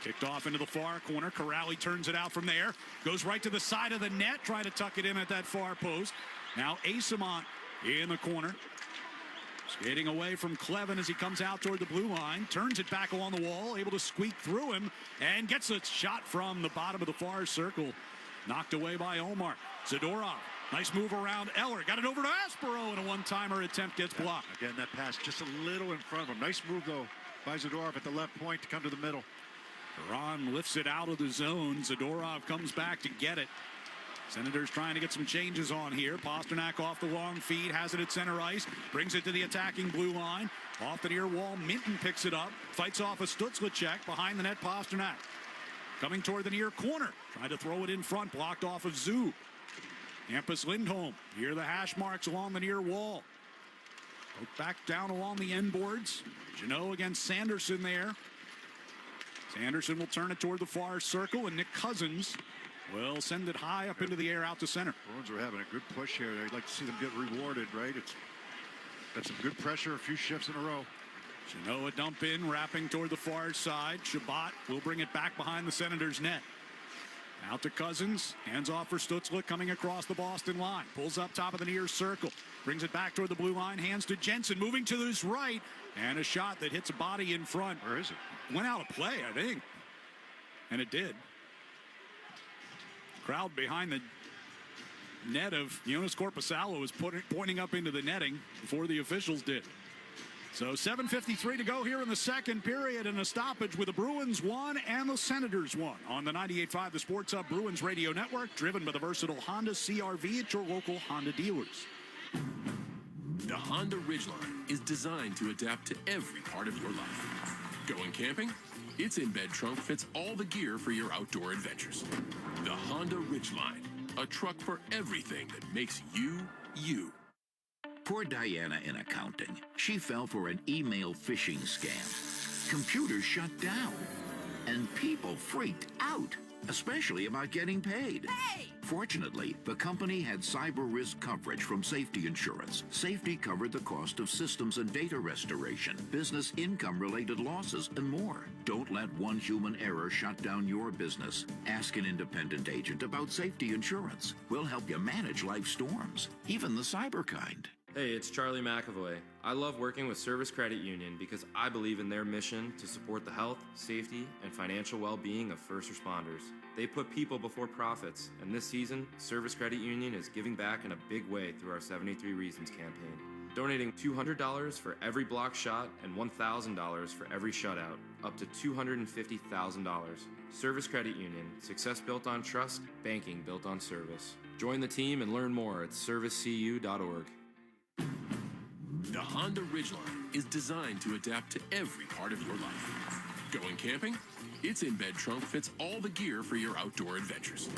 Kicked off into the far corner. Corrali turns it out from there. Goes right to the side of the net. Trying to tuck it in at that far post. Now Asamont in the corner. Skating away from Clevin as he comes out toward the blue line. Turns it back along the wall. Able to squeak through him. And gets a shot from the bottom of the far circle. Knocked away by Omar. Zadorov. Nice move around Eller. Got it over to Aspero, and a one-timer attempt gets blocked. Again, that pass just a little in front of him. Nice move, though, by Zadorov at the left point to come to the middle. Iran lifts it out of the zone. Zadorov comes back to get it. Senators trying to get some changes on here. Pasternak off the long feed, has it at center ice, brings it to the attacking blue line. Off the near wall, Minton picks it up, fights off a Stutzle check behind the net. Pasternak coming toward the near corner, tried to throw it in front, blocked off of Zub. Hampus Lindholm, here are the hash marks along the near wall. Back down along the end boards. Jeannot against Sanderson there. Sanderson will turn it toward the far circle, and Nick Cousins will send it high up into the air out to center. Bruins are having a good push here. I'd like to see them get rewarded, right? It's got some good pressure, a few shifts in a row. Jeannot a dump in, wrapping toward the far side. Shabbat will bring it back behind the Senators' net. Out to Cousins, hands off for Stutzle coming across the Boston line. Pulls up top of the near circle, brings it back toward the blue line, hands to Jensen, moving to his right, and a shot that hits a body in front. Where is it? Went out of play, I think. And it did. Crowd behind the net of Jonas Korpisalo was pointing up into the netting before the officials did. So 7:53 to go here in the second period, and a stoppage with the Bruins 1 and the Senators 1 on the 98.5 The Sports Hub Bruins Radio Network, driven by the versatile Honda CR-V at your local Honda dealers. The Honda Ridgeline is designed to adapt to every part of your life. Going camping? Its in-bed trunk fits all the gear for your outdoor adventures. The Honda Ridgeline, a truck for everything that makes you, you. Poor Diana in accounting. She fell for an email phishing scam. Computers shut down. And people freaked out, especially about getting paid. Hey! Fortunately, the company had cyber risk coverage from Safety Insurance. Safety covered the cost of systems and data restoration, business income-related losses, and more. Don't let one human error shut down your business. Ask an independent agent about Safety Insurance. We'll help you manage life's storms, even the cyber kind. Hey, it's Charlie McAvoy. I love working with Service Credit Union because I believe in their mission to support the health, safety, and financial well-being of first responders. They put people before profits, and this season, Service Credit Union is giving back in a big way through our 73 Reasons campaign, donating $200 for every block shot and $1,000 for every shutout, up to $250,000. Service Credit Union, success built on trust, banking built on service. Join the team and learn more at servicecu.org. The Honda Ridgeline is designed to adapt to every part of your life. Going camping? Its in-bed trunk fits all the gear for your outdoor adventures.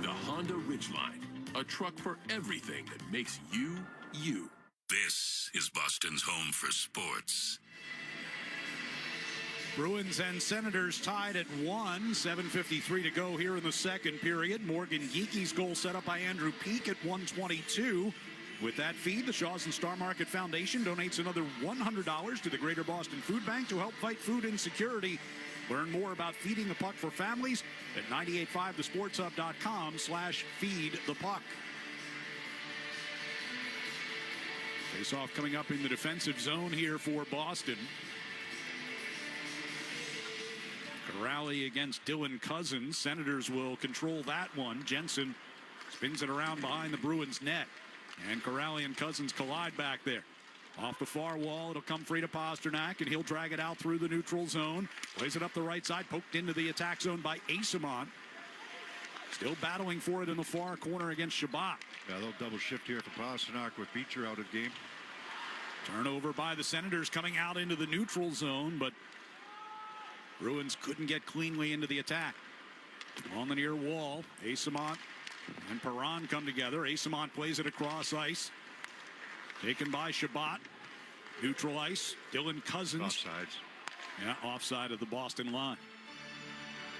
The Honda Ridgeline, a truck for everything that makes you, you. This is Boston's home for sports. Bruins and Senators tied at 1. 7:53 to go here in the second period. Morgan Geekie's goal set up by Andrew Peak at 1:22. With that feed, the Shaw's and Star Market Foundation donates another $100 to the Greater Boston Food Bank to help fight food insecurity. Learn more about Feeding the Puck for families at 985thesportshub.com/feedthepuck. Face-off coming up in the defensive zone here for Boston. Corrali against Dylan Cousins. Senators will control that one. Jensen spins it around behind the Bruins net. And Corrali and Cousins collide back there. Off the far wall, it'll come free to Pasternak, and he'll drag it out through the neutral zone. Plays it up the right side, poked into the attack zone by Asimont. Still battling for it in the far corner against Shabbat. Yeah, they'll double shift here for Pasternak with Beecher out of game. Turnover by the Senators coming out into the neutral zone, but Bruins couldn't get cleanly into the attack. On the near wall, Asimont and Perron come together. Asimont plays it across ice. Taken by Shabbat. Neutral ice. Dylan Cousins. Offsides. Yeah, offside of the Boston line.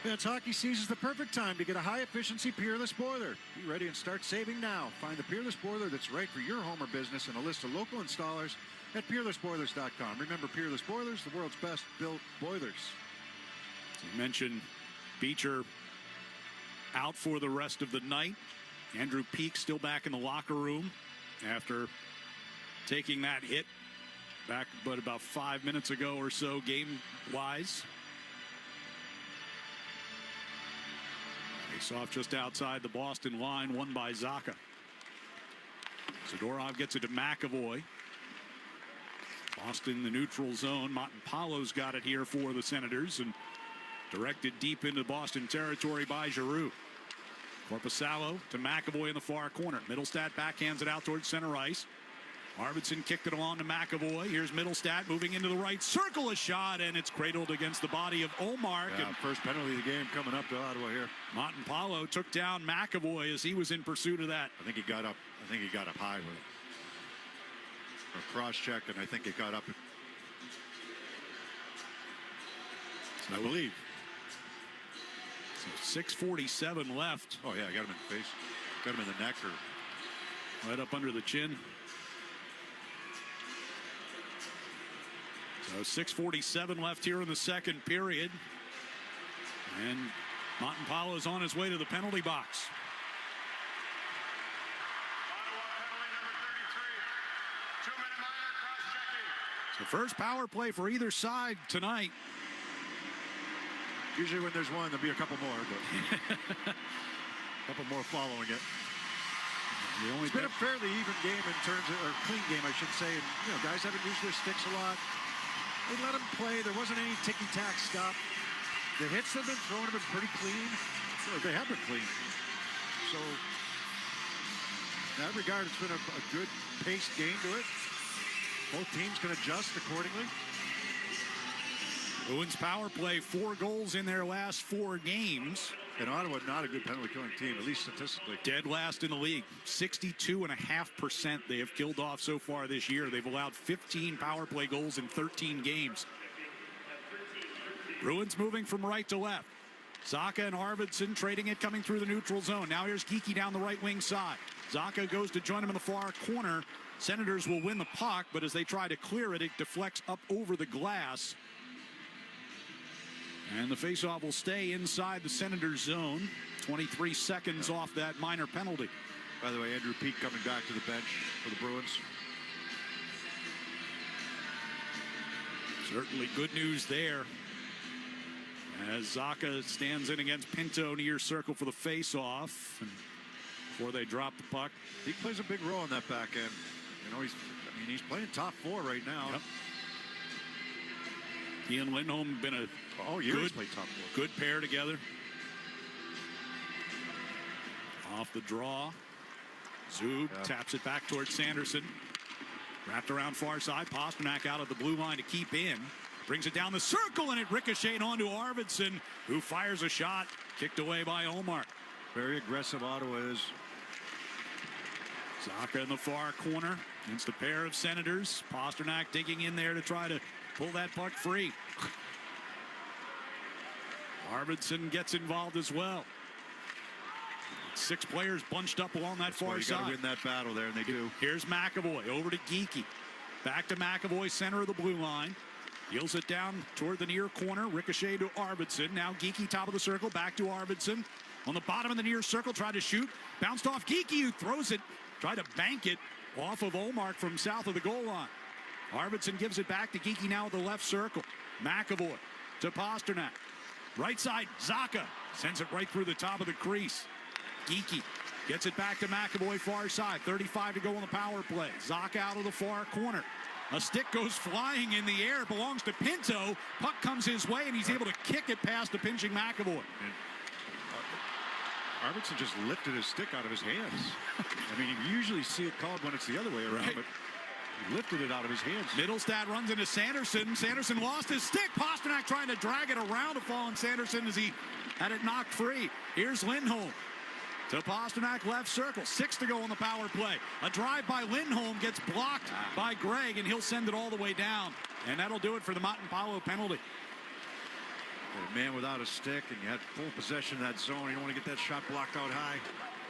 Yeah, it's hockey season's the perfect time to get a high-efficiency Peerless boiler. Be ready and start saving now. Find the Peerless boiler that's right for your home or business and a list of local installers at peerlessboilers.com. Remember, Peerless Boilers, the world's best built boilers. So you mentioned Beecher out for the rest of the night. Andrew Peak still back in the locker room after taking that hit back but about 5 minutes ago or so game-wise. Face off just outside the Boston line, won by Zacha. Zadorov gets it to McAvoy. Boston, the neutral zone. Montemalo's got it here for the Senators and directed deep into Boston territory by Giroux. Korpisalo to McAvoy in the far corner. Middlestat backhands it out towards center ice. Arvidsson kicked it along to McAvoy. Here's Middlestat moving into the right circle, a shot, and it's cradled against the body of Omar. Yeah, first penalty of the game coming up to Ottawa here. Montemalo took down McAvoy as he was in pursuit of that. I think he got up high with it. A cross check, and I think it got up. I believe. So 6:47 left. Oh yeah, I got him in the face. Got him in the neck or right up under the chin. So 6:47 left here in the second period. And Montemalo's on his way to the penalty box. So first power play for either side tonight. Usually when there's one, there'll be a couple more, but a couple more following it. It's been a fairly even game in terms of, or clean game, I should say. And, you know, guys haven't used their sticks a lot. They let them play. There wasn't any ticky-tack stuff. The hits that have been thrown have been pretty clean. Or they have been clean. So, in that regard, it's been a good paced game to it. Both teams can adjust accordingly. Bruins power play, 4 goals in their last 4 games. And Ottawa, not a good penalty killing team, at least statistically. Dead last in the league. 62.5% they have killed off so far this year. They've allowed 15 power play goals in 13 games. Bruins moving from right to left. Zacha and Arvidsson trading it, coming through the neutral zone. Now here's Geekie down the right wing side. Zacha goes to join him in the far corner. Senators will win the puck, but as they try to clear it, it deflects up over the glass. And the faceoff will stay inside the Senators zone. 23 seconds off that minor penalty. By the way, Andrew Peak coming back to the bench for the Bruins. Certainly good news there. As Zacha stands in against Pinto near circle for the faceoff. And before they drop the puck. He plays a big role in that back end. You know, he's playing top 4 right now. Yep. He and Lindholm have been a good pair together. Off the draw. Zub taps it back towards Sanderson. Wrapped around far side. Pasternak out of the blue line to keep in. Brings it down the circle, and it ricocheted onto Arvidsson, who fires a shot. Kicked away by Omar. Very aggressive Ottawa is. Zacha in the far corner against the pair of Senators. Pasternak digging in there to try to pull that puck free. Arvidsson gets involved as well. 6 players bunched up along that far side. You got to win that battle there, and they do. Here's McAvoy over to Geekie. Back to McAvoy, center of the blue line. Deals it down toward the near corner. Ricochet to Arvidsson. Now Geekie top of the circle. Back to Arvidsson. On the bottom of the near circle. Tried to shoot. Bounced off Geekie, who throws it. Tried to bank it off of Omar from south of the goal line. Arvidsson gives it back to Geekie now at the left circle. McAvoy to Pasternak. Right side, Zacha sends it right through the top of the crease. Geekie gets it back to McAvoy, far side. 35 to go on the power play. Zacha out of the far corner. A stick goes flying in the air, belongs to Pinto. Puck comes his way, and he's able to kick it past the pinching McAvoy. Arvidsson just lifted his stick out of his hands. I mean, you usually see it called when it's the other way around, but he lifted it out of his hands. Middlestad runs into Sanderson. Sanderson lost his stick. Pasternak trying to drag it around a fallen Sanderson as he had it knocked free. Here's Lindholm to Pasternak, left circle. 6 to go on the power play. A drive by Lindholm gets blocked by Gregg, and he'll send it all the way down. And that'll do it for the Montemapalo penalty. A man without a stick, and you had full possession of that zone. You don't want to get that shot blocked out high.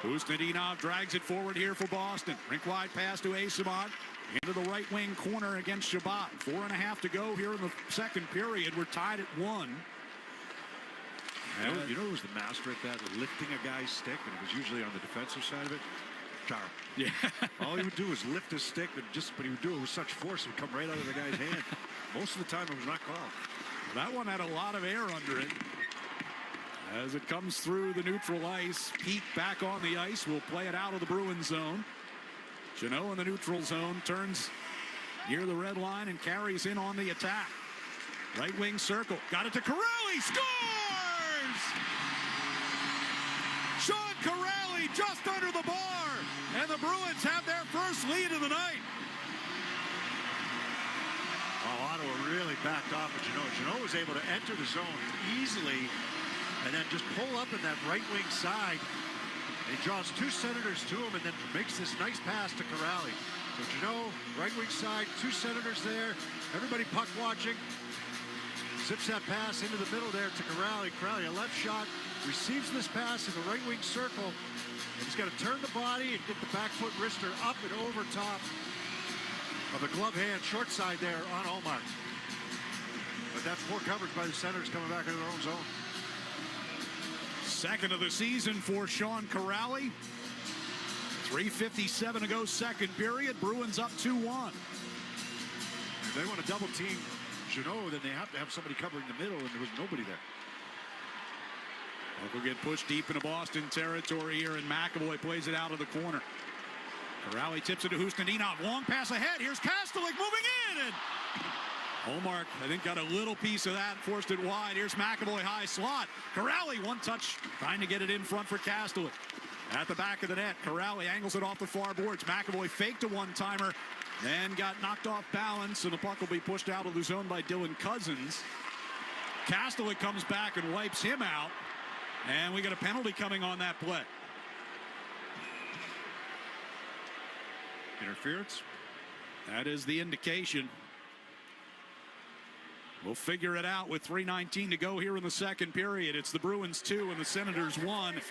Ustedinov drags it forward here for Boston. Rink wide pass to Asimov. Into the right wing corner against Shabbat. 4.5 to go here in the second period. We're tied at 1. You know who was the master at that? Lifting a guy's stick, and it was usually on the defensive side of it. Chara. Yeah. All he would do was lift his stick, but he would do it with such force it would come right out of the guy's hand. Most of the time it was not called. That one had a lot of air under it. As it comes through the neutral ice, Pete back on the ice will play it out of the Bruins zone. Jeannot in the neutral zone turns near the red line and carries in on the attack. Right wing circle. Got it to Corelli. Scores! Sean Corelli just under the bar. And the Bruins have their first lead of the night. Oh, Ottawa really backed off with Jeannot. Jeannot was able to enter the zone easily and then just pull up in that right wing side. He draws 2 Senators to him and then makes this nice pass to Corelli. So Jeannot, right wing side, 2 Senators there. Everybody puck watching. Zips that pass into the middle there to Corelli. Corelli, a left shot, receives this pass in the right wing circle. And he's got to turn the body and get the back foot wrister up and over top of the glove hand, short side there on Omar. But that's poor coverage by the Senators coming back into their own zone. Second of the season for Sean Corelli. 3:57 to go, second period. Bruins up 2-1. If they want to double team Jeannot, then they have to have somebody covering the middle, and there was nobody there. We'll get pushed deep into Boston territory here, and McAvoy plays it out of the corner. Corelli tips it to Ustedinov. Long pass ahead. Here's Kastelik moving in, and Omar, I think, got a little piece of that, forced it wide. Here's McAvoy, high slot. Corelli, one touch, trying to get it in front for Kastelik. At the back of the net, Corelli angles it off the far boards. McAvoy faked a one-timer, then got knocked off balance, and the puck will be pushed out of the zone by Dylan Cousins. Kastelik comes back and wipes him out, and we got a penalty coming on that play. Interference? That is the indication. We'll figure it out with 3:19 to go here in the second period. It's the Bruins 2 and the Senators 1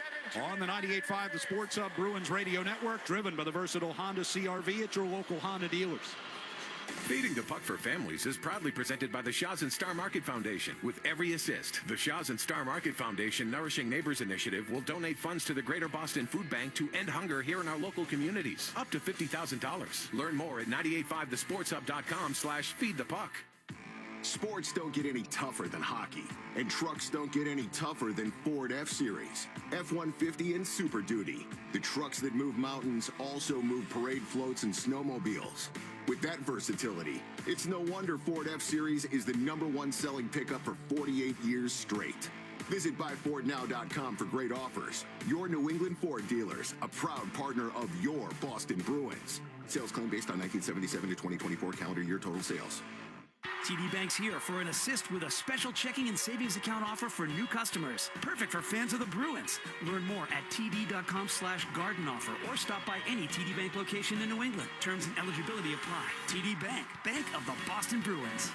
on the 98.5 The Sports Hub Bruins Radio Network, driven by the versatile Honda CR-V at your local Honda dealers. Feeding the Puck for Families is proudly presented by the Shaw's and Star Market Foundation. With every assist, the Shaw's and Star Market Foundation Nourishing Neighbors Initiative will donate funds to the Greater Boston Food Bank to end hunger here in our local communities. Up to $50,000. Learn more at 985thesportshub.com/feedthepuck. Sports don't get any tougher than hockey, and trucks don't get any tougher than Ford F-Series, F-150, and Super Duty. The trucks that move mountains also move parade floats and snowmobiles. With that versatility, it's no wonder Ford F-Series is the #1 selling pickup for 48 years straight. Visit buyfordnow.com for great offers. Your New England Ford dealers, a proud partner of your Boston Bruins. Sales claim based on 1977 to 2024 calendar year total sales. TD Bank's here for an assist with a special checking and savings account offer for new customers. Perfect for fans of the Bruins. Learn more at td.com/garden offer or stop by any TD Bank location in New England. Terms and eligibility apply. TD Bank, Bank of the Boston Bruins.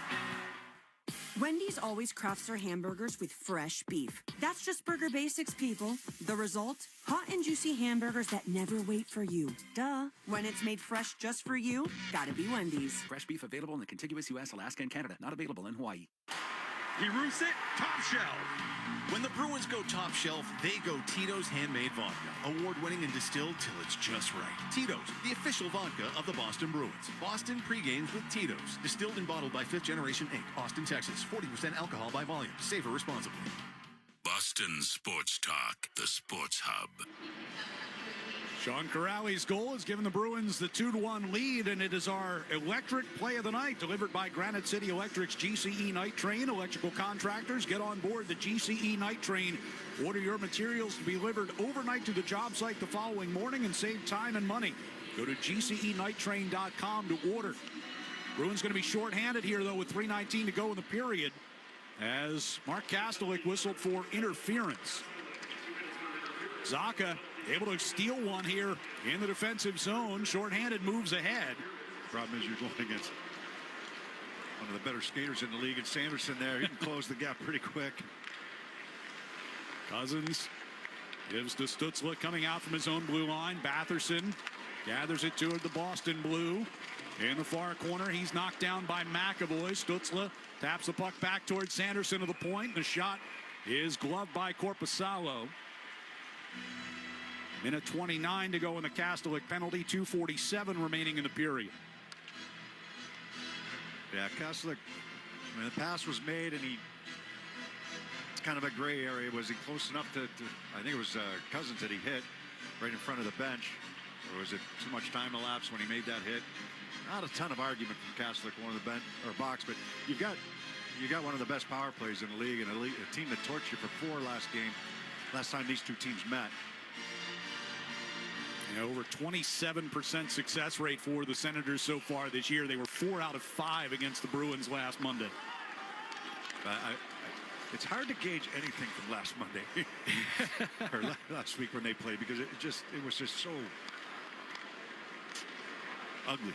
Wendy's always crafts their hamburgers with fresh beef. That's just burger basics, people. The result? Hot and juicy hamburgers that never wait for you. Duh. When it's made fresh just for you, gotta be Wendy's. Fresh beef available in the contiguous U.S., Alaska, and Canada. Not available in Hawaii. We roost it top shelf. When the Bruins go top shelf, they go Tito's Handmade Vodka. Award-winning and distilled till it's just right. Tito's, the official vodka of the Boston Bruins. Boston pre-games with Tito's. Distilled and bottled by 5th Generation Inc. Austin, Texas. 40% alcohol by volume. Savor responsibly. Boston Sports Talk, the Sports Hub. Sean Corrali's goal has given the Bruins the 2-1 lead, and it is our electric play of the night, delivered by Granite City Electric's GCE Night Train. Electrical contractors, get on board the GCE Night Train. Order your materials to be delivered overnight to the job site the following morning and save time and money. Go to GCEnighttrain.com to order. Bruins going to be shorthanded here, though, with 3:19 to go in the period, as Mark Kastelik whistled for interference. Zaka able to steal one here in the defensive zone. Shorthanded, moves ahead. Problem is you're going against one of the better skaters in the league, and Sanderson there. He can close the gap pretty quick. Cousins gives to Stützle coming out from his own blue line. Batherson gathers it toward the Boston blue. In the far corner, he's knocked down by McAvoy. Stützle taps the puck back towards Sanderson to the point. The shot is gloved by Korpisalo. Minute 29 to go in the Kastelik penalty. 2:47 remaining in the period. Yeah, Kastelik, I mean, the pass was made, and it's kind of a gray area. Was he close enough to I think it was Cousins that he hit right in front of the bench, or was it too much time elapsed when he made that hit? Not a ton of argument from Kastelik, one of the bench or box, but you got one of the best power plays in the league, and a team that torched you for 4 last time these two teams met. Over 27% success rate for the Senators so far this year. They were 4 out of 5 against the Bruins last Monday. It's hard to gauge anything from last Monday or last week when they played, because it was just so ugly.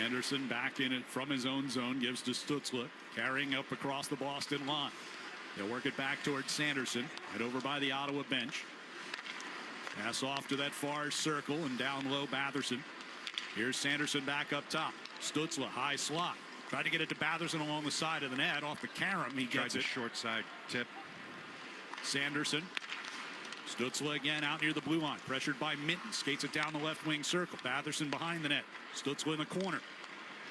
Anderson back in it from his own zone, gives to Stützle, carrying up across the Boston line. They'll work it back towards Sanderson, and over by the Ottawa bench. Pass off to that far circle, and down low Batherson. Here's Sanderson back up top. Stützle, high slot. Tried to get it to Batherson along the side of the net. Off the carom, he gets it. Short side tip. Sanderson. Stützle again out near the blue line. Pressured by Minton. Skates it down the left wing circle. Batherson behind the net. Stützle in the corner.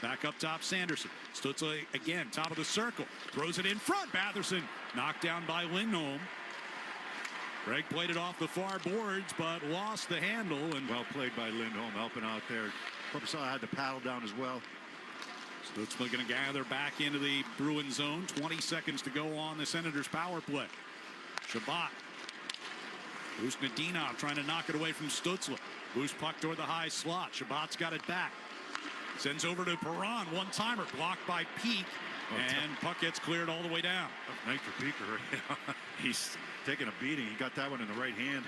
Back up top, Sanderson. Stützle again, top of the circle. Throws it in front. Batherson knocked down by Lindholm. Greg played it off the far boards, but lost the handle. And well played by Lindholm, helping out there. Korpisalo had to paddle down as well. Stützle going to gather back into the Bruin zone. 20 seconds to go on the Senators' power play. Shabbat. Usnadinov trying to knock it away from Stützle. Boost puck toward the high slot. Shabbat's got it back. Sends over to Perron. One-timer blocked by Peak. And puck gets cleared all the way down. Night for Peaker right now. He's taking a beating. He got that one in the right hand.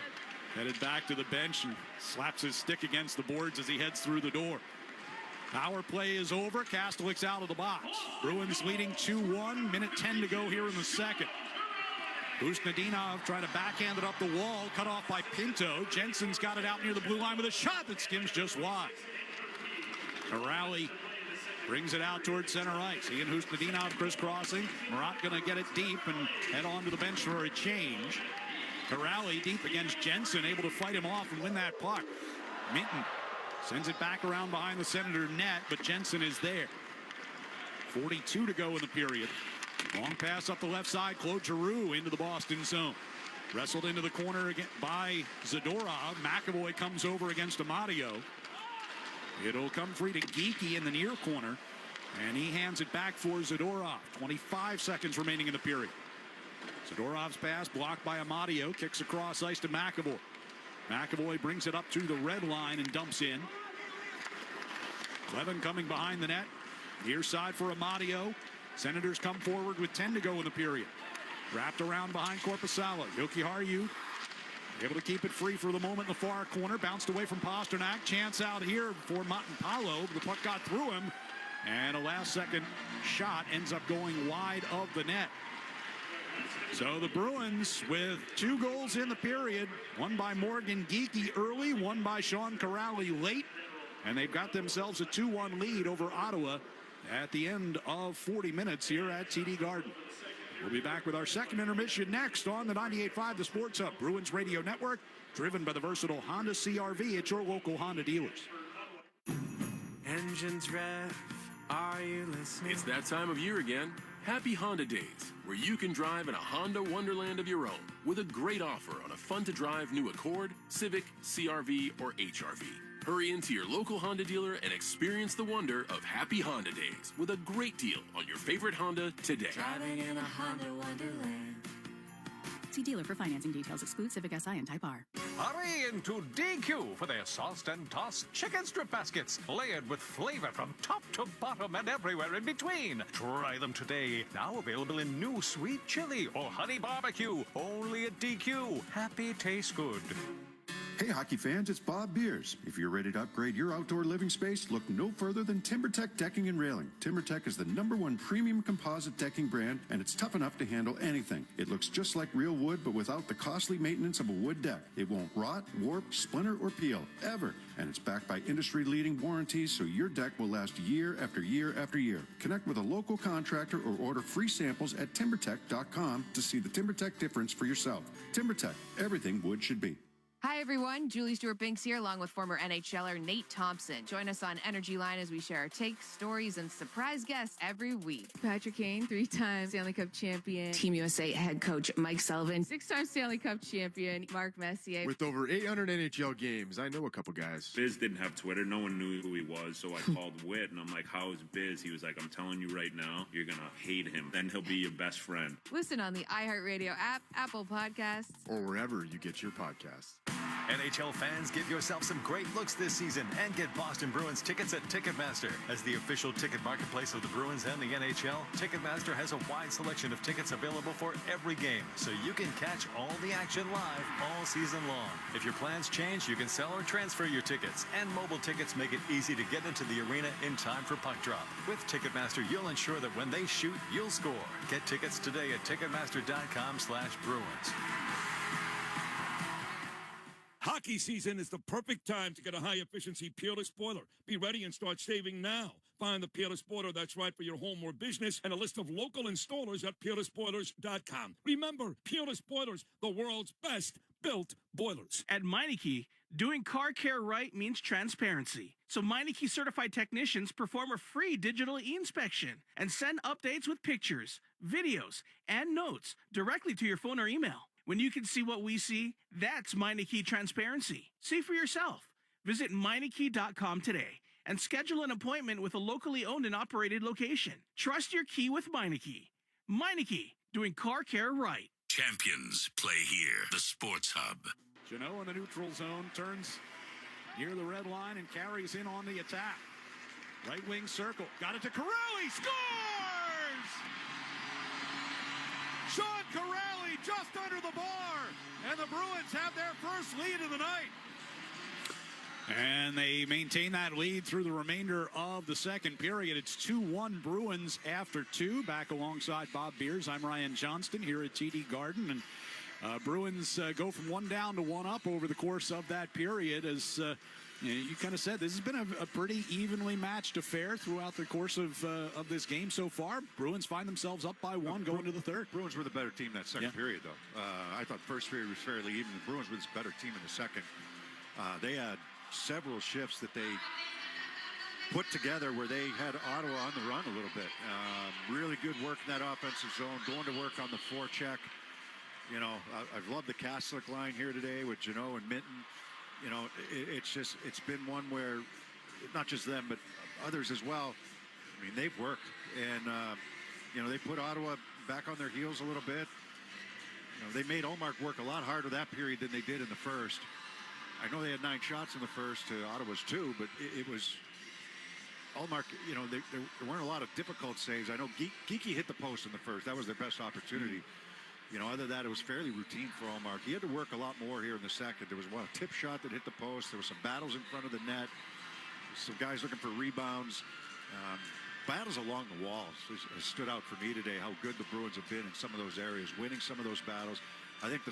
Headed back to the bench and slaps his stick against the boards as he heads through the door. Power play is over. Kastelik's out of the box. Bruins leading 2-1. Minute 10 to go here in the second. Usnadinov trying to backhand it up the wall. Cut off by Pinto. Jensen's got it out near the blue line with a shot that skims just wide. Corrali brings it out towards center ice. He and Usnadinov crisscrossing. Murat going to get it deep and head on to the bench for a change. Corrali deep against Jensen, able to fight him off and win that puck. Minton sends it back around behind the Senator net, but Jensen is there. 42 to go in the period. Long pass up the left side. Claude Giroux into the Boston zone. Wrestled into the corner again by Zadorov. McAvoy comes over against Amadio. It'll come free to Geekie in the near corner, and he hands it back for Zadorov. 25 seconds remaining in the period. Zadorov's pass blocked by Amadio. Kicks across ice to McAvoy. McAvoy brings it up to the red line and dumps in. Clevin coming behind the net. Near side for Amadio. Senators come forward with 10 to go in the period. Wrapped around behind Korpisalo. Jokiharju able to keep it free for the moment in the far corner. Bounced away from Pasternak. Chance out here for Montemapalo. The puck got through him. And a last-second shot ends up going wide of the net. So the Bruins with 2 goals in the period. One by Morgan Geekie early. One by Sean Corrali late. And they've got themselves a 2-1 lead over Ottawa at the end of 40 minutes here at TD Garden. We'll be back with our second intermission next on the 98.5 The Sports Hub Bruins Radio Network, driven by the versatile Honda CR-V at your local Honda dealers. Engines rev, are you listening? It's that time of year again. Happy Honda Days, where you can drive in a Honda wonderland of your own with a great offer on a fun-to-drive new Accord, Civic, CR-V, or HR-V. Hurry into your local Honda dealer and experience the wonder of Happy Honda Days with a great deal on your favorite Honda today. Driving in a Honda Wonderland. See dealer for financing details. Exclude Civic Si and Type R. Hurry into DQ for their sauced and tossed chicken strip baskets, layered with flavor from top to bottom and everywhere in between. Try them today. Now available in new sweet chili or honey barbecue. Only at DQ. Happy tastes good. Hey hockey fans, it's Bob Beers. If you're ready to upgrade your outdoor living space, look no further than TimberTech Decking and Railing. TimberTech is the #1 premium composite decking brand, and it's tough enough to handle anything. It looks just like real wood, but without the costly maintenance of a wood deck. It won't rot, warp, splinter, or peel, ever. And it's backed by industry-leading warranties, so your deck will last year after year after year. Connect with a local contractor or order free samples at timbertech.com to see the TimberTech difference for yourself. TimberTech, everything wood should be. Hi, everyone. Julie Stewart-Binks here, along with former NHLer Nate Thompson. Join us on Energy Line as we share our takes, stories, and surprise guests every week. Patrick Kane, 3-time Stanley Cup champion. Team USA head coach Mike Sullivan. 6-time Stanley Cup champion Mark Messier. With over 800 NHL games, I know a couple guys. Biz didn't have Twitter. No one knew who he was, so I called Whit, and I'm like, how is Biz? He was like, I'm telling you right now, you're going to hate him. Then he'll be your best friend. Listen on the iHeartRadio app, Apple Podcasts, or wherever you get your podcasts. NHL fans, give yourself some great looks this season and get Boston Bruins tickets at Ticketmaster. As the official ticket marketplace of the Bruins and the NHL, Ticketmaster has a wide selection of tickets available for every game, so you can catch all the action live all season long. If your plans change, you can sell or transfer your tickets, and mobile tickets make it easy to get into the arena in time for puck drop. With Ticketmaster, you'll ensure that when they shoot, you'll score. Get tickets today at Ticketmaster.com/Bruins. Hockey season is the perfect time to get a high-efficiency Peerless boiler. Be ready and start saving now. Find the Peerless boiler that's right for your home or business and a list of local installers at peerlessboilers.com. Remember, Peerless Boilers, the world's best built boilers. At Meineke, doing car care right means transparency. So Meineke certified technicians perform a free digital e-inspection and send updates with pictures, videos, and notes directly to your phone or email. When you can see what we see, that's Meineke transparency. See for yourself. Visit Meineke.com today and schedule an appointment with a locally owned and operated location. Trust your key with Meineke. Meineke, doing car care right. Champions play here, the Sports Hub. Zdeno in the neutral zone turns near the red line and carries in on the attack. Right wing circle. Got it to Corelli. Scores! Sean Corelli just under the bar. And the Bruins have their first lead of the night. And they maintain that lead through the remainder of the second period. It's 2-1 Bruins after 2. Back alongside Bob Beers, I'm Ryan Johnston here at TD Garden. And Bruins go from 1 down to 1 up over the course of that period. As you kind of said, this has been a pretty evenly matched affair throughout the course of this game so far. Bruins find themselves up by 1 going to the third. Bruins were the better team that second period, though. I thought first period was fairly even. The Bruins were the better team in the second. They had several shifts that they put together where they had Ottawa on the run a little bit. Really good work in that offensive zone, going to work on the forecheck. You know, I've loved the Kaslik line here today with Zdeno and Minton. You know, it's been one where, not just them, but others as well. I mean, they've worked. And, you know, they put Ottawa back on their heels a little bit. You know, they made Ullmark work a lot harder that period than they did in the first. I know they had 9 shots in the first to Ottawa's 2, but it was Ullmark, you know, there weren't a lot of difficult saves. I know Geekie hit the post in the first. That was their best opportunity. You know, other than that, it was fairly routine for Ullmark. He had to work a lot more here in the second. There was a tip shot that hit the post. There were some battles in front of the net. Some guys looking for rebounds. Battles along the walls has stood out for me today, how good the Bruins have been in some of those areas, winning some of those battles. I think the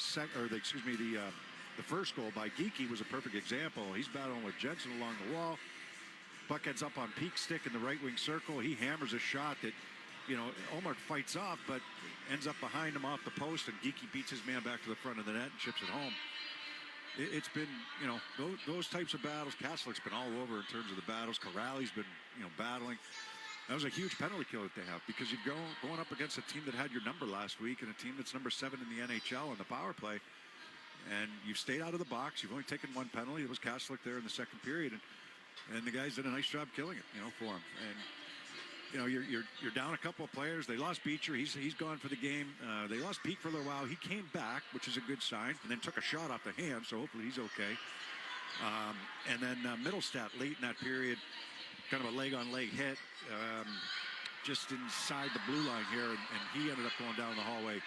first goal by Geekie was a perfect example. He's battling with Jensen along the wall. Puck ends up on Peak stick in the right wing circle. He hammers a shot that, you know, Ullmark fights off, but ends up behind him off the post, and Geekie beats his man back to the front of the net and chips it home. It's been, you know, those types of battles. Kaslik's been all over in terms of the battles. Corrali's been, you know, battling. That was a huge penalty kill that they have, because you're going up against a team that had your number last week and a team that's number 7 in the NHL on the power play. And you've stayed out of the box. You've only taken one penalty. It was Kaslik there in the second period. And the guys did a nice job killing it, for him. And, you're down a couple of players. They lost Beecher. He's gone for the game. They lost Peak for a little while. He came back, which is a good sign, and then took a shot off the hand, so hopefully he's okay. And then Middlestat late in that period, kind of a leg-on-leg hit, just inside the blue line here, and he ended up going down the hallway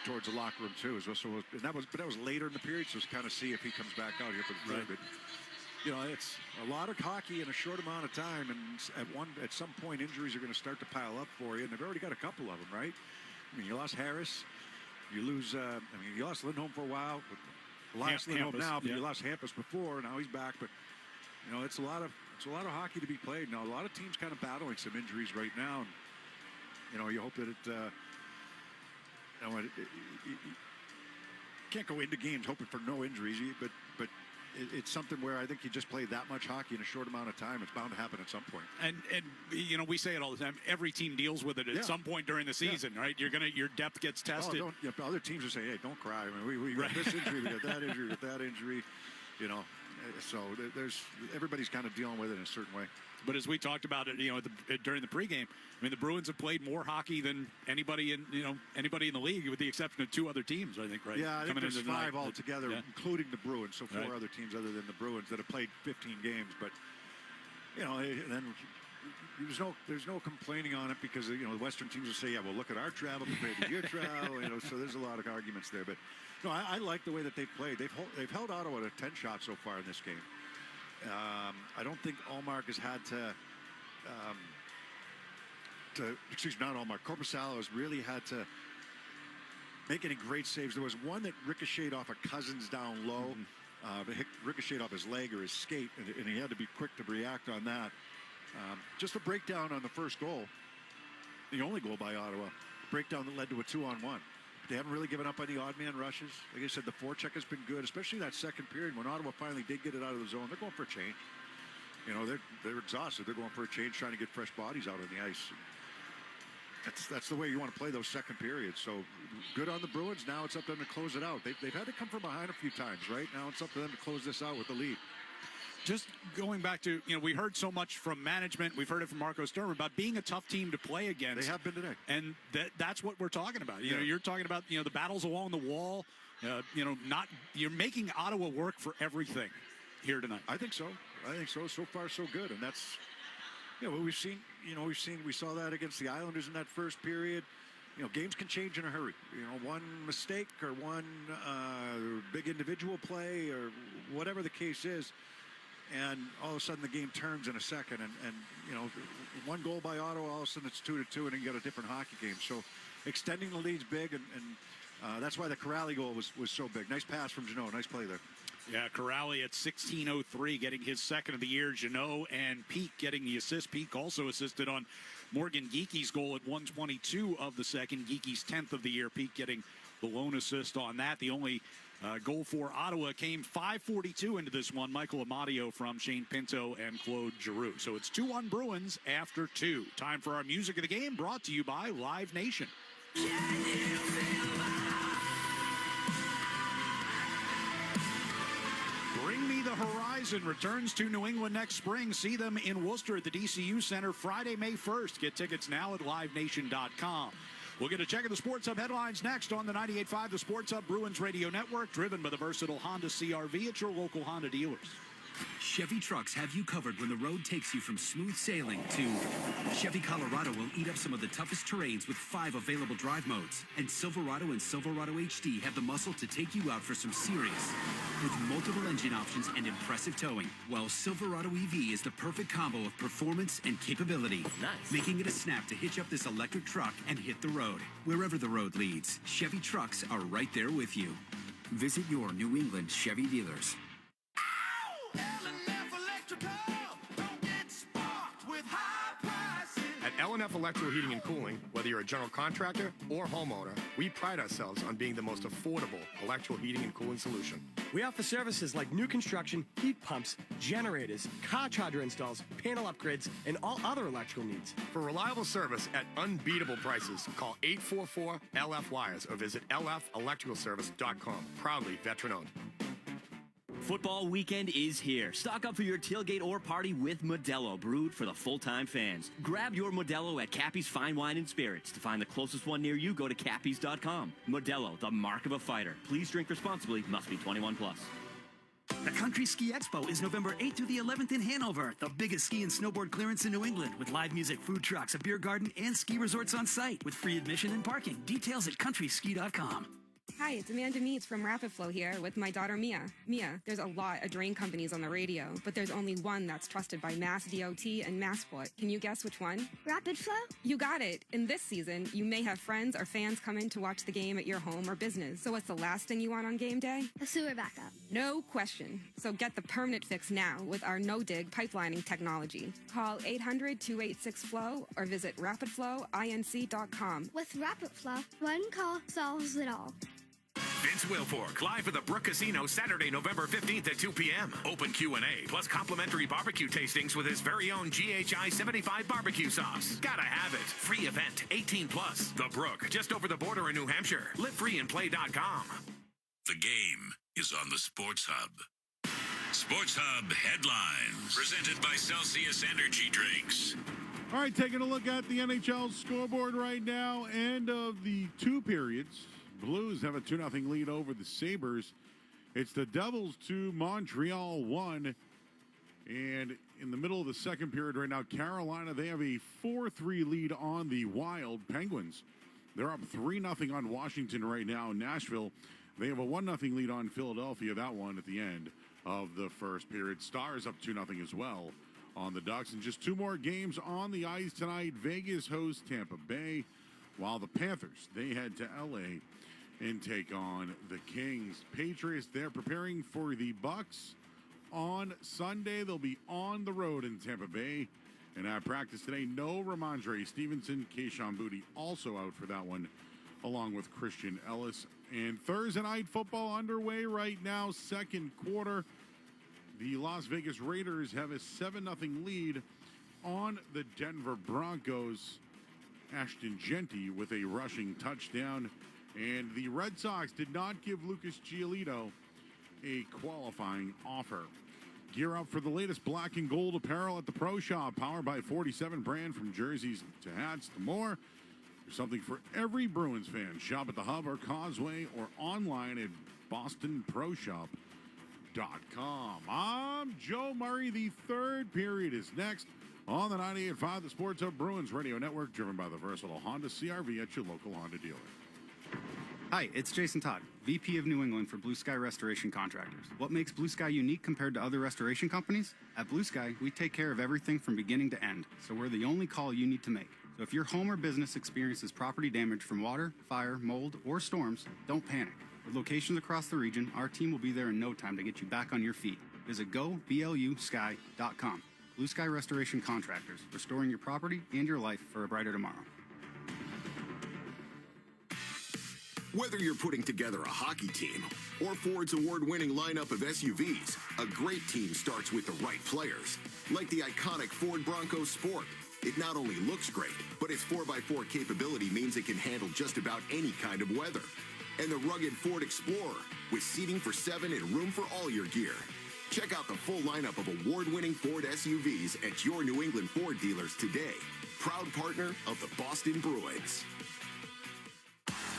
towards the locker room too. And that was later in the period, so it's kind of see if he comes back out here for the third. But, it's a lot of hockey in a short amount of time, and at some point injuries are going to start to pile up for you, and they've already got a couple of them, right? I mean, you lost Harris, you lose. You lost Lindholm for a while. Lost Lindholm now, but you lost Hampus before. Now he's back, but it's a lot of hockey to be played. Now a lot of teams kind of battling some injuries right now, and you hope that it can't go into games hoping for no injuries, but it's something where I think you just play that much hockey in a short amount of time. It's bound to happen at some point. And we say it all the time. Every team deals with it at some point during the season, right? Your depth gets tested. Other teams will say, "Hey, don't cry. I mean, we got this injury, we got that injury, we got that injury." So everybody's kind of dealing with it in a certain way. But as we talked about it, during the pregame, I mean, the Bruins have played more hockey than anybody in the league, with the exception of 2 other teams, I think, right? Yeah, I think there's 5 altogether, including the Bruins. So 4 other teams other than the Bruins that have played 15 games. But then there's no complaining on it, because the Western teams will say, "Yeah, well, look at our travel compared to your travel." So there's a lot of arguments there. But no, I like the way that they've played. They've held Ottawa to 10 shots so far in this game. I don't think Ullmark has had not Ullmark. Korpisalo has really had to make any great saves. There was one that ricocheted off a Cousins down low, ricocheted off his leg or his skate, and he had to be quick to react on that. Just a breakdown on the first goal, the only goal by Ottawa, breakdown that led to a 2-on-1. They haven't really given up on the odd man rushes. Like I said, the forecheck has been good, especially that second period when Ottawa finally did get it out of the zone. They're going for a change. They're exhausted. They're going for a change, trying to get fresh bodies out on the ice. That's the way you want to play those second periods. So good on the Bruins. Now it's up to them to close it out. They've had to come from behind a few times, right? Now it's up to them to close this out with the lead. Just going back to, we heard so much from management. We've heard it from Marco Sturm about being a tough team to play against. They have been today. And that's what we're talking about. You're talking about, the battles along the wall. You're making Ottawa work for everything here tonight. I think so. So far, so good. And that's, what we've seen. We saw that against the Islanders in that first period. Games can change in a hurry. One mistake or one big individual play or whatever the case is. And all of a sudden the game turns in a second, and one goal by Ottawa, all of a sudden it's 2-2, and then you got a different hockey game. So extending the lead's big, and that's why the Corrali goal was so big. Nice pass from Zdeno. Nice play there. Yeah, Corrali at 16:03 getting his second of the year. Zdeno and Peak getting the assist. Peak also assisted on Morgan Geeky's goal at 1:22 of the second. Geeky's 10th of the year. Peak getting the lone assist on that. The only goal for Ottawa came 5:42 into this one. Michael Amadio from Shane Pinto and Claude Giroux. So it's 2-1 Bruins after 2. Time for our music of the game, brought to you by Live Nation. Bring Me the Horizon returns to New England next spring. See them in Worcester at the DCU Center Friday, May 1st. Get tickets now at livenation.com. We'll get a check of the Sports Hub headlines next on the 98.5 The Sports Hub Bruins Radio Network, driven by the versatile Honda CR-V at your local Honda dealers. Chevy trucks have you covered when the road takes you from smooth sailing to Chevy Colorado will eat up some of the toughest terrains with 5 available drive modes. And Silverado and Silverado HD have the muscle to take you out for some serious with multiple engine options and impressive towing. While Silverado EV is the perfect combo of performance and capability. Nice. Making it a snap to hitch up this electric truck and hit the road. Wherever the road leads, Chevy trucks are right there with you. Visit your New England Chevy dealers. At L&F Electrical Heating and Cooling, whether you're a general contractor or homeowner, we pride ourselves on being the most affordable electrical heating and cooling solution. We offer services like new construction, heat pumps, generators, car charger installs, panel upgrades, and all other electrical needs. For reliable service at unbeatable prices, call 844-LF-WIRES or visit lfelectricalservice.com. Proudly veteran-owned. Football weekend is here. Stock up for your tailgate or party with Modelo, brewed for the full-time fans. Grab your Modelo at Cappy's Fine Wine and Spirits. To find the closest one near you, go to Cappys.com. Modelo, the mark of a fighter. Please drink responsibly. Must be 21 plus. The Country Ski Expo is November 8th through the 11th in Hanover, the biggest ski and snowboard clearance in New England, with live music, food trucks, a beer garden, and ski resorts on site, with free admission and parking. Details at countryski.com. Hi, it's Amanda Meets from Rapid Flow here with my daughter Mia. Mia, there's a lot of drain companies on the radio, but there's only one that's trusted by Mass DOT and Massport. Can you guess which one? Rapid Flow? You got it. In this season, you may have friends or fans come in to watch the game at your home or business. So what's the last thing you want on game day? A sewer backup. No question. So get the permanent fix now with our no-dig pipelining technology. Call 800-286-FLOW or visit rapidflowinc.com. With Rapid Flow, one call solves it all. Vince Wilfork, live at the Brook Casino Saturday, November 15th at 2 p.m. Open Q&A, plus complimentary barbecue tastings with his very own GHI 75 barbecue sauce. Gotta have it. Free event, 18 plus. The Brook, just over the border in New Hampshire. LiveFreeAndPlay.com. The game is on the Sports Hub. Sports Hub headlines, presented by Celsius Energy Drinks. All right, taking a look at the NHL scoreboard right now. End of the two periods. Blues have a 2-0 lead over the Sabres. It's the Devils 2, Montreal 1. And in the middle of the second period right now, Carolina, they have a 4-3 lead on the Wild. Penguins, they're up 3-0 on Washington right now. Nashville, they have a 1-0 lead on Philadelphia. That one at the end of the first period. Stars up 2-0 as well on the Ducks. And just two more games on the ice tonight. Vegas hosts Tampa Bay, while the Panthers, they head to L.A. and take on the Kings. Patriots, they're preparing for the Bucks on Sunday. They'll be on the road in Tampa Bay. And at practice today, no Ramondre Stevenson. Keishon Boutte also out for that one, along with Christian Ellis. And Thursday night football underway right now, second quarter. The Las Vegas Raiders have a 7-0 lead on the Denver Broncos. Ashton Genty with a rushing touchdown. And the Red Sox did not give Lucas Giolito a qualifying offer. Gear up for the latest black and gold apparel at the Pro Shop, powered by 47 brand, from jerseys to hats to more. There's something for every Bruins fan. Shop at the Hub or Causeway or online at bostonproshop.com. I'm Joe Murray. The third period is next on the 98.5, the Sports Hub Bruins Radio Network, driven by the versatile Honda CR-V at your local Honda dealer. Hi, it's Jason Todd, VP of New England for Blue Sky Restoration Contractors. What makes Blue Sky unique compared to other restoration companies? At Blue Sky, we take care of everything from beginning to end, so we're the only call you need to make. So if your home or business experiences property damage from water, fire, mold, or storms, don't panic. With locations across the region, our team will be there in no time to get you back on your feet. Visit goblusky.com. Blue Sky Restoration Contractors, restoring your property and your life for a brighter tomorrow. Whether you're putting together a hockey team or Ford's award-winning lineup of SUVs, a great team starts with the right players. Like the iconic Ford Bronco Sport. It not only looks great, but its 4x4 capability means it can handle just about any kind of weather. And the rugged Ford Explorer, with seating for 7 and room for all your gear. Check out the full lineup of award-winning Ford SUVs at your New England Ford dealers today. Proud partner of the Boston Bruins.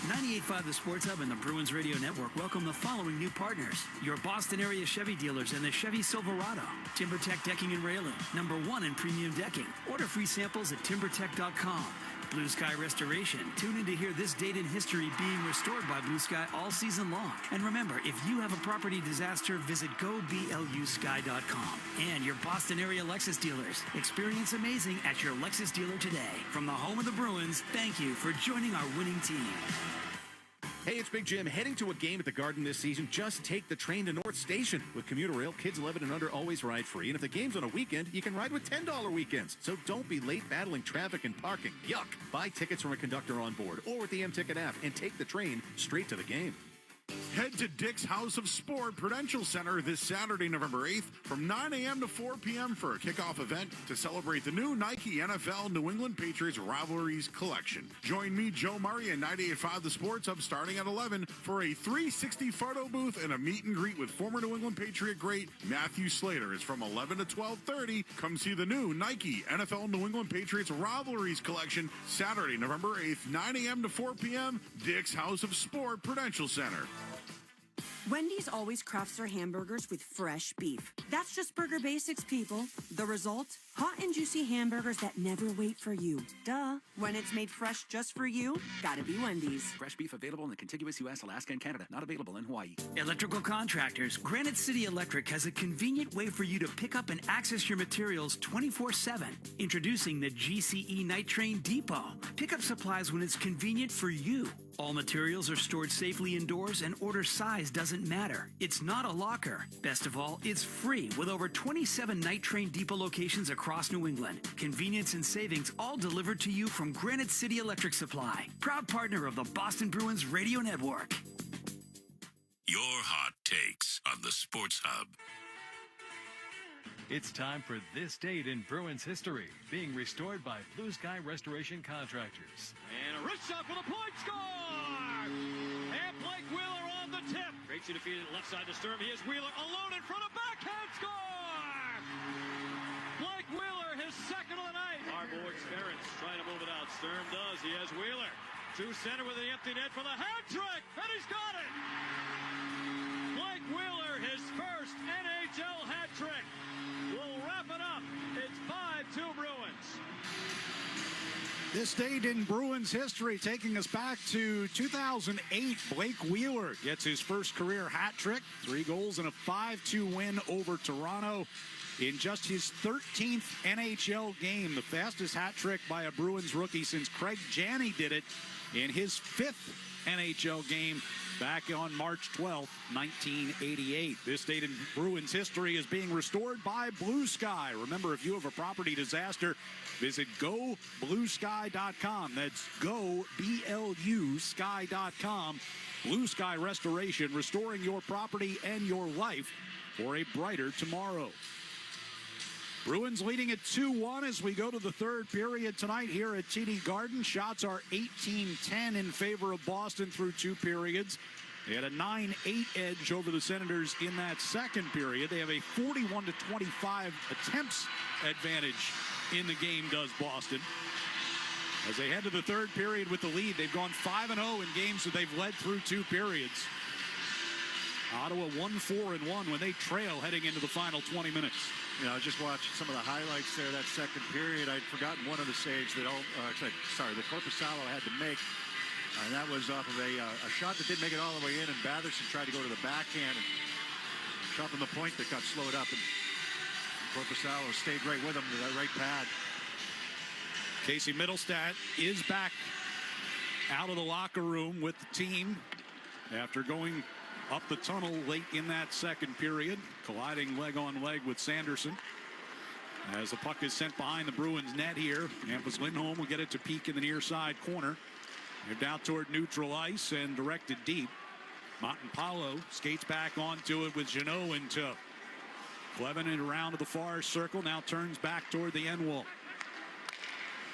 98.5 The Sports Hub and the Bruins Radio Network welcome the following new partners. Your Boston area Chevy dealers and the Chevy Silverado. TimberTech Decking and Railing, #1 in premium decking. Order free samples at timbertech.com. Blue Sky Restoration. Tune in to hear this date in history being restored by Blue Sky all season long. And remember, if you have a property disaster, visit goblusky.com. And your Boston area Lexus dealers. Experience amazing at your Lexus dealer today. From the home of the Bruins, thank you for joining our winning team. Hey, it's Big Jim. Heading to a game at the Garden this season, just take the train to North Station. With commuter rail, kids 11 and under always ride free. And if the game's on a weekend, you can ride with $10 weekends. So don't be late battling traffic and parking. Yuck. Buy tickets from a conductor on board or with the M-Ticket app and take the train straight to the game. Head to Dick's House of Sport Prudential Center this Saturday, November 8th from 9 a.m. to 4 p.m. for a kickoff event to celebrate the new Nike NFL New England Patriots Rivalries collection. Join me, Joe Murray, and 98.5 The Sports Hub starting at 11 for a 360 photo booth and a meet and greet with former New England Patriot great Matthew Slater. It's from 11 to 12:30. Come see the new Nike NFL New England Patriots Rivalries collection Saturday, November 8th, 9 a.m. to 4 p.m. Dick's House of Sport Prudential Center. Wendy's always crafts their hamburgers with fresh beef. That's just burger basics, people. The result? Hot and juicy hamburgers that never wait for you. Duh. When it's made fresh just for you, gotta be Wendy's. Fresh beef available in the contiguous U.S., Alaska, and Canada. Not available in Hawaii. Electrical contractors. Granite City Electric has a convenient way for you to pick up and access your materials 24/7. Introducing the GCE Night Train Depot. Pick up supplies when it's convenient for you. All materials are stored safely indoors and order size doesn't matter. It's not a locker. Best of all, it's free with over 27 Night Train Depot locations across New England. Convenience and savings all delivered to you from Granite City Electric Supply, proud partner of the Boston Bruins Radio Network. Your hot takes on the Sports Hub. It's time for This Date in Bruins History, being restored by Blue Sky Restoration Contractors. And a wrist shot for the point score! And Blake Wheeler on the tip. Breaks it defeated left side to Sturm. Here's Wheeler alone in front of backhand score! Blake Wheeler, his second of the night. Our board Ferentz trying to move it out. Sturm does. He has Wheeler. To center with the empty net for the hat trick. And he's got it! Blake Wheeler, his first NHL hat trick. We'll wrap it up. It's 5-2 Bruins. This date in Bruins history taking us back to 2008. Blake Wheeler gets his first career hat trick. 3 goals in a 5-2 win over Toronto in just his 13th NHL game. The fastest hat trick by a Bruins rookie since Craig Janney did it in his 5th NHL game back on March 12th, 1988. This date in Bruins history is being restored by Blue Sky. Remember, if you have a property disaster, visit GoBlueSky.com. That's Go, B-L-U, Sky.com. Blue Sky Restoration, restoring your property and your life for a brighter tomorrow. Bruins leading at 2-1 as we go to the third period tonight here at TD Garden. Shots are 18-10 in favor of Boston through 2 periods. They had a 9-8 edge over the Senators in that second period. They have a 41-25 attempts advantage in the game, does Boston. As they head to the third period with the lead, they've gone 5-0 in games that they've led through 2 periods. Ottawa 1-4-1 when they trail heading into the final 20 minutes. You know, I was just watching some of the highlights there that second period. I'd forgotten one of the saves that that Korpisalo had to make. And that was off of a shot that didn't make it all the way in, and Batherson tried to go to the backhand and shot from the point that got slowed up. And Korpisalo stayed right with him to that right pad. Casey Middlestat is back out of the locker room with the team after going up the tunnel late in that second period, colliding leg on leg with Sanderson. As the puck is sent behind the Bruins net here, Hampus Lindholm will get it to Peak in the near side corner. Moved out toward neutral ice and directed deep. Montempallo skates back onto it with Jeannot into Clevin and around to the far circle. Now turns back toward the end wall.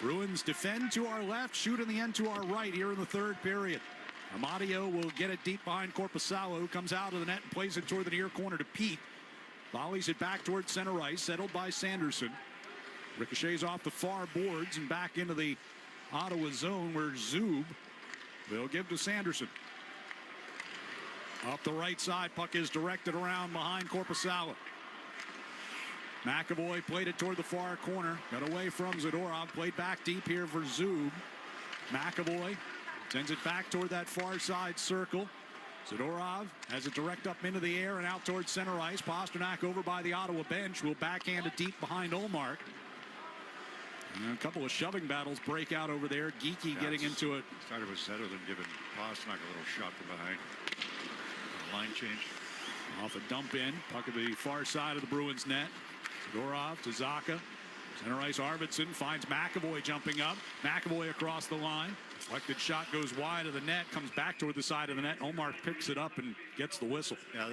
Bruins defend to our left, shoot in the end to our right here in the third period. Amadio will get it deep behind Korpisalo, who comes out of the net and plays it toward the near corner to Pete. Volleys it back toward center ice, settled by Sanderson. Ricochets off the far boards and back into the Ottawa zone where Zub will give to Sanderson. Up the right side, puck is directed around behind Korpisalo. McAvoy played it toward the far corner, got away from Zadorov, played back deep here for Zub. McAvoy sends it back toward that far side circle. Zadorov has it direct up into the air and out towards center ice. Pasternak over by the Ottawa bench will backhand it deep behind Ullmark. And a couple of shoving battles break out over there. Geeky getting into it. Started with Zetterlund then giving Pasternak a little shot from behind. Line change. Off a dump in. Puck at the far side of the Bruins net. Zadorov to Zacha. Center ice Arvidsson finds McAvoy jumping up. McAvoy across the line. Deflected shot goes wide of the net. Comes back toward the side of the net. Omar picks it up and gets the whistle. Yeah,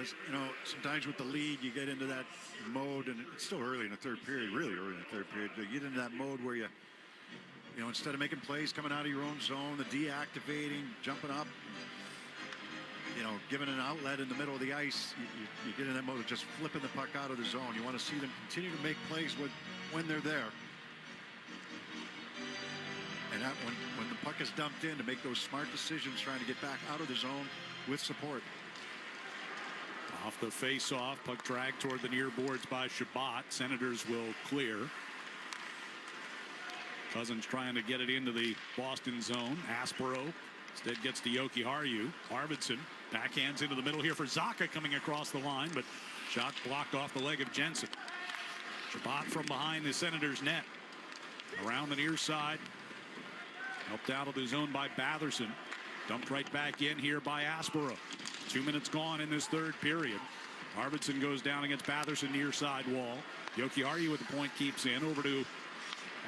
sometimes with the lead you get into that mode, and it's still early in the third period, really early in the third period. You get into that mode where you instead of making plays coming out of your own zone, the deactivating, jumping up, giving an outlet in the middle of the ice, you get in that mode of just flipping the puck out of the zone. You want to see them continue to make plays when they're there. And that when the puck is dumped in, to make those smart decisions, trying to get back out of the zone with support. Off the face-off, puck dragged toward the near boards by Shabbat. Senators will clear. Cousins trying to get it into the Boston zone. Aspero instead gets to Jokiharju. Arvidsson backhands into the middle here for Zacha coming across the line, but shot blocked off the leg of Jensen. Shabbat from behind the Senators net. Around the near side. Helped out of the zone by Batherson. Dumped right back in here by Aspero. 2 minutes gone in this third period. Arvidsson goes down against Batherson near side wall. Jokiharju with the point keeps in. Over to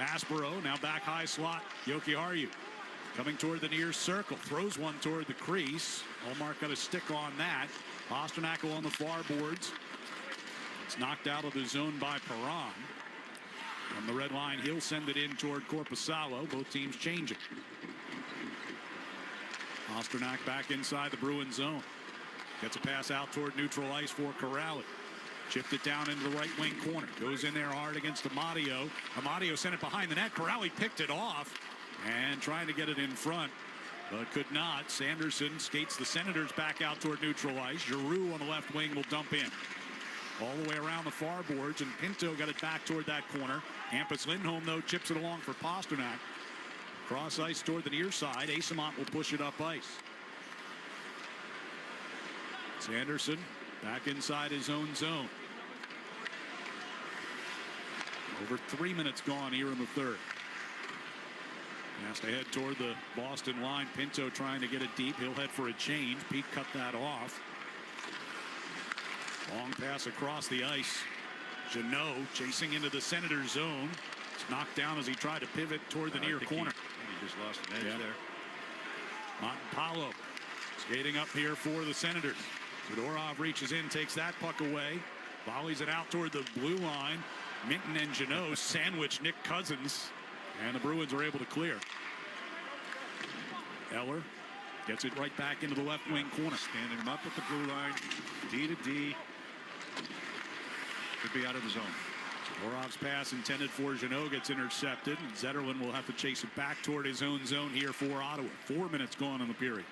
Aspero. Now back high slot. Jokiharju coming toward the near circle. Throws one toward the crease. Allmark got a stick on that. Pasternak on the far boards. It's knocked out of the zone by Perron. From the red line, he'll send it in toward Korpisalo. Both teams changing. Pasternak back inside the Bruins zone. Gets a pass out toward neutral ice for Corrali. Chipped it down into the right wing corner. Goes in there hard against Amadio. Amadio sent it behind the net. Corrali picked it off and trying to get it in front, but could not. Sanderson skates the Senators back out toward neutral ice. Giroux on the left wing will dump in. All the way around the far boards, and Pinto got it back toward that corner. Hampus Lindholm, though, chips it along for Pasternak. Cross ice toward the near side. Asamont will push it up ice. Sanderson back inside his own zone. Over 3 minutes gone here in the third. Has to head toward the Boston line. Pinto trying to get it deep. He'll head for a change. Pete cut that off. Long pass across the ice. Jeannot chasing into the Senators zone. It's knocked down as he tried to pivot toward the near corner. He just lost an edge there. Montepallo skating up here for the Senators. Zadorov reaches in, takes that puck away. Volleys it out toward the blue line. Minton and Jeannot sandwich Nick Cousins. And the Bruins are able to clear. Eller gets it right back into the left wing corner. Standing him up at the blue line. D to D. Could be out of the zone. Zadorov's pass intended for Jeannot gets intercepted. And Zetterlund will have to chase it back toward his own zone here for Ottawa. 4 minutes gone in the period.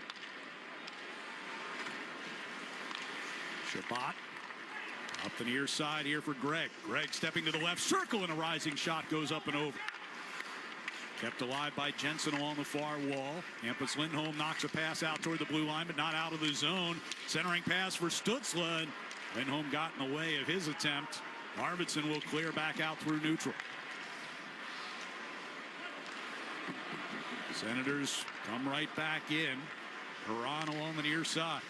Shabbat up the near side here for Gregg. Gregg stepping to the left circle, and a rising shot goes up and over. Kept alive by Jensen along the far wall. Hampus Lindholm knocks a pass out toward the blue line, but not out of the zone. Centering pass for Stützle. Lindholm got in the way of his attempt. Arvidsson will clear back out through neutral. Senators come right back in. Perron along the near side.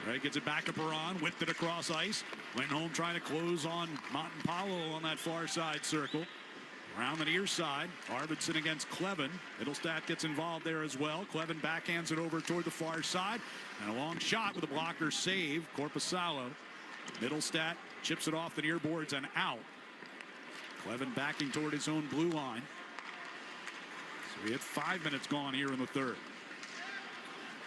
Gregg gets it back to Perron, whipped it across ice. Lindholm trying to close on Montepallo on that far side circle. Around the near side, Arvidsson against Clevin. Middlestat gets involved there as well. Clevin backhands it over toward the far side. And a long shot with a blocker save. Korpisalo. Middlestat chips it off the near boards and out. Clevin backing toward his own blue line. So we had 5 minutes gone here in the third.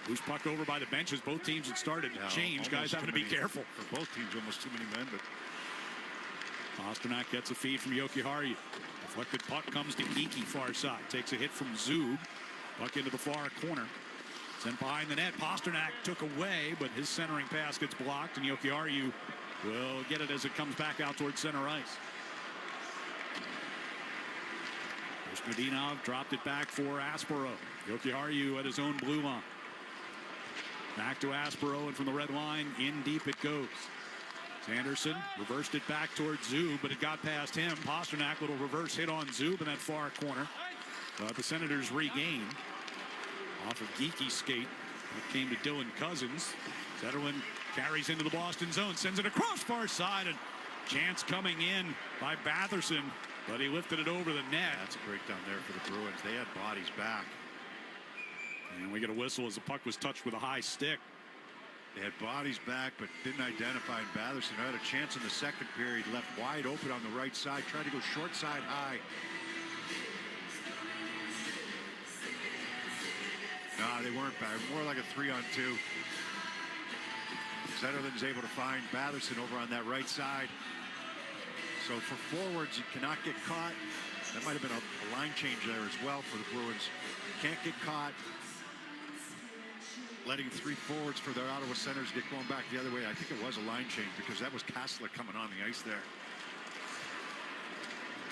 Loose puck over by the benches. Both teams had started to change. Guys having to be careful. For both teams, almost too many men, but Pasternak gets a feed from Jokiharju. Deflected puck comes to Geeky far side. Takes a hit from Zub. Puck into the far corner. Sent behind the net. Pasternak took away, but his centering pass gets blocked, and Jokiharju will get it as it comes back out towards center ice. Kostinov dropped it back for Aspero. Jokiharju at his own blue line. Back to Aspero, and from the red line, in deep it goes. Sanderson reversed it back towards Zub, but it got past him. Pasternak, little reverse hit on Zub in that far corner. The Senators regain off of Geeky's skate. It came to Dylan Cousins. Zetterlund carries into the Boston zone, sends it across far side, and chance coming in by Batherson, but he lifted it over the net. That's a breakdown there for the Bruins. They had bodies back. And we get a whistle as the puck was touched with a high stick. They had bodies back, but didn't identify Batherson. Had a chance in the second period, left wide open on the right side, tried to go short side high. No, they weren't back. More like a 3-on-2. Zetterlund's able to find Batherson over on that right side. So for forwards, you cannot get caught. That might have been a line change there as well for the Bruins. Can't get caught. Letting 3 forwards for their Ottawa Senators get going back the other way. I think it was a line change because that was Kastler coming on the ice there.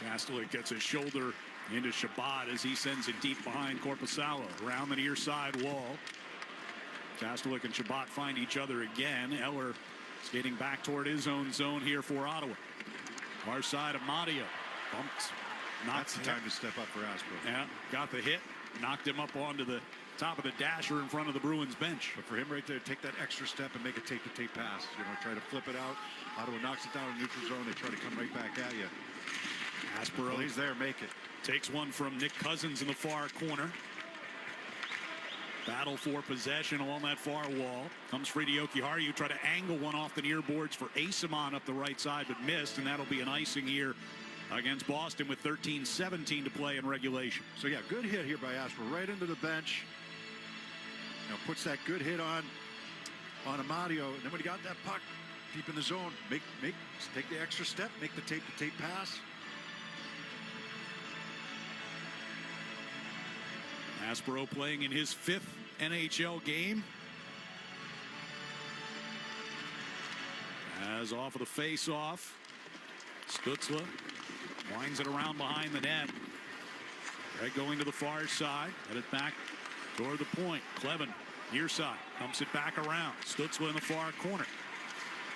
Kastler gets his shoulder into Shabbat as he sends it deep behind Korpisalo around the near side wall. Kastler and Shabbat find each other again. Eller skating back toward his own zone here for Ottawa. Far side of Madia. Bumped. That's the time to step up for Aspro. Yeah, got the hit. Knocked him up onto the top of the dasher in front of the Bruins bench. But for him right there, take that extra step and make a tape-to-tape pass. You know, try to flip it out. Ottawa knocks it down in neutral zone. They try to come right back at you. Aspro, well, he's there, make it. Takes one from Nick Cousins in the far corner. Battle for possession along that far wall. Comes Freddie Jokiharju, try to angle one off the near boards for Asimon up the right side, but missed, and that'll be an icing here against Boston with 13-17 to play in regulation. So yeah, good hit here by Aspro, right into the bench. You know, puts that good hit on Amadio, and then when he got that puck deep in the zone, take the extra step, make the tape-to-tape pass. Aspro playing in his 5th NHL game. As off of the face-off, Stützle winds it around behind the net. Greg going to the far side, headed back toward the point. Clevin, near side, pumps it back around. Stützle in the far corner.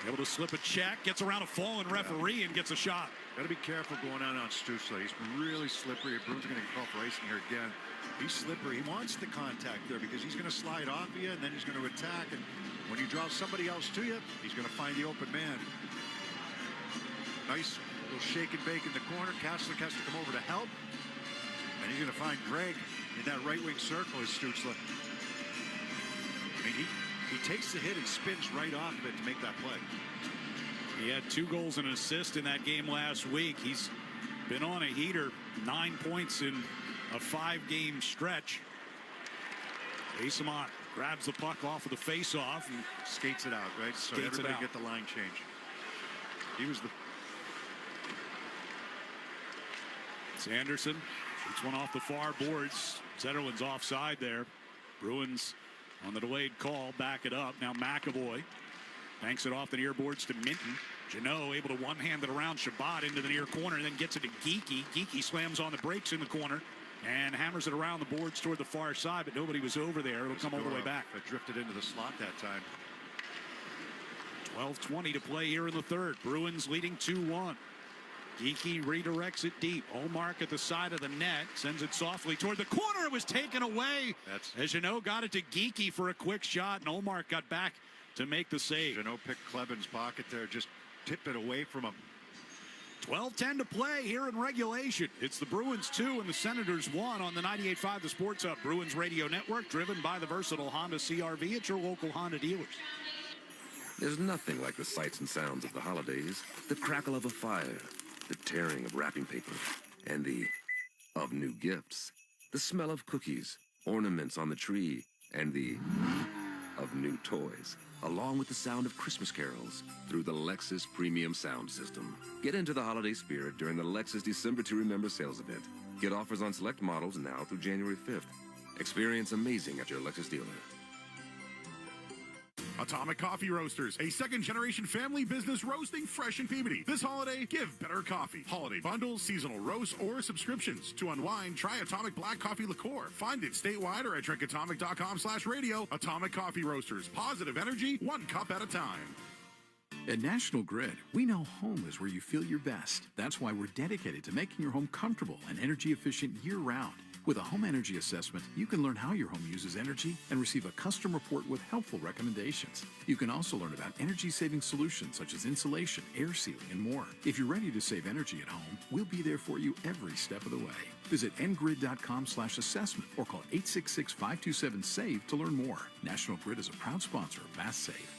Able to slip a check, gets around a fallen referee and gets a shot. Got to be careful going on Stützle. He's been really slippery. Bruins are going to call for icing here again. He's slippery. He wants the contact there because he's going to slide off you and then he's going to attack. And when you draw somebody else to you, he's going to find the open man. Nice little shake and bake in the corner. Kastler has to come over to help. And he's going to find Greg in that right wing circle as Stützle. I mean, he takes the hit and spins right off of it to make that play. He had 2 goals and an assist in that game last week. He's been on a heater, 9 points in a 5-game stretch. Asimon grabs the puck off of the face-off and skates it out, right? So skates everybody it out. get the line change. He was the... Sanderson shoots one off the far boards. Zetterlund's offside there. Bruins on the delayed call, back it up. Now McAvoy banks it off the near boards to Minton. Jeannot able to one-hand it around Shabbat into the near corner and then gets it to Geeky. Geeky slams on the brakes in the corner and hammers it around the boards toward the far side, but nobody was over there. It'll come all the way back. It drifted into the slot that time. 12:20 to play here in the third. Bruins leading 2-1. Geeky redirects it deep. Olmark at the side of the net. Sends it softly toward the corner. It was taken away. As Jeannot got it to Geeky for a quick shot, and Olmark got back to make the save. Jeannot picked Klevin's pocket there. Just tipped it away from him. 12:10 to play here in regulation. It's the Bruins 2 and the Senators 1 on the 98.5 The Sports Hub Bruins Radio Network, driven by the versatile Honda CR-V at your local Honda dealers. There's nothing like the sights and sounds of the holidays. The crackle of a fire, the tearing of wrapping paper, and the of new gifts. The smell of cookies, ornaments on the tree, and the of new toys, along with the sound of Christmas carols through the Lexus Premium Sound System. Get into the holiday spirit during the Lexus December to Remember sales event. Get offers on select models now through January 5th. Experience amazing at your Lexus dealer. Atomic Coffee Roasters, a second-generation family business roasting fresh in Peabody. This holiday, give better coffee. Holiday bundles, seasonal roasts, or subscriptions. To unwind, try Atomic Black Coffee Liqueur. Find it statewide or at drinkatomic.com/radio. Atomic Coffee Roasters. Positive energy, 1 cup at a time. At National Grid, we know home is where you feel your best. That's why we're dedicated to making your home comfortable and energy efficient year-round. With a home energy assessment, you can learn how your home uses energy and receive a custom report with helpful recommendations. You can also learn about energy-saving solutions such as insulation, air sealing, and more. If you're ready to save energy at home, we'll be there for you every step of the way. Visit ngrid.com/assessment or call 866-527-SAVE to learn more. National Grid is a proud sponsor of Mass Save.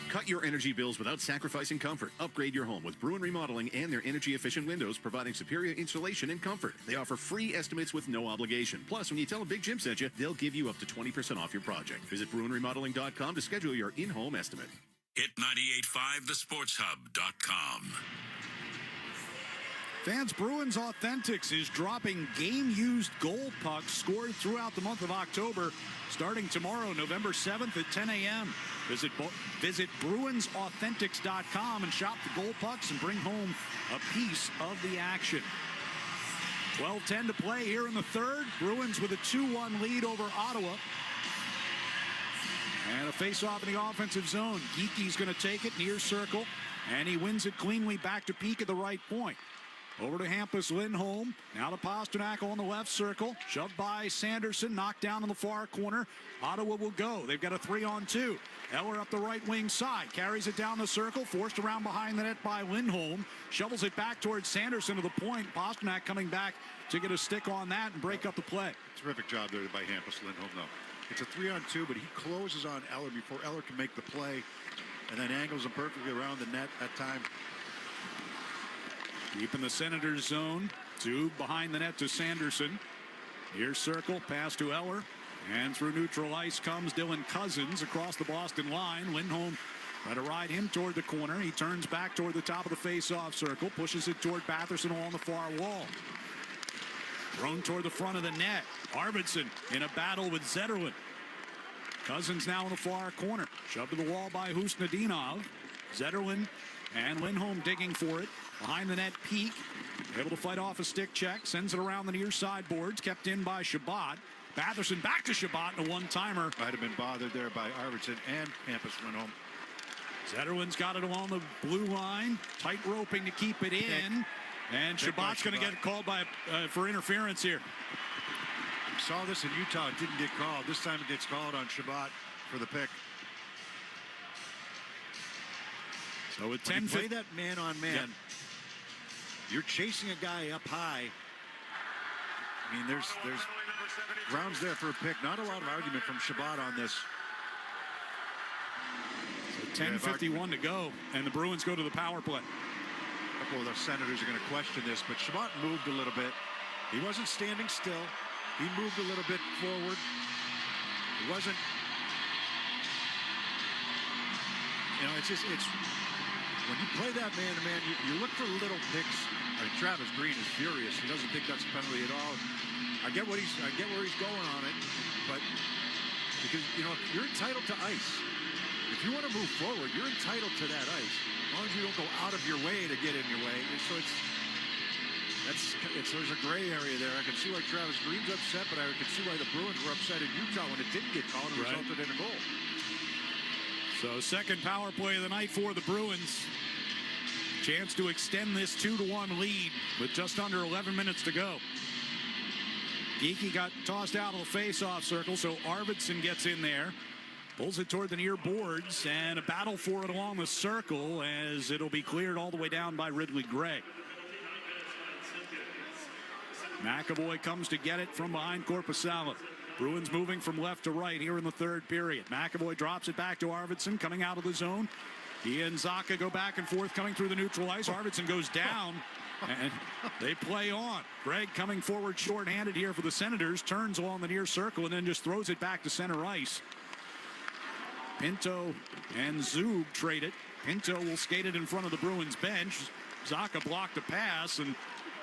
Cut your energy bills without sacrificing comfort. Upgrade your home with Bruin Remodeling and their energy-efficient windows, providing superior insulation and comfort. They offer free estimates with no obligation. Plus, when you tell them Big Jim sent you, they'll give you up to 20% off your project. Visit BruinRemodeling.com to schedule your in-home estimate. Hit 985thesportshub.com. Fans, Bruins Authentics is dropping game-used goal pucks scored throughout the month of October, starting tomorrow, November 7th at 10 a.m. Visit BruinsAuthentics.com and shop the goal pucks and bring home a piece of the action. 12:10 to play here in the third. Bruins with a 2-1 lead over Ottawa. And a face-off in the offensive zone. Geeky's going to take it near circle, and he wins it cleanly back to Peak at the right point. Over to Hampus Lindholm. Now to Pasternak on the left circle. Shoved by Sanderson. Knocked down in the far corner. Ottawa will go. They've got a 3-on-2. Eller up the right wing side. Carries it down the circle. Forced around behind the net by Lindholm. Shovels it back towards Sanderson to the point. Pasternak coming back to get a stick on that and break up the play. Terrific job there by Hampus Lindholm, though. It's a 3-on-2, but he closes on Eller before Eller can make the play. And then angles him perfectly around the net that time. Deep in the Senators zone. Two behind the net to Sanderson. Near circle, pass to Eller. And through neutral ice comes Dylan Cousins across the Boston line. Lindholm try to ride him toward the corner. He turns back toward the top of the face-off circle. Pushes it toward Batherson along the far wall. Thrown toward the front of the net. Arvidsson in a battle with Zetterlund. Cousins now in the far corner. Shoved to the wall by Husnudinov. Zetterlund and Lindholm digging for it. Behind the net, Peak able to fight off a stick check. Sends it around the near sideboards. Kept in by Shabbat. Batherson back to Shabbat in a one-timer. Might have been bothered there by Arvidsson and Hampus Lindholm. Zetterlund's got it along the blue line. Tight roping to keep it in. And Shabbat's going to get called by for interference here. We saw this in Utah. It didn't get called. This time it gets called on Shabbat for the pick. So with 10 play that man-on-man, you're chasing a guy up high. I mean, there's grounds there for a pick. Not a lot of argument from Shabbat on this. So 10:51 to go, and the Bruins go to the power play. A couple of the Senators are going to question this, but Shabbat moved a little bit. He wasn't standing still. He moved a little bit forward. He wasn't, you know, it's when you play that man-to-man, you look for little picks. I mean, Travis Green is furious. He doesn't think that's a penalty at all. I get where he's going on it, but because, you know, you're entitled to ice. If you want to move forward, you're entitled to that ice, as long as you don't go out of your way to get in your way. So there's a gray area there. I can see why Travis Green's upset, but I can see why the Bruins were upset in Utah when it didn't get called and resulted in a goal. So second power play of the night for the Bruins. Chance to extend this 2-1 lead with just under 11 minutes to go. Geeky got tossed out of the face-off circle, so Arvidsson gets in there. Pulls it toward the near boards, and a battle for it along the circle as it'll be cleared all the way down by Ridley Gray. McAvoy comes to get it from behind Korpisalo. Bruins moving from left to right here in the third period. McAvoy drops it back to Arvidsson coming out of the zone. He and Zacha go back and forth coming through the neutral ice. Arvidsson goes down and they play on. Greg coming forward shorthanded here for the Senators. Turns along the near circle and then just throws it back to center ice. Pinto and Zub trade it. Pinto will skate it in front of the Bruins bench. Zacha blocked a pass and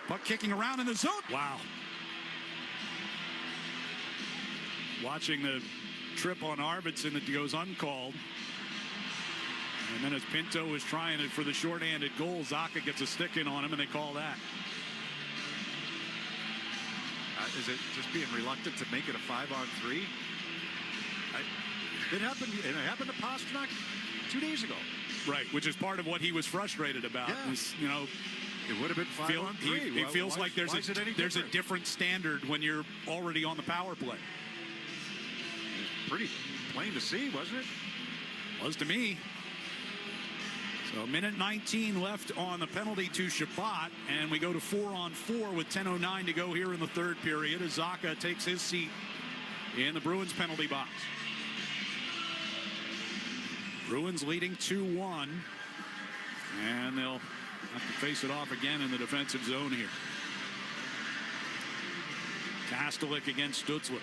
puck kicking around in the zone. Wow. Watching the trip on Arvidsson that goes uncalled. And then as Pinto was trying it for the shorthanded goal, Zacha gets a stick in on him and they call that. Is it just being reluctant to make it a 5-on-3? It happened to Pasternak. 2 days ago. Right, which is part of what he was frustrated about. Yeah. Is, you know, it would have been 5-on-3. He feels like there's a different? different standard when you're already on the power play. Pretty plain to see, wasn't it? Was to me. So minute 19 left on the penalty to Shabbat, and we go to 4-on-4 with 10:09 to go here in the third period as Zacha takes his seat in the Bruins penalty box. Bruins leading 2-1, and they'll have to face it off again in the defensive zone here. Kastelik against Stutzle.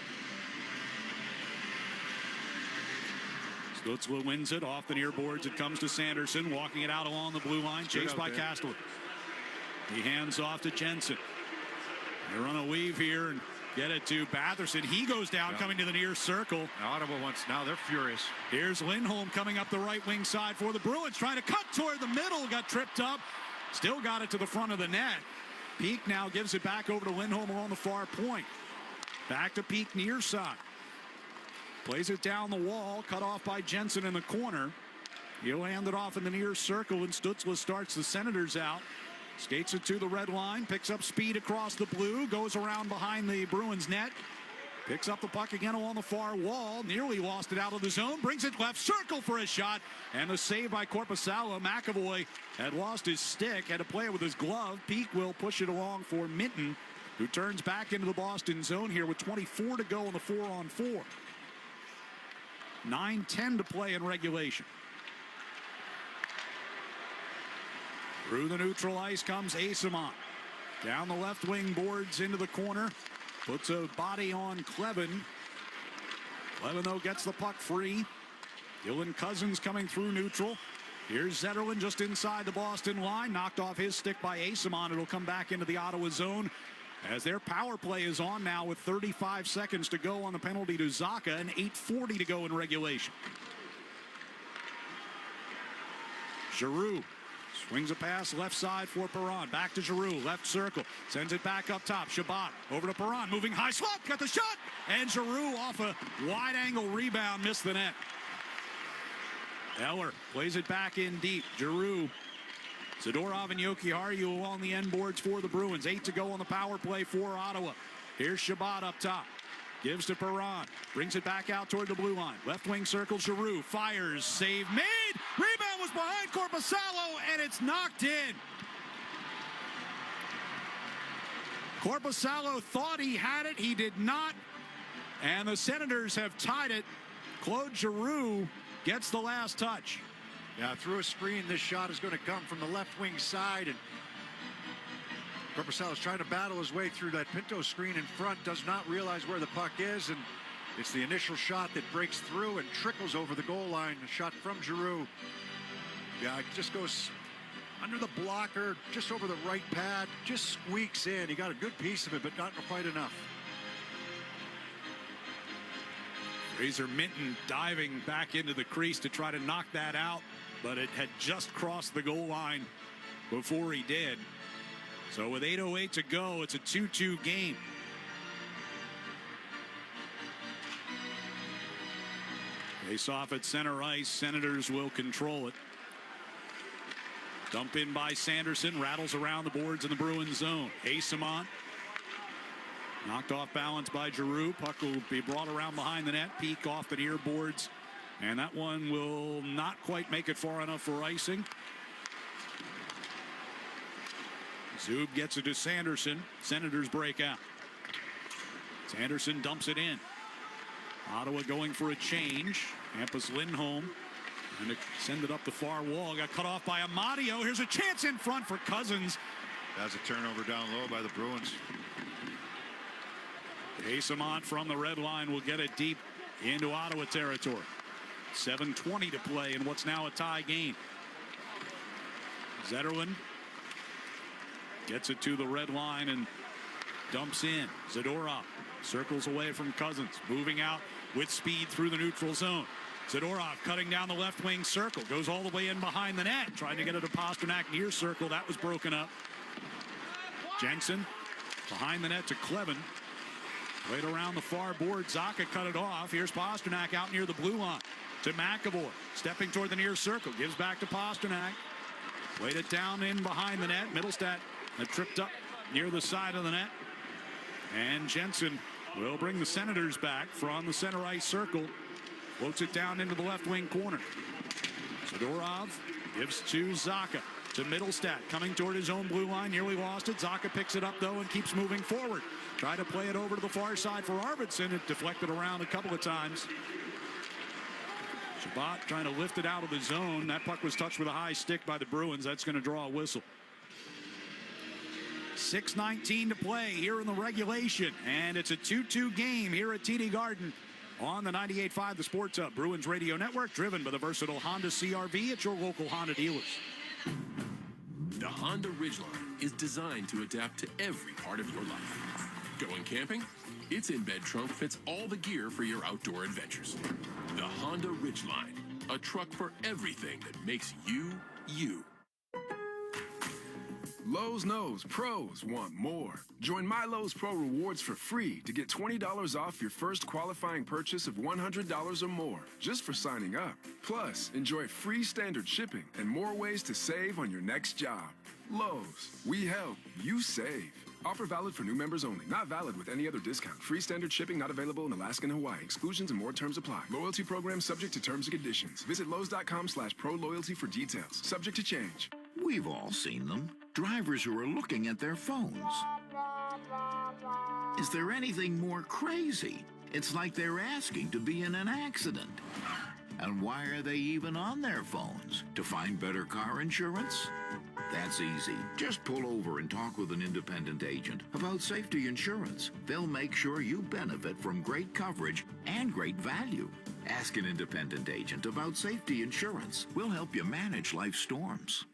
Stutzle wins it off the near boards. It comes to Sanderson, walking it out along the blue line, chased by Kastelik. He hands off to Jensen. They run a weave here and get it to Batherson. He goes down, coming to the near circle. Ottawa wants, now they're furious. Here's Lindholm coming up the right wing side for the Bruins, trying to cut toward the middle, got tripped up, still got it to the front of the net. Peak now gives it back over to Lindholm along the far point. Back to Peak near side. Plays it down the wall, cut off by Jensen in the corner. He'll hand it off in the near circle, and Stutzle starts the Senators out. Skates it to the red line, picks up speed across the blue, goes around behind the Bruins net. Picks up the puck again along the far wall, nearly lost it out of the zone, brings it left circle for a shot, and the save by Korpisalo. McAvoy had lost his stick, had to play it with his glove. Peak will push it along for Minton, who turns back into the Boston zone here with 24 to go in the 4-on-4. 9:10 to play in regulation. Through the neutral ice comes Asimont. Down the left wing boards into the corner. Puts a body on Clevin. Clevin, though, gets the puck free. Dylan Cousins coming through neutral. Here's Zetterlund just inside the Boston line. Knocked off his stick by Asimont. It'll come back into the Ottawa zone as their power play is on now with 35 seconds to go on the penalty to Zacha and 8:40 to go in regulation. Giroux swings a pass left side for Perron. Back to Giroux, left circle. Sends it back up top. Shabbat over to Perron, moving high slot, got the shot! And Giroux off a wide angle rebound, missed the net. Eller plays it back in deep. Giroux. Zadorov and Jokiharju along the end boards for the Bruins. 8 to go on the power play for Ottawa. Here's Shabbat up top. Gives to Perron. Brings it back out toward the blue line. Left wing circle, Giroux. Fires. Save made. Rebound was behind Korpisalo, and it's knocked in. Korpisalo thought he had it. He did not. And the Senators have tied it. Claude Giroux gets the last touch. Yeah, through a screen, this shot is going to come from the left wing side, and Korpisalo's trying to battle his way through that Pinto screen in front, does not realize where the puck is, and it's the initial shot that breaks through and trickles over the goal line. A shot from Giroux. Yeah, it just goes under the blocker, just over the right pad, just squeaks in. He got a good piece of it, but not quite enough. Fraser Minton diving back into the crease to try to knock that out, but it had just crossed the goal line before he did. So with 8:08 to go, it's a 2-2 game. Face off at center ice. Senators will control it. Dump in by Sanderson, rattles around the boards in the Bruins zone. Asimont knocked off balance by Giroux. Puck will be brought around behind the net. Peak off the near boards. And that one will not quite make it far enough for icing. Zub gets it to Sanderson. Senators break out. Sanderson dumps it in. Ottawa going for a change. Hampus Lindholm. And to send it up the far wall. Got cut off by Amadio. Here's a chance in front for Cousins. That's a turnover down low by the Bruins. Asimont from the red line will get it deep into Ottawa territory. 7:20 to play in what's now a tie game. Zetterlund gets it to the red line and dumps in. Zadorov circles away from Cousins, moving out with speed through the neutral zone. Zadorov cutting down the left wing circle, goes all the way in behind the net, trying to get it to Pasternak near circle. That was broken up. Jensen behind the net to Clevin. Played around the far board. Zacha cut it off. Here's Pasternak out near the blue line to McAvoy. Stepping toward the near circle. Gives back to Pasternak. Played it down in behind the net. Middlestat tripped up near the side of the net. And Jensen will bring the Senators back from the center ice circle. Floats it down into the left wing corner. Zadorov gives to Zacha. To Middlestat, coming toward his own blue line, nearly lost it. Zacha picks it up, though, and keeps moving forward. Try to play it over to the far side for Arvidsson. It deflected around a couple of times. Shabbat trying to lift it out of the zone. That puck was touched with a high stick by the Bruins. That's going to draw a whistle. 6:19 to play here in the regulation, and it's a 2-2 game here at TD Garden on the 98.5 The Sports Hub Bruins Radio Network, driven by the versatile Honda CR-V at your local Honda dealers. The Honda Ridgeline is designed to adapt to every part of your life. Going camping? Its in-bed trunk fits all the gear for your outdoor adventures. The Honda Ridgeline, a truck for everything that makes you, you. Lowe's knows pros want more. Join My Lowe's Pro Rewards for free to get $20 off your first qualifying purchase of $100 or more just for signing up. Plus, enjoy free standard shipping and more ways to save on your next job. Lowe's, we help, you save. Offer valid for new members only. Not valid with any other discount. Free standard shipping not available in Alaska and Hawaii. Exclusions and more terms apply. Loyalty program subject to terms and conditions. Visit Lowes.com/pro-loyalty for details. Subject to change. We've all seen them. Drivers who are looking at their phones. Is there anything more crazy? It's like they're asking to be in an accident. And why are they even on their phones? To find better car insurance? That's easy. Just pull over and talk with an independent agent about safety insurance. They'll make sure you benefit from great coverage and great value. Ask an independent agent about safety insurance. We'll help you manage life's storms.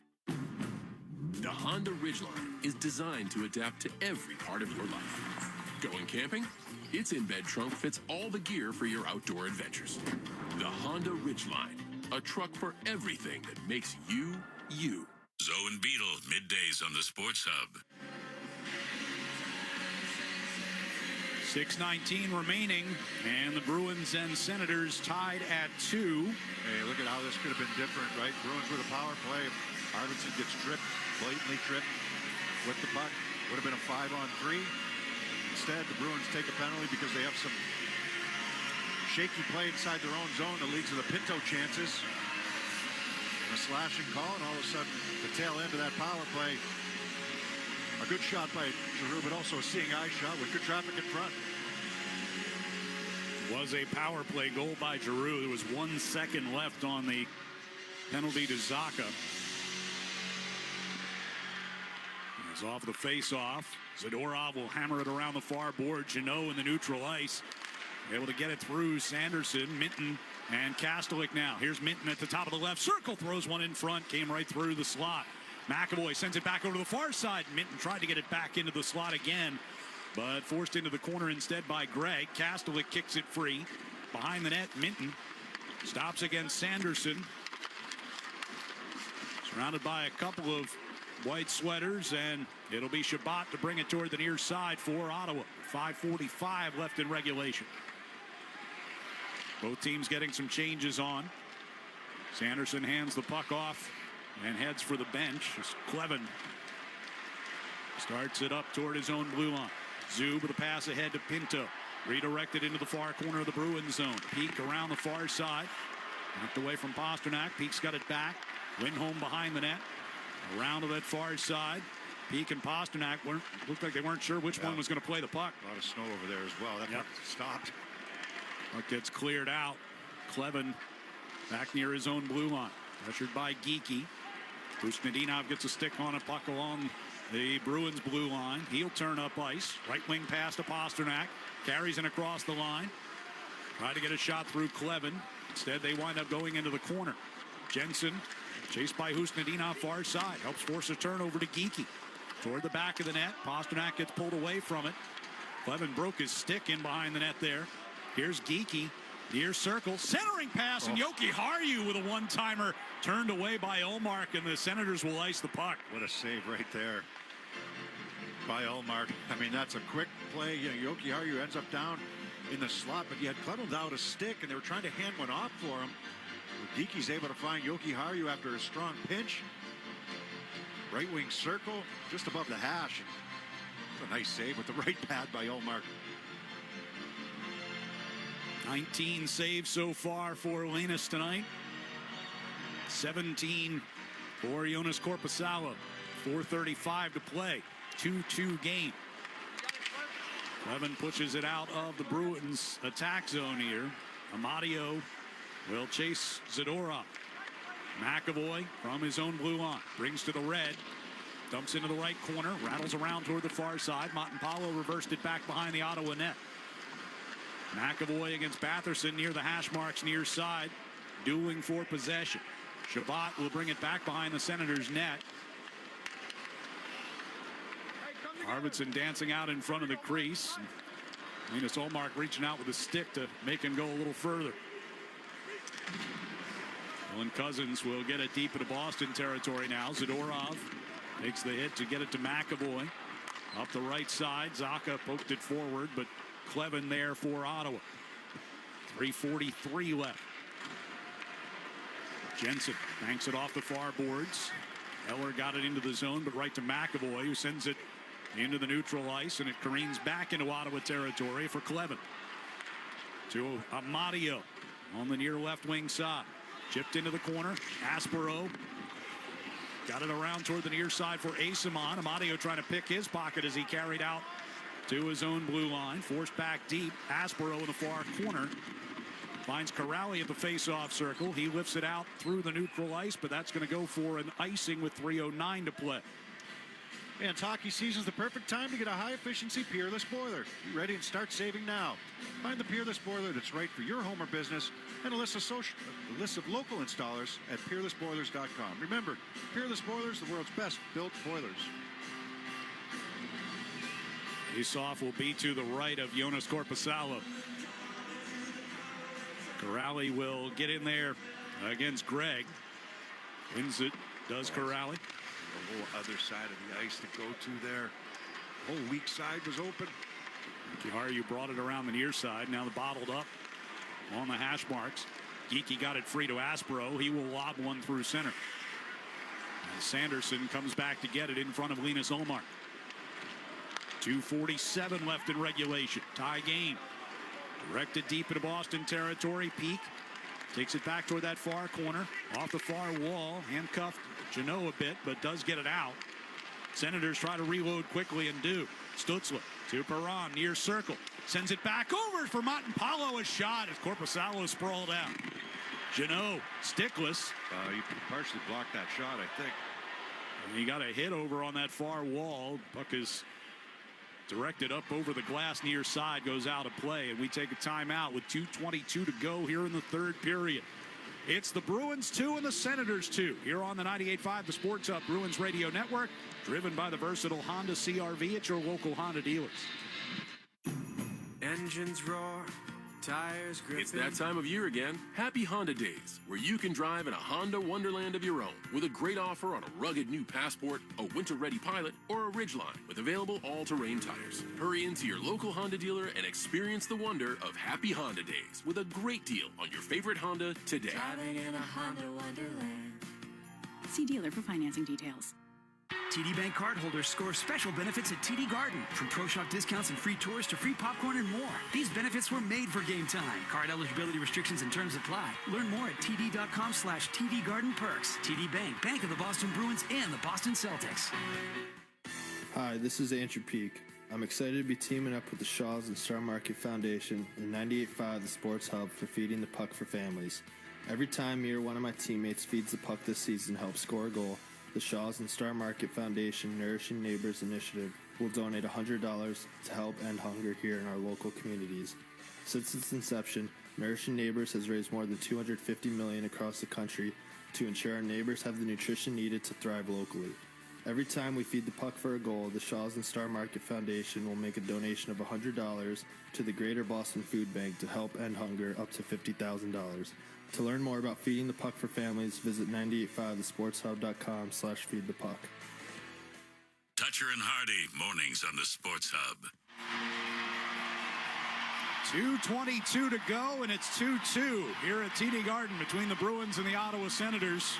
The Honda Ridgeline is designed to adapt to every part of your life. Going camping? Its in-bed trunk fits all the gear for your outdoor adventures. The Honda Ridgeline, a truck for everything that makes you, you. Zoe and Beetle, middays on the Sports Hub. 6:19 remaining, and the Bruins and Senators tied at 2. Hey, look at how this could have been different, right? Bruins with a power play. Arvidsson gets tripped, blatantly tripped with the puck. Would have been a 5-on-3. Instead, the Bruins take a penalty because they have some shaky play inside their own zone that leads to the Pinto chances. And a slashing call, and all of a sudden, the tail end of that power play. A good shot by Giroux, but also a seeing eye shot with good traffic in front. Was a power play goal by Giroux. There was 1 second left on the penalty to Zacha. He's off the face-off. Zadorov will hammer it around the far board. Jeannot in the neutral ice. Able to get it through Sanderson, Minton, and Kastelik now. Here's Minton at the top of the left circle. Throws one in front. Came right through the slot. McAvoy sends it back over to the far side. Minton tried to get it back into the slot again, but forced into the corner instead by Gregg. Kastelik kicks it free. Behind the net, Minton stops against Sanderson. Surrounded by a couple of white sweaters, and it'll be Shabbat to bring it toward the near side for Ottawa. 5:45 left in regulation. Both teams getting some changes on. Sanderson hands the puck off and heads for the bench. Clevin starts it up toward his own blue line. Zub with a pass ahead to Pinto. Redirected into the far corner of the Bruins zone. Peak around the far side. Knocked away from Pasternak. Peak's got it back. Lindholm behind the net. Around to that far side. Peak and Pasternak looked like they weren't sure which one was going to play the puck. A lot of snow over there as well. That puck stopped. Puck gets cleared out. Clevin back near his own blue line. Pressured by Geekie. Kusnedinov gets a stick on a puck along the Bruins blue line. He'll turn up ice. Right wing pass to Pasternak. Carries it across the line. Try to get a shot through Clevin. Instead, they wind up going into the corner. Jensen, chased by Kusnedinov far side. Helps force a turnover to Geekie. Toward the back of the net. Pasternak gets pulled away from it. Clevin broke his stick in behind the net there. Here's Geekie. Near circle. Centering pass, and Yoki Harju with a one-timer turned away by Olmark, and the Senators will ice the puck. What a save right there. by Ullmark. I mean, that's a quick play. You know, Jokiharju ends up down in the slot, but he had Kleven without a stick, and they were trying to hand one off for him. Geeky's able to find Jokiharju after a strong pinch. Right wing circle, just above the hash. It's a nice save with the right pad by Ullmark. 19 saves so far for Linus tonight. 17 for Jonas Korpisalo. 4:35 to play. 2-2 game. Kleven pushes it out of the Bruins attack zone here. Amadio will chase Zadorov. McAvoy from his own blue line brings to the red. Dumps into the right corner. Rattles around toward the far side. Montempallo reversed it back behind the Ottawa net. McAvoy against Batherson near the hash marks near side. Dueling for possession. Shabbat will bring it back behind the Senators net. Arvidsson dancing out in front of the crease. Linus Ullmark reaching out with a stick to make him go a little further. Dylan Cousins will get it deep into Boston territory now. Zadorov makes the hit to get it to McAvoy. Up the right side. Zacha poked it forward, but Kleven there for Ottawa. 3:43 left. Jensen banks it off the far boards. Eller got it into the zone, but right to McAvoy, who sends it into the neutral ice, and it careens back into Ottawa territory for Kleven. To Amadio on the near left wing side. Chipped into the corner. Aspero got it around toward the near side for Asimon. Amadio trying to pick his pocket as he carried out to his own blue line. Forced back deep. Aspero in the far corner. Finds Corrali at the face-off circle. He lifts it out through the neutral ice, but that's going to go for an icing with 3:09 to play. And hockey season's the perfect time to get a high-efficiency Peerless boiler. Be ready and start saving now. Find the Peerless boiler that's right for your home or business and a list of local installers at peerlessboilers.com. Remember, Peerless Boilers, the world's best built boilers. Faceoff will be to the right of Jonas Korpisalo. Corrali will get in there against Greg. Wins it, does Corrali. The whole other side of the ice to go to there. Whole weak side was open. Jokiharju brought it around the near side. Now the bottled up on the hash marks. Geeky got it free to Aspero. He will lob one through center. And Sanderson comes back to get it in front of Linus Ullmark. 2:47 left in regulation. Tie game. Directed deep into Boston territory. Peak takes it back toward that far corner. Off the far wall. Handcuffed Zdeno a bit, but does get it out. Senators try to reload quickly and do. Stutzler to Perron near circle. Sends it back over for Montempallo. A shot as Korpisalo is sprawled out. Zdeno stickless. You partially blocked that shot, I think. And he got a hit over on that far wall. Puck is directed up over the glass near side, goes out of play, and we take a timeout with 2:22 to go here in the third period. It's the Bruins 2 and the Senators 2 here on the 98.5 The Sports Hub Bruins Radio Network, driven by the versatile Honda CR-V at your local Honda dealers. Engines roar, tires grip. It's that time of year again. Happy Honda Days, where you can drive in a Honda wonderland of your own with a great offer on a rugged new Passport, a winter-ready Pilot, or a Ridgeline with available all-terrain tires. Hurry into your local Honda dealer and experience the wonder of Happy Honda Days with a great deal on your favorite Honda today. Driving in a Honda wonderland. See dealer for financing details. TD Bank cardholders score special benefits at TD Garden. From pro shop discounts and free tours to free popcorn and more. These benefits were made for game time. Card eligibility restrictions and terms apply. Learn more at td.com/TD Garden Perks. TD Bank, Bank of the Boston Bruins and the Boston Celtics. Hi, this is Andrew Peak. I'm excited to be teaming up with the Shaws and Star Market Foundation and 98.5 The Sports Hub for feeding the puck for families. Every time me or one of my teammates feeds the puck this season helps score a goal, the Shaws and Star Market Foundation Nourishing Neighbors Initiative will donate $100 to help end hunger here in our local communities. Since its inception, Nourishing Neighbors has raised more than $250 million across the country to ensure our neighbors have the nutrition needed to thrive locally. Every time we feed the puck for a goal, the Shaws and Star Market Foundation will make a donation of $100 to the Greater Boston Food Bank to help end hunger up to $50,000. To learn more about feeding the puck for families, visit 985thesportshub.com/feedthepuck. Hatcher and Hardy, mornings on the Sports Hub. 2:22 to go, and it's 2-2 here at TD Garden between the Bruins and the Ottawa Senators.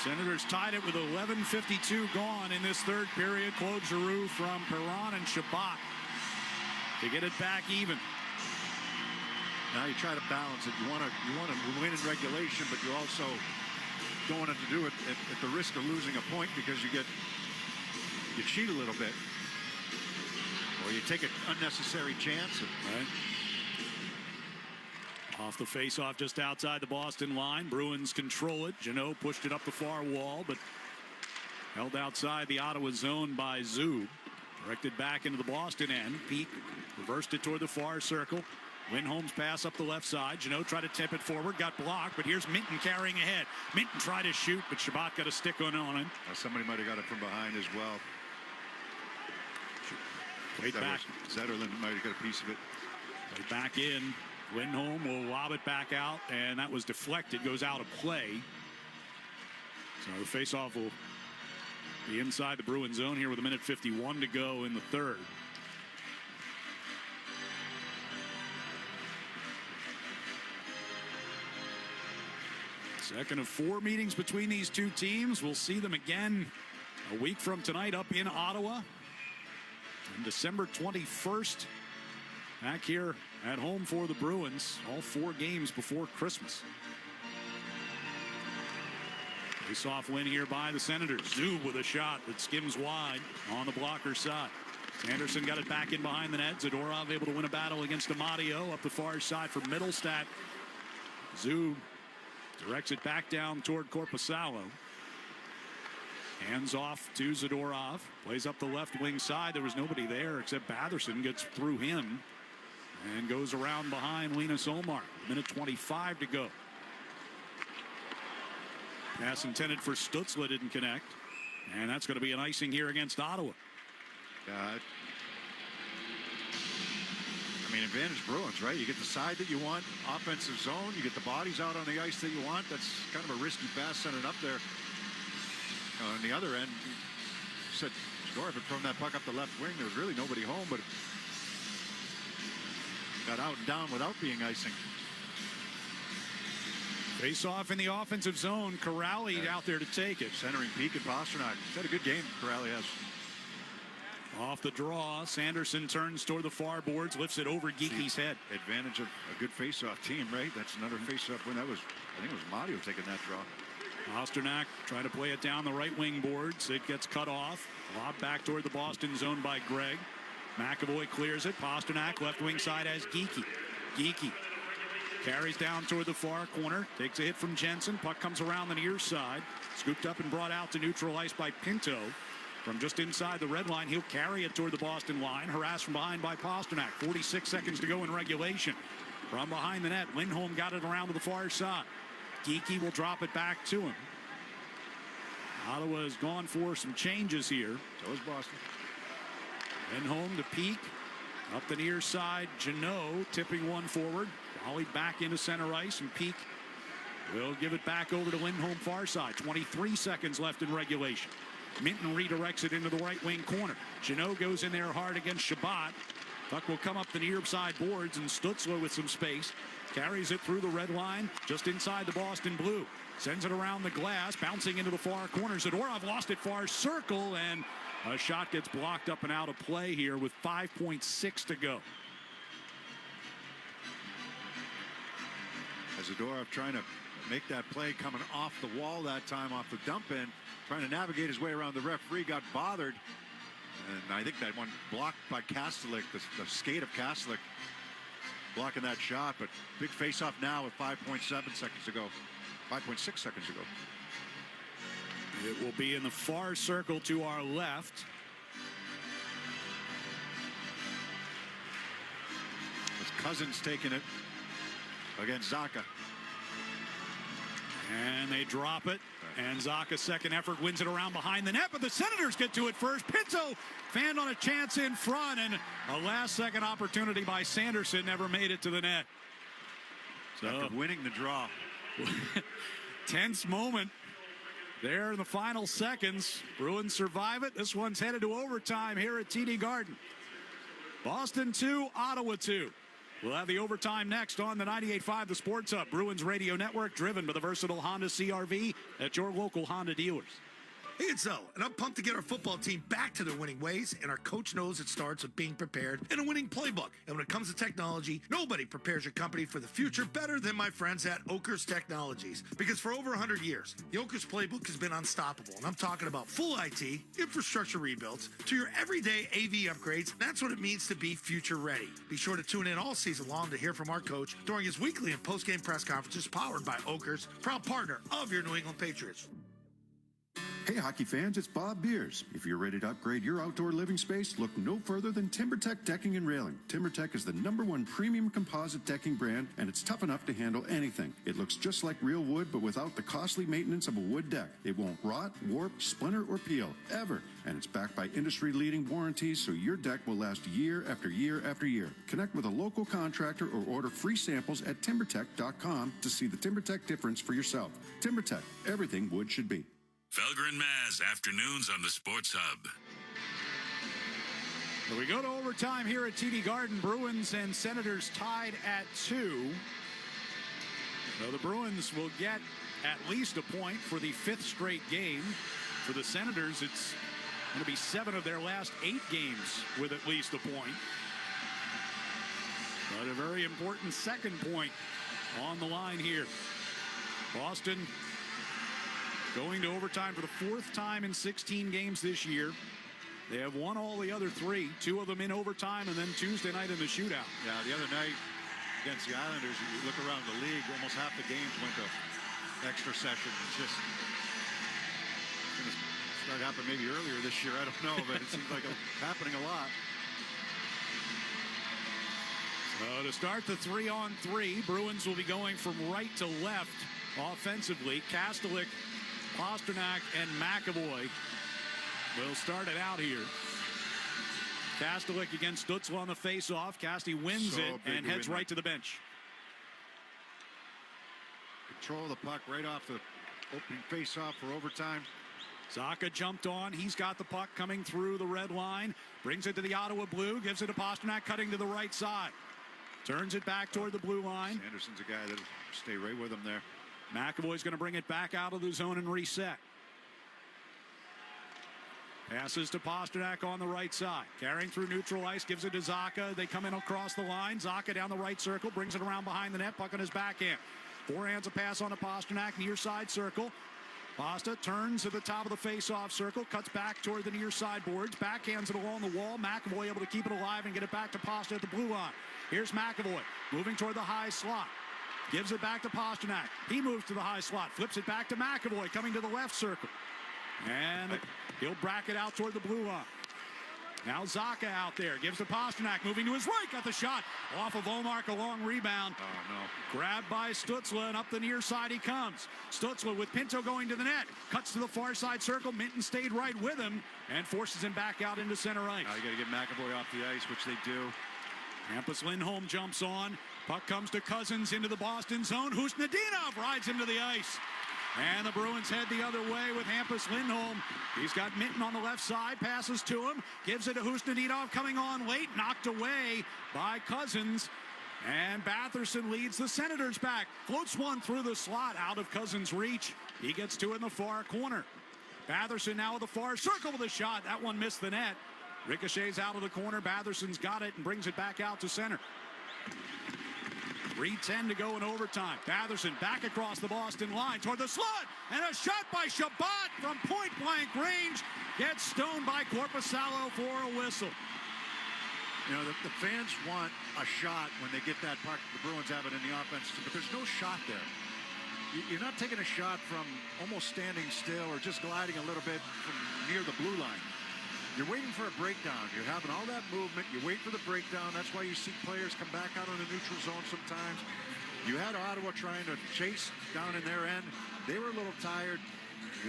Senators tied it with 11:52 gone in this third period. Claude Giroux from Perron and Shabbat to get it back even. Now you try to balance it. You want to win in regulation, but you also don't want to do it at the risk of losing a point because you cheat a little bit. Or you take an unnecessary chance. Right. Off the face-off just outside the Boston line. Bruins control it. Jeannot pushed it up the far wall, but held outside the Ottawa zone by Zub. Directed back into the Boston end. Peak reversed it toward the far circle. Lindholm's pass up the left side. Jeannot tried to tip it forward, got blocked, but here's Minton carrying ahead. Minton tried to shoot, but Shabbat got a stick on him. Somebody might have got it from behind as well. Played back. Zetterlund might have got a piece of it. Played back in. Lindholm will lob it back out, and that was deflected. Goes out of play. So the faceoff will be inside the Bruin zone here with 1:51 to go in the third. Second of 4 meetings between these two teams. We'll see them again a week from tonight up in Ottawa. On December 21st, back here at home for the Bruins. All 4 games before Christmas. Face-off win here by the Senators. Zub with a shot that skims wide on the blocker side. Anderson got it back in behind the net. Zadorov able to win a battle against Amadio up the far side for Middlestat. Zub directs it back down toward Korpisalo. Hands off to Zadorov. Plays up the left wing side. There was nobody there except Batherson. Gets through him and goes around behind Linus Ullmark. 1:25 to go. Pass intended for Stützle didn't connect. And that's going to be an icing here against Ottawa. I mean, advantage Bruins, right? You get the side that you want, offensive zone. You get the bodies out on the ice that you want. That's kind of a risky pass sending up there. On the other end, you said Zdorov had thrown that puck up the left wing. There was really nobody home, but got out and down without being icing. Face off in the offensive zone. Corrali out there to take it. Centering Peak and Pasternak. He's had a good game, Corrali has. Off the draw, Sanderson turns toward the far boards, lifts it over Geeky's head. Advantage of a good face-off team, right? That's another face-off win. That was, I think it was Mario taking that draw. Pasternak trying to play it down the right wing boards. It gets cut off. Lobbed back toward the Boston zone by Gregg. McAvoy clears it. Pasternak left wing side has Geeky. Geeky carries down toward the far corner. Takes a hit from Jensen. Puck comes around the near side. Scooped up and brought out to neutral ice by Pinto. From just inside the red line, he'll carry it toward the Boston line. Harassed from behind by Pasternak. 46 seconds to go in regulation. From behind the net, Lindholm got it around to the far side. Geeky will drop it back to him. Ottawa has gone for some changes here. So is Boston. Lindholm to Peak. Up the near side, Jeannot tipping one forward. Volleyed back into center ice, and Peak will give it back over to Lindholm far side. 23 seconds left in regulation. Minton redirects it into the right wing corner. Jeannot goes in there hard against Shabbat. Puck will come up the near side boards, and Stützle with some space carries it through the red line just inside the Boston blue. Sends it around the glass, bouncing into the far corner. Zadorov lost it far circle, and a shot gets blocked up and out of play here with 5.6 to go. Zadorov trying to make that play, coming off the wall that time, off the dump in, trying to navigate his way around the referee, got bothered. And I think that one blocked by Kastelik, the skate of Kastelik blocking that shot. But big face-off now with 5.7 seconds to go. 5.6 seconds to go. It will be in the far circle to our left. It's Cousins taking it against Zacha. And they drop it. And Zacha's second effort wins it around behind the net, but the Senators get to it first. Pinto fanned on a chance in front, and a last-second opportunity by Sanderson never made it to the net. So after winning the draw. Tense moment there in the final seconds. Bruins survive it. This one's headed to overtime here at TD Garden. Boston 2, Ottawa 2. We'll have the overtime next on the 98.5 The Sports Hub, Bruins Radio Network, driven by the versatile Honda CR-V at your local Honda dealers. Hey, it's Zoe, and I'm pumped to get our football team back to their winning ways, and our coach knows it starts with being prepared and a winning playbook. And when it comes to technology, nobody prepares your company for the future better than my friends at Oakers Technologies. Because for over 100 years, the Oakers playbook has been unstoppable, and I'm talking about full IT, infrastructure rebuilds, to your everyday AV upgrades. That's what it means to be future ready. Be sure to tune in all season long to hear from our coach during his weekly and post-game press conferences powered by Oakers, proud partner of your New England Patriots. Hey hockey fans, it's Bob Beers. If you're ready to upgrade your outdoor living space, look no further than TimberTech Decking and Railing. TimberTech is the #1 premium composite decking brand, and it's tough enough to handle anything. It looks just like real wood, but without the costly maintenance of a wood deck. It won't rot, warp, splinter, or peel, ever. And it's backed by industry-leading warranties, so your deck will last year after year after year. Connect with a local contractor or order free samples at timbertech.com to see the TimberTech difference for yourself. TimberTech, everything wood should be. Felger and Maz, afternoons on the Sports Hub. So we go to overtime here at TD Garden. Bruins and Senators tied at 2. So the Bruins will get at least a point for the 5th straight game. For the Senators, it's going to be 7 of their last 8 games with at least a point. But a very important second point on the line here. Boston going to overtime for the 4th time in 16 games this year. They have won all the other 3, 2 of them in overtime, and then Tuesday night in the shootout. Yeah, the other night against the Islanders, you look around the league, almost half the games went to extra session. It's just going to start happening maybe earlier this year. I don't know, but it seems like it's happening a lot. So to start the 3-on-3, Bruins will be going from right to left offensively. Kastelik, Pasternak, and McAvoy will start it out here. Kastelik against Stützle on the face-off. Casty wins it and heads right to the bench. Control the puck right off the opening face-off for overtime. Zacha jumped on. He's got the puck coming through the red line. Brings it to the Ottawa blue. Gives it to Pasternak, cutting to the right side. Turns it back toward the blue line. Anderson's a guy that'll stay right with him there. McAvoy's going to bring it back out of the zone and reset. Passes to Pasternak on the right side. Carrying through neutral ice, gives it to Zacha. They come in across the line. Zacha down the right circle, brings it around behind the net, puck on his backhand. Forehands a pass on to Pasternak, near side circle. Pasta turns at the top of the face-off circle, cuts back toward the near side boards, backhands it along the wall. McAvoy able to keep it alive and get it back to Pasta at the blue line. Here's McAvoy moving toward the high slot. Gives it back to Pasternak. He moves to the high slot, flips it back to McAvoy, coming to the left circle. And he'll bracket out toward the blue line. Now Zacha out there, gives to Pasternak, moving to his right, got the shot off of Omark, a long rebound. Oh, no. Grabbed by Stützle, and up the near side he comes. Stützle with Pinto going to the net, cuts to the far side circle. Minton stayed right with him and forces him back out into center ice. Now you got to get McAvoy off the ice, which they do. Hampus Lindholm jumps on. Puck comes to Cousins into the Boston zone. Husnudinov rides him to the ice. And the Bruins head the other way with Hampus Lindholm. He's got Minton on the left side, passes to him, gives it to Husnudinov, coming on late, knocked away by Cousins. And Batherson leads the Senators back. Floats one through the slot, out of Cousins' reach. He gets to it in the far corner. Batherson now with the far circle with a shot. That one missed the net. Ricochets out of the corner. Batherson's got it and brings it back out to center. 3:10 to go in overtime. Batherson back across the Boston line toward the slot, and a shot by Shabbat from point-blank range gets stoned by Korpisalo for a whistle. You know, the fans want a shot when they get that puck. The Bruins have it in the offense, but there's no shot there. You're not taking a shot from almost standing still or just gliding a little bit from near the blue line. You're waiting for a breakdown. You're having all that movement. You wait for the breakdown. That's why you see players come back out on the neutral zone sometimes. You had Ottawa trying to chase down in their end. They were a little tired.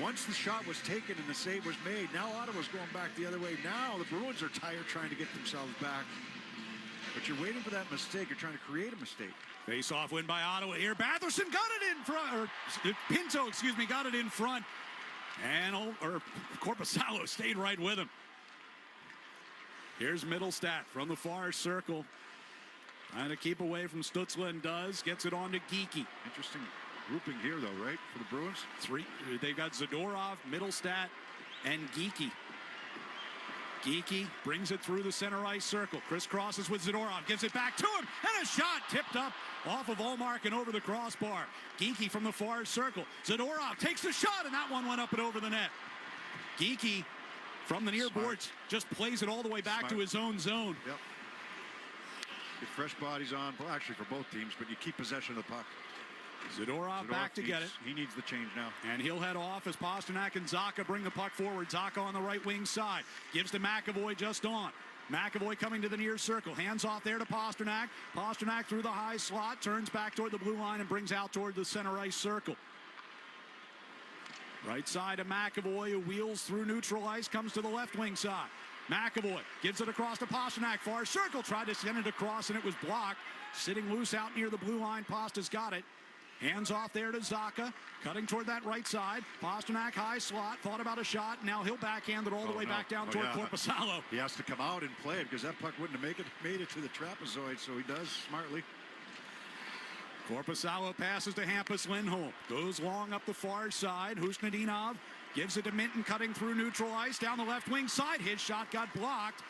Once the shot was taken and the save was made, now Ottawa's going back the other way. Now the Bruins are tired trying to get themselves back. But you're waiting for that mistake. You're trying to create a mistake. Face-off win by Ottawa here. Batherson got it in front, or Pinto, got it in front. And Korpisalo stayed right with him. Here's Middlestat from the far circle. Trying to keep away from Stützle and does. Gets it on to Geekie. Interesting grouping here, though, right, for the Bruins? They've got Zadorov, Middlestat, and Geekie. Geekie brings it through the center ice circle. Crisscrosses with Zadorov. Gives it back to him. And a shot tipped up off of Ullmark and over the crossbar. Geekie from the far circle. Zadorov takes the shot, and that one went up and over the net. Geekie from the near boards just plays it all the way back to his own zone. Yep. Get fresh bodies on, well, actually for both teams, but you keep possession of the puck. Zadorov back to get it. He needs the change now. And he'll head off as Pasternak and Zacha bring the puck forward. Zacha on the right wing side. Gives to McAvoy just on. McAvoy coming to the near circle. Hands off there to Pasternak. Pasternak through the high slot. Turns back toward the blue line and brings out toward the center ice circle. Right side to McAvoy, who wheels through neutral ice. Comes to the left wing side. McAvoy gives it across to Pasternak. Far circle. Tried to send it across and it was blocked. Sitting loose out near the blue line. Pasta's got it. Hands off there to Zacha, cutting toward that right side. Pasternak high slot, thought about a shot. Now he'll backhand it all the way back down toward Korpisalo. He has to come out and play it because that puck wouldn't have made it to the trapezoid, so he does smartly. Korpisalo passes to Hampus Lindholm. Goes long up the far side. Husnudinov gives it to Minton, cutting through neutral ice down the left wing side. His shot got blocked.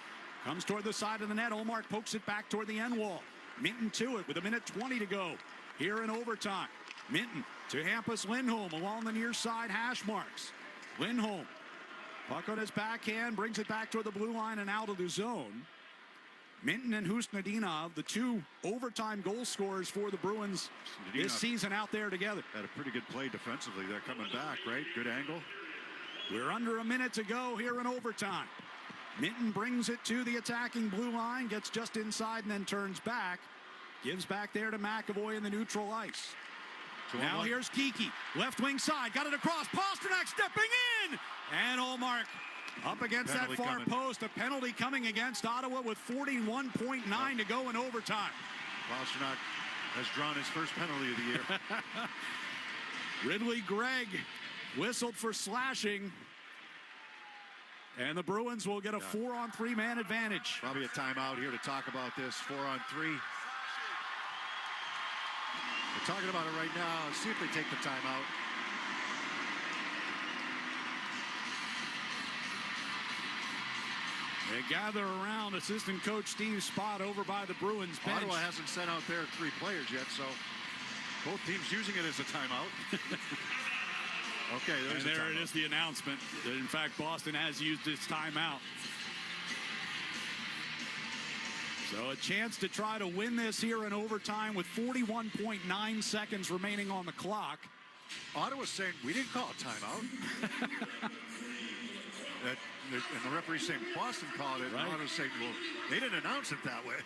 Comes toward the side of the net. Ullmark pokes it back toward the end wall. Minton to it with 1:20 to go here in overtime. Minton to Hampus Lindholm along the near side hash marks. Lindholm, puck on his backhand, brings it back toward the blue line and out of the zone. Minton and Husnudinov, the two overtime goal scorers for the Bruins this season out there together. Had a pretty good play defensively. They're coming back, right? Good angle. We're under a minute to go here in overtime. Minton brings it to the attacking blue line, gets just inside and then turns back. Gives back there to McAvoy in the neutral ice. Now here's Geekie, left wing side, got it across. Pasternak stepping in, and Ullmark up against that far post. A penalty coming against Ottawa with 41.9 to go in overtime. Pasternak has drawn his first penalty of the year. Ridley Gregg whistled for slashing, and the Bruins will get a 4-on-3 man advantage. Probably a timeout here to talk about this 4-on-3. We're talking about it right now. Let's see if they take the timeout. They gather around assistant coach Steve Spott over by the Bruins bench. Ottawa hasn't sent out their 3 players yet, so both teams using it as a timeout. Okay, there's and there it is, the announcement that in fact Boston has used its timeout. So a chance to try to win this here in overtime with 41.9 seconds remaining on the clock. Ottawa's saying, we didn't call a timeout. And the referee saying Boston called it. Right. And Ottawa's saying, well, they didn't announce it that way.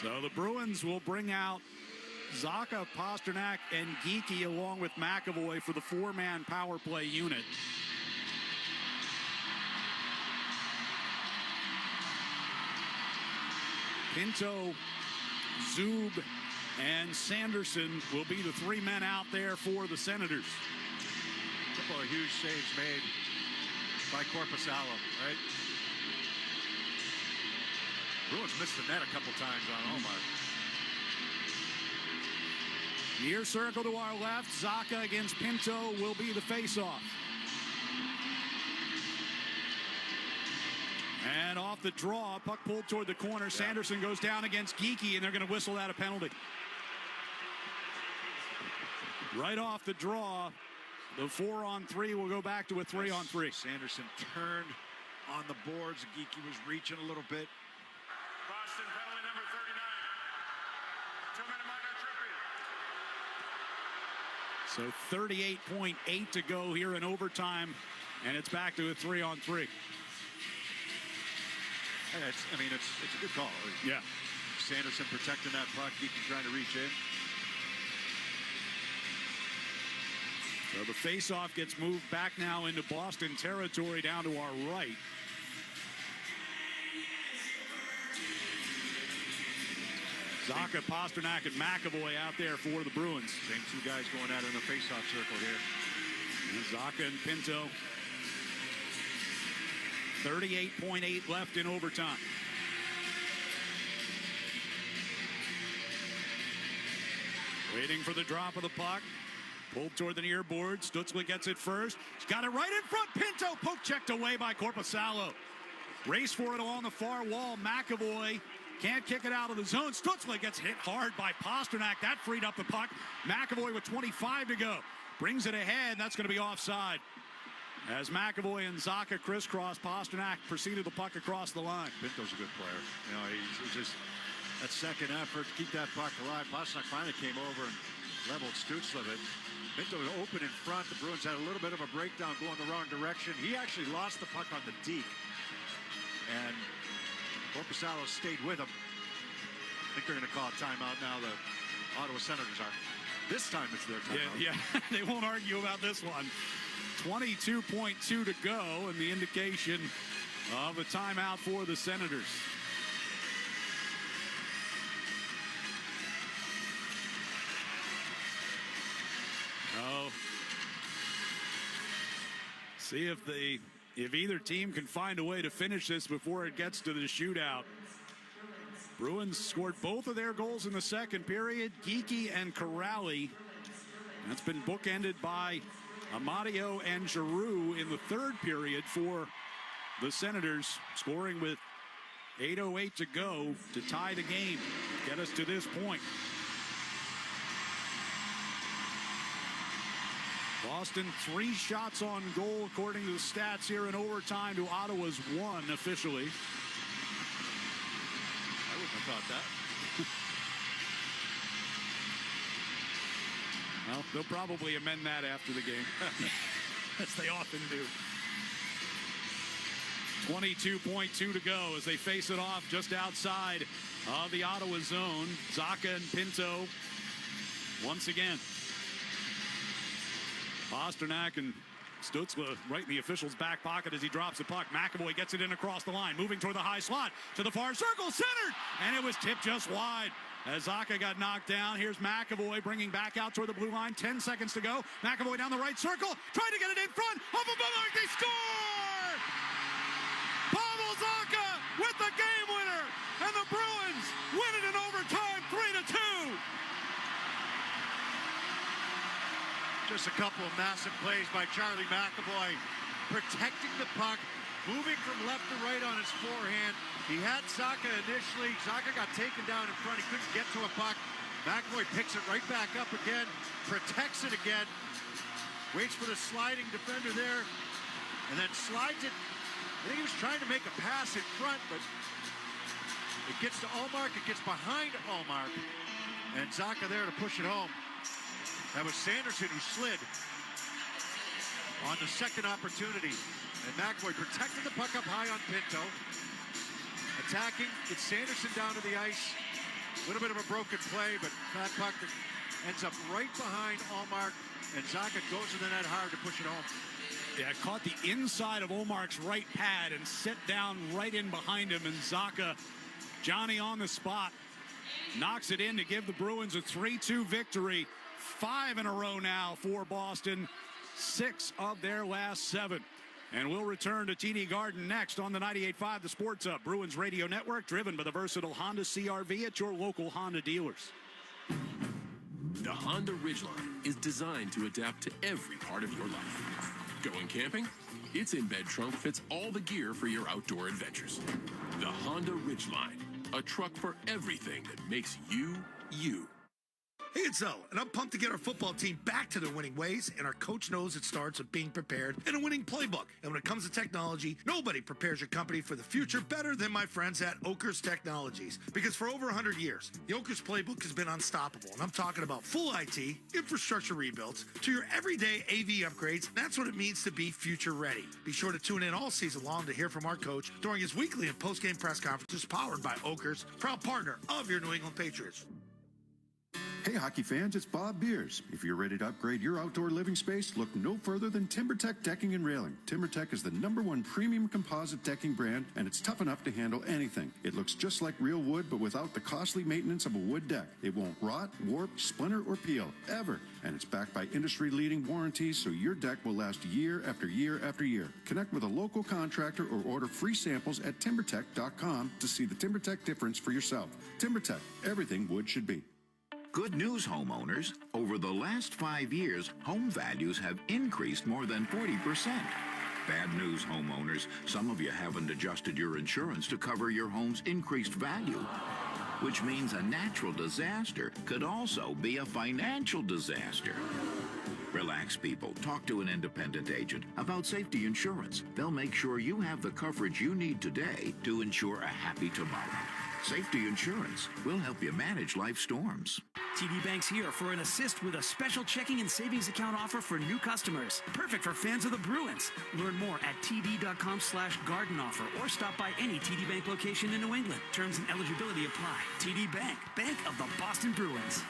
So the Bruins will bring out Zacha, Pasternak, and Geekie along with McAvoy for the 4-man power play unit. Pinto, Zub, and Sanderson will be the 3 men out there for the Senators. A couple of huge saves made by Korpisalo, right? Bruins missed the net a couple times on Ullmark. Near circle to our left, Zacha against Pinto will be the face-off. And off the draw, puck pulled toward the corner. Sanderson goes down against Geekie, and they're going to whistle that a penalty. Right off the draw, the 4-on-3 will go back to a 3-on-3. Sanderson turned on the boards. Geekie was reaching a little bit. Boston penalty number 39. 2-minute minor tripping. So 38.8 to go here in overtime, and it's back to a 3-on-3. It's a good call. Yeah. Sanderson protecting that puck, Geekie trying to reach in. So the faceoff gets moved back now into Boston territory down to our right. Zacha, Pasternak, and McAvoy out there for the Bruins. Same two guys going at it in the faceoff circle here. And Zacha and Pinto. 38.8 left in overtime. Waiting for the drop of the puck. Pulled toward the near board. Stutzle gets it first. He's got it right in front. Pinto poke checked away by Korpisalo. Race for it along the far wall. McAvoy can't kick it out of the zone. Stutzle gets hit hard by Pasternak. That freed up the puck. McAvoy with 25 to go. Brings it ahead. That's going to be offside. As McAvoy and Zacha crisscross, Pasternak proceeded the puck across the line. Pinto's a good player. You know, he's just that second effort to keep that puck alive. Pasternak finally came over and leveled Stutzle. Pinto was open in front. The Bruins had a little bit of a breakdown going the wrong direction. He actually lost the puck on the deke. And Korpisalo stayed with him. I think they're going to call a timeout now. The Ottawa Senators are. This time it's their timeout. Yeah, they won't argue about this one. 22.2 to go, and the indication of a timeout for the Senators. Oh, see if either team can find a way to finish this before it gets to the shootout. Bruins scored both of their goals in the second period. Geekie and Corrali. That's been bookended by Amadio and Giroux in the third period for the Senators, scoring with 8:08 to go to tie the game, get us to this point. Boston 3 shots on goal according to the stats here in overtime to Ottawa's 1 officially. I wouldn't have thought that. Well, they'll probably amend that after the game, as they often do. 22.2 to go as they face it off just outside of the Ottawa zone. Zacha and Pinto once again. Pasternak and Stutzle right in the official's back pocket as he drops the puck. McAvoy gets it in across the line, moving toward the high slot to the far circle, centered, and it was tipped just wide as Zacha got knocked down. Here's McAvoy bringing back out toward the blue line. 10 seconds to go. McAvoy down the right circle, trying to get it in front. Off of Bummark, they score! Pavel Zacha with the game winner, and the Bruins win it in overtime, 3-2. Just a couple of massive plays by Charlie McAvoy, protecting the puck, moving from left to right on his forehand. He had Zacha initially. Zacha got taken down in front. He couldn't get to a puck. McAvoy picks it right back up again, protects it again, waits for the sliding defender there, and then slides it. I think he was trying to make a pass in front, but it gets to Ullmark. It gets behind Ullmark, and Zacha there to push it home. That was Sanderson who slid on the second opportunity. And McAvoy protected the puck up high on Pinto. Attacking, it's Sanderson down to the ice. A little bit of a broken play, but that puck ends up right behind Ullmark. And Zacha goes to the net hard to push it home. Yeah, caught the inside of Ullmark's right pad and set down right in behind him. And Zacha, Johnny on the spot, knocks it in to give the Bruins a 3-2 victory. 5 in a row now for Boston, 6 of their last 7. And we'll return to TD Garden next on the 98.5 The Sports Hub, Bruins Radio Network, driven by the versatile Honda CR-V at your local Honda dealers. The Honda Ridgeline is designed to adapt to every part of your life. Going camping? Its in-bed trunk fits all the gear for your outdoor adventures. The Honda Ridgeline, a truck for everything that makes you, you. Hey, it's Zoe, and I'm pumped to get our football team back to their winning ways, and our coach knows it starts with being prepared and a winning playbook. And when it comes to technology, nobody prepares your company for the future better than my friends at Oakers Technologies. Because for over 100 years, the Oakers playbook has been unstoppable, and I'm talking about full IT, infrastructure rebuilds, to your everyday AV upgrades. That's what it means to be future ready. Be sure to tune in all season long to hear from our coach during his weekly and post-game press conferences powered by Oakers, proud partner of your New England Patriots. Hey, hockey fans, it's Bob Beers. If you're ready to upgrade your outdoor living space, look no further than TimberTech Decking and Railing. TimberTech is the #1 premium composite decking brand, and it's tough enough to handle anything. It looks just like real wood, but without the costly maintenance of a wood deck. It won't rot, warp, splinter, or peel, ever. And it's backed by industry-leading warranties, so your deck will last year after year after year. Connect with a local contractor or order free samples at timbertech.com to see the TimberTech difference for yourself. TimberTech, everything wood should be. Good news, homeowners. Over the last 5 years, home values have increased more than 40%. Bad news, homeowners. Some of you haven't adjusted your insurance to cover your home's increased value, which means a natural disaster could also be a financial disaster. Relax, people. Talk to an independent agent about safety insurance. They'll make sure you have the coverage you need today to ensure a happy tomorrow. Safety insurance will help you manage life storms. TD Bank's here for an assist with a special checking and savings account offer for new customers. Perfect for fans of the Bruins. Learn more at td.com/garden offer or stop by any TD Bank location in New England. Terms and eligibility apply. TD Bank, Bank of the Boston Bruins.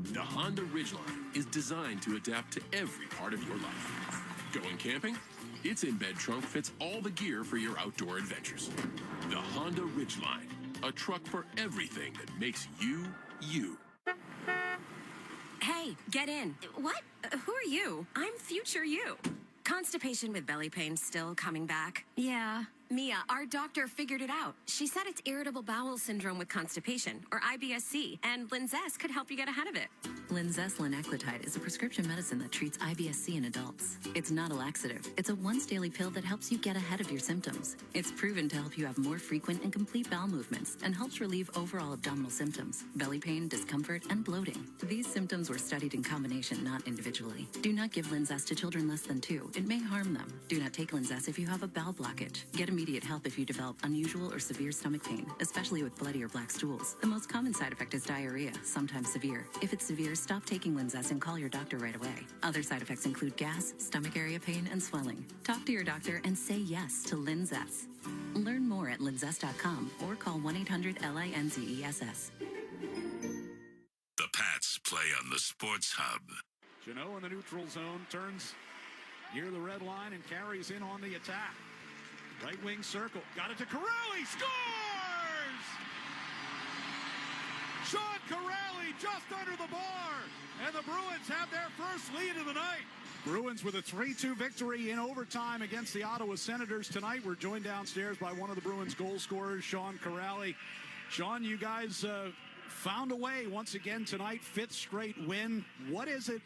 The Honda Ridgeline is designed to adapt to every part of your life. Going camping? Its in-bed trunk fits all the gear for your outdoor adventures. The Honda Ridgeline, a truck for everything that makes you, you. Hey, get in. What? Who are you? I'm future you. Constipation with belly pain still coming back? Yeah. Mia, our doctor figured it out. She said it's irritable bowel syndrome with constipation, or IBS-C, and Linzess could help you get ahead of it. Linzess linaclotide is a prescription medicine that treats IBS-C in adults. It's not a laxative. It's a once-daily pill that helps you get ahead of your symptoms. It's proven to help you have more frequent and complete bowel movements and helps relieve overall abdominal symptoms, belly pain, discomfort, and bloating. These symptoms were studied in combination, not individually. Do not give Linzess to children less than 2. It may harm them. Do not take Linzess if you have a bowel blockage. Get immediate help if you develop unusual or severe stomach pain, especially with bloody or black stools. The most common side effect is diarrhea, sometimes severe. If it's severe, stop taking Linzess and call your doctor right away. Other side effects include gas, stomach area pain, and swelling. Talk to your doctor and say yes to Linzess. Learn more at linzess.com or call 1-800-LINZESS. The Pats play on the Sports Hub. Jeannot in the neutral zone turns near the red line and carries in on the attack. Right wing circle. Got it to Corrali. Scores! Sean Corrali just under the bar. And the Bruins have their first lead of the night. Bruins with a 3-2 victory in overtime against the Ottawa Senators tonight. We're joined downstairs by one of the Bruins goal scorers, Sean Corrali. Sean, you guys found a way once again tonight. 5th straight win. What is it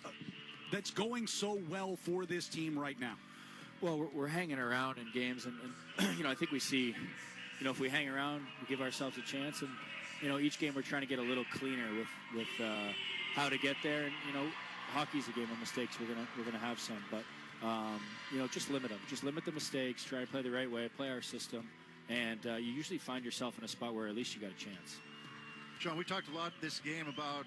that's going so well for this team right now? Well, we're hanging around in games, and I think we see, if we hang around, we give ourselves a chance, and, each game we're trying to get a little cleaner with how to get there, and, hockey's a game of mistakes. We're gonna have some, but, just limit them. Just limit the mistakes, try to play the right way, play our system, and you usually find yourself in a spot where at least you got a chance. Sean, we talked a lot this game about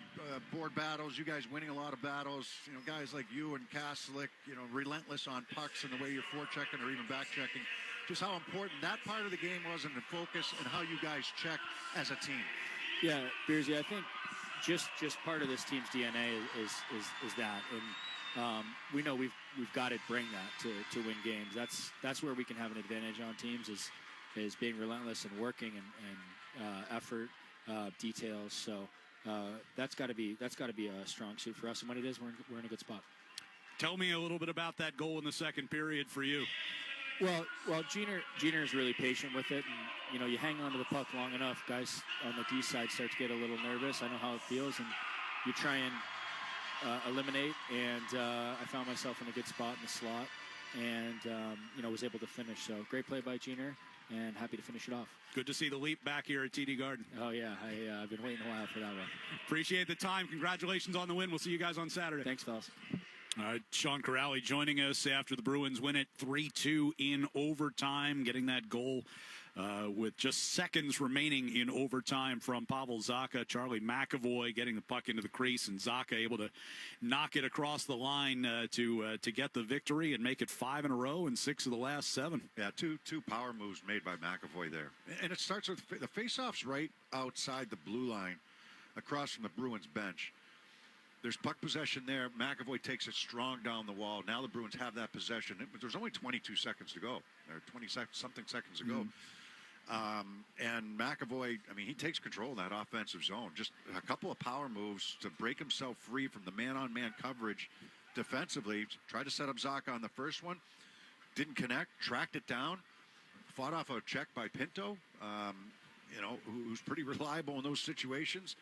board battles, you guys winning a lot of battles, guys like you and Kaslik, relentless on pucks and the way you're forechecking or even back-checking. Just how important that part of the game was and the focus and how you guys check as a team. Yeah, Beersy, I think just part of this team's DNA is that. And we know we've got to bring that to win games. That's where we can have an advantage on teams is being relentless and working and effort. Details, so that's got to be a strong suit for us, and when it is, we're in a good spot. Tell me a little bit about that goal in the second period for you. Well, Jeter is really patient with it, and you hang on to the puck long enough, guys on the D side start to get a little nervous. I know how it feels, and you try and eliminate. And I found myself in a good spot in the slot, and was able to finish. So great play by Jeter. And happy to finish it off. Good to see the leap back here at TD Garden. Oh, yeah. I've been waiting a while for that one. Appreciate the time. Congratulations on the win. We'll see you guys on Saturday. Thanks, fellas. Sean Corrali joining us after the Bruins win it 3-2 in overtime, getting that goal with just seconds remaining in overtime from Pavel Zacha. Charlie McAvoy getting the puck into the crease, and Zacha able to knock it across the line to get the victory and make it 5 in a row and 6 of the last 7. Yeah, two power moves made by McAvoy there. And it starts with the faceoffs right outside the blue line. across from the Bruins bench. There's puck possession there. McAvoy takes it strong down the wall. Now the Bruins have that possession. There's only 22 seconds to go, or 20-something seconds to go. And McAvoy, I mean, he takes control of that offensive zone. Just a couple of power moves to break himself free from the man-on-man coverage defensively. Tried to set up Zacha on the first one. Didn't connect. Tracked it down. Fought off a check by Pinto, who's pretty reliable in those situations.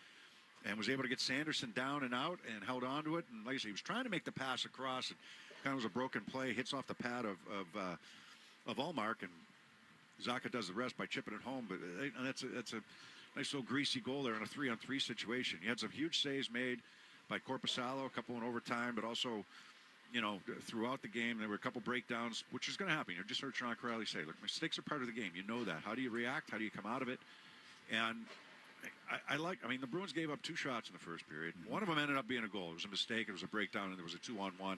And was able to get Sanderson down and out and held on to it. And like I said, he was trying to make the pass across. It kind of was a broken play. Hits off the pad of Allmark, and Zacha does the rest by chipping it home. But that's a nice little greasy goal there in a 3-on-3 situation. You had some huge saves made by Korpisalo, a couple in overtime, but also, throughout the game, there were a couple breakdowns, which is going to happen. You just heard Sean Corrali say, look, mistakes are part of the game. You know that. How do you react? How do you come out of it? And the Bruins gave up 2 shots in the first period. One of them ended up being a goal. It was a mistake. It was a breakdown, and there was a 2-on-1,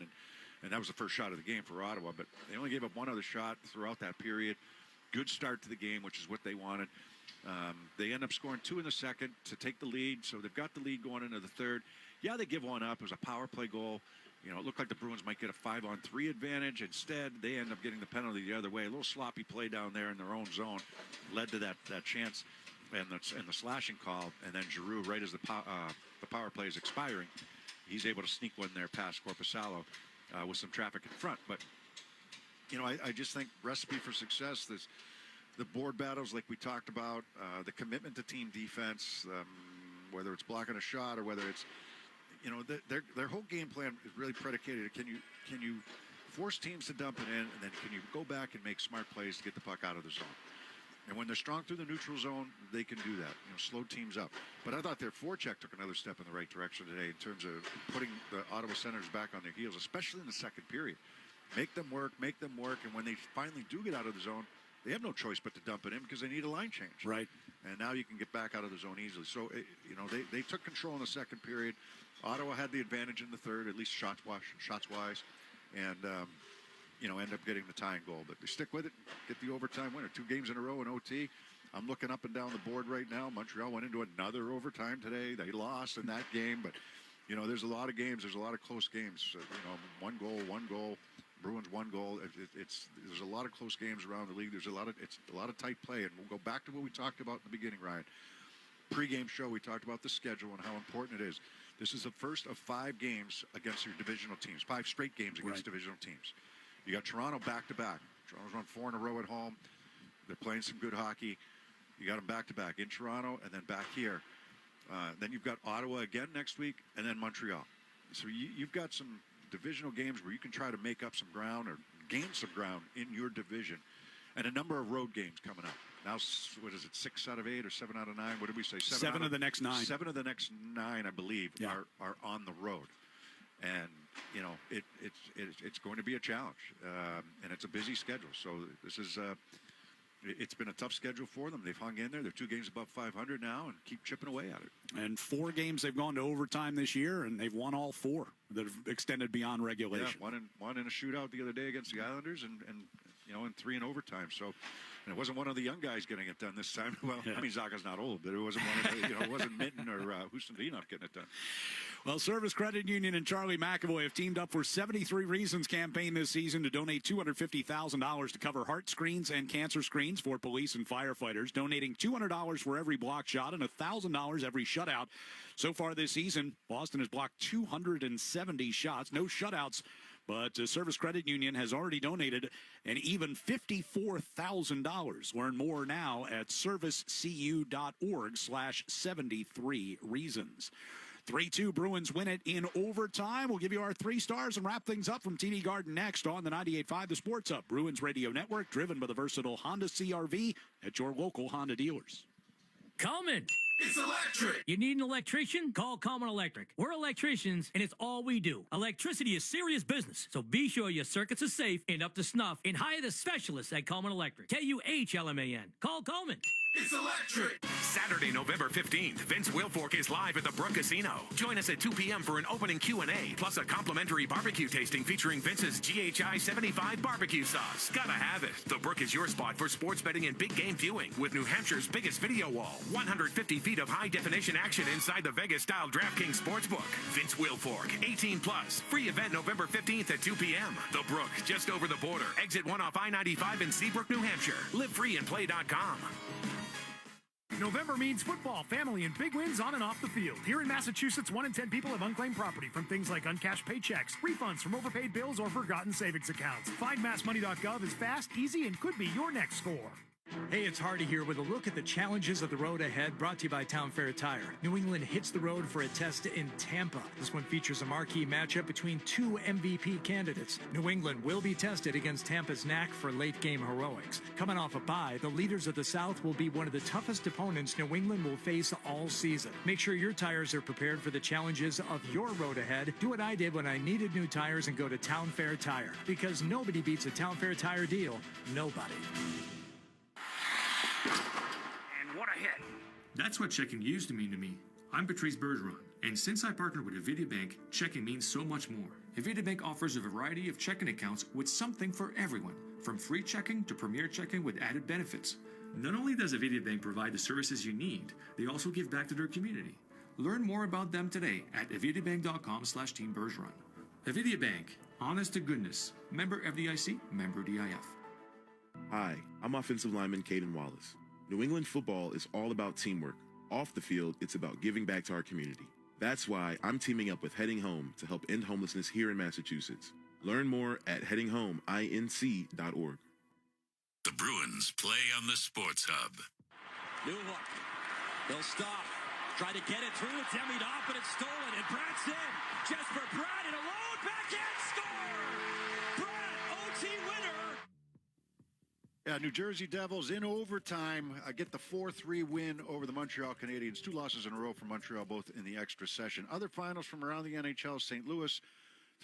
and that was the first shot of the game for Ottawa. But they only gave up one other shot throughout that period. Good start to the game, which is what they wanted. They end up scoring 2 in the second to take the lead, so they've got the lead going into the third. Yeah, they give one up. It was a power play goal. It looked like the Bruins might get a 5-on-3 advantage. Instead, they end up getting the penalty the other way. A little sloppy play down there in their own zone led to that chance and the slashing call. And then Giroux, right as the power play is expiring, he's able to sneak one there past Korpisalo with some traffic in front. But, I just think recipe for success, the board battles like we talked about, the commitment to team defense, whether it's blocking a shot or whether it's, their whole game plan is really predicated. Can you force teams to dump it in, and then can you go back and make smart plays to get the puck out of the zone? And when they're strong through the neutral zone, they can do that. Slow teams up. But I thought their forecheck took another step in the right direction today in terms of putting the Ottawa Senators back on their heels, especially in the second period. Make them work. And when they finally do get out of the zone, they have no choice but to dump it in because they need a line change. Right. And now you can get back out of the zone easily. So, they took control in the second period. Ottawa had the advantage in the third, at least shots-wise, and, end up getting the tying goal. But they stick with it, get the overtime winner. 2 games in a row in OT. I'm looking up and down the board right now. Montreal went into another overtime today. They lost in that game. But, there's a lot of games. There's a lot of close games. One goal. Bruins 1 goal. There's a lot of close games around the league. It's a lot of tight play. And we'll go back to what we talked about in the beginning, Ryan. Pre-game show, we talked about the schedule and how important it is. This is the first of 5 games against your divisional teams. 5 straight games against divisional teams. You got Toronto back-to-back. Toronto's won 4 in a row at home. They're playing some good hockey. You got them back-to-back in Toronto and then back here. Then you've got Ottawa again next week and then Montreal. So you've got some divisional games where you can try to make up some ground or gain some ground in your division. And a number of road games coming up. Now, what is it, 6 out of 8 or 7 out of 9? What did we say? 7 of the next 9. 7 of the next 9, I believe, are on the road. And, it's going to be a challenge. And it's a busy schedule. So this is, it's been a tough schedule for them. They've hung in there. They're 2 games above 500 now and keep chipping away at it. And 4 games they've gone to overtime this year, and they've won all 4 that have extended beyond regulation. Yeah, one in a shootout the other day against the Islanders and 3 in overtime. So, and it wasn't one of the young guys getting it done this time. Well, I mean, Zacha's not old, but it wasn't one of the, it wasn't Minton or Hussein-Vienov getting it done. Well, Service Credit Union and Charlie McAvoy have teamed up for 73 Reasons campaign this season to donate $250,000 to cover heart screens and cancer screens for police and firefighters, donating $200 for every block shot and $1,000 every shutout. So far this season, Boston has blocked 270 shots, no shutouts. But Service Credit Union has already donated an even $54,000. Learn more now at servicecu.org/73 reasons. 3-2 Bruins win it in overtime. We'll give you our 3 stars and wrap things up from TD Garden next on the 98.5 The Sports Hub Bruins Radio Network, driven by the versatile Honda CR-V at your local Honda dealers. Comment. It's electric. You need an electrician? Call Common Electric. We're electricians, and it's all we do. Electricity is serious business, so be sure your circuits are safe and up to snuff, and hire the specialists at Common Electric. KUHLMAN. Call Common. It's electric! Saturday, November 15th, Vince Wilfork is live at the Brook Casino. Join us at 2 p.m. for an opening Q&A, plus a complimentary barbecue tasting featuring Vince's GHI 75 barbecue sauce. Gotta have it. The Brook is your spot for sports betting and big game viewing with New Hampshire's biggest video wall. 150 feet of high-definition action inside the Vegas-style DraftKings Sportsbook. Vince Wilfork, 18 plus. Free event November 15th at 2 p.m. The Brook, just over the border. Exit 1 off I-95 in Seabrook, New Hampshire. LiveFreeAndPlay.com. November means football, family, and big wins on and off the field. Here in Massachusetts, 1 in 10 people have unclaimed property from things like uncashed paychecks, refunds from overpaid bills, or forgotten savings accounts. Find massmoney.gov is fast, easy, and could be your next score. Hey, it's Hardy here with a look at the challenges of the road ahead, brought to you by Town Fair Tire. New England hits the road for a test in Tampa. This one features a marquee matchup between two MVP candidates. New England will be tested against Tampa's knack for late-game heroics. Coming off a bye, the leaders of the South will be one of the toughest opponents New England will face all season. Make sure your tires are prepared for the challenges of your road ahead. Do what I did when I needed new tires and go to Town Fair Tire. Because nobody beats a Town Fair Tire deal. Nobody. And what a hit. That's what checking used to mean to me. I'm Patrice Bergeron, and since I partnered with Avidia Bank, checking means so much more. Avidia Bank offers a variety of checking accounts with something for everyone, from free checking to premier checking with added benefits. Not only does Avidia Bank provide the services you need, they also give back to their community. Learn more about them today at avidiabank.com/Team Bergeron. Avidia Bank, honest to goodness. Member FDIC, member DIF. Hi, I'm offensive lineman Caden Wallace. New England football is all about teamwork. Off the field, it's about giving back to our community. That's why I'm teaming up with Heading Home to help end homelessness here in Massachusetts. Learn more at headinghomeINC.org. The Bruins play on the Sports Hub. New look. They'll stop. Try to get it through. It's emmied off, but it's stolen. And Pratt's in. Jesper Pratt in alone. Backhand score! Pratt, OT winner. Yeah, New Jersey Devils in overtime get the 4-3 win over the Montreal Canadiens. 2 losses in a row for Montreal, both in the extra session. Other finals from around the NHL, St. Louis,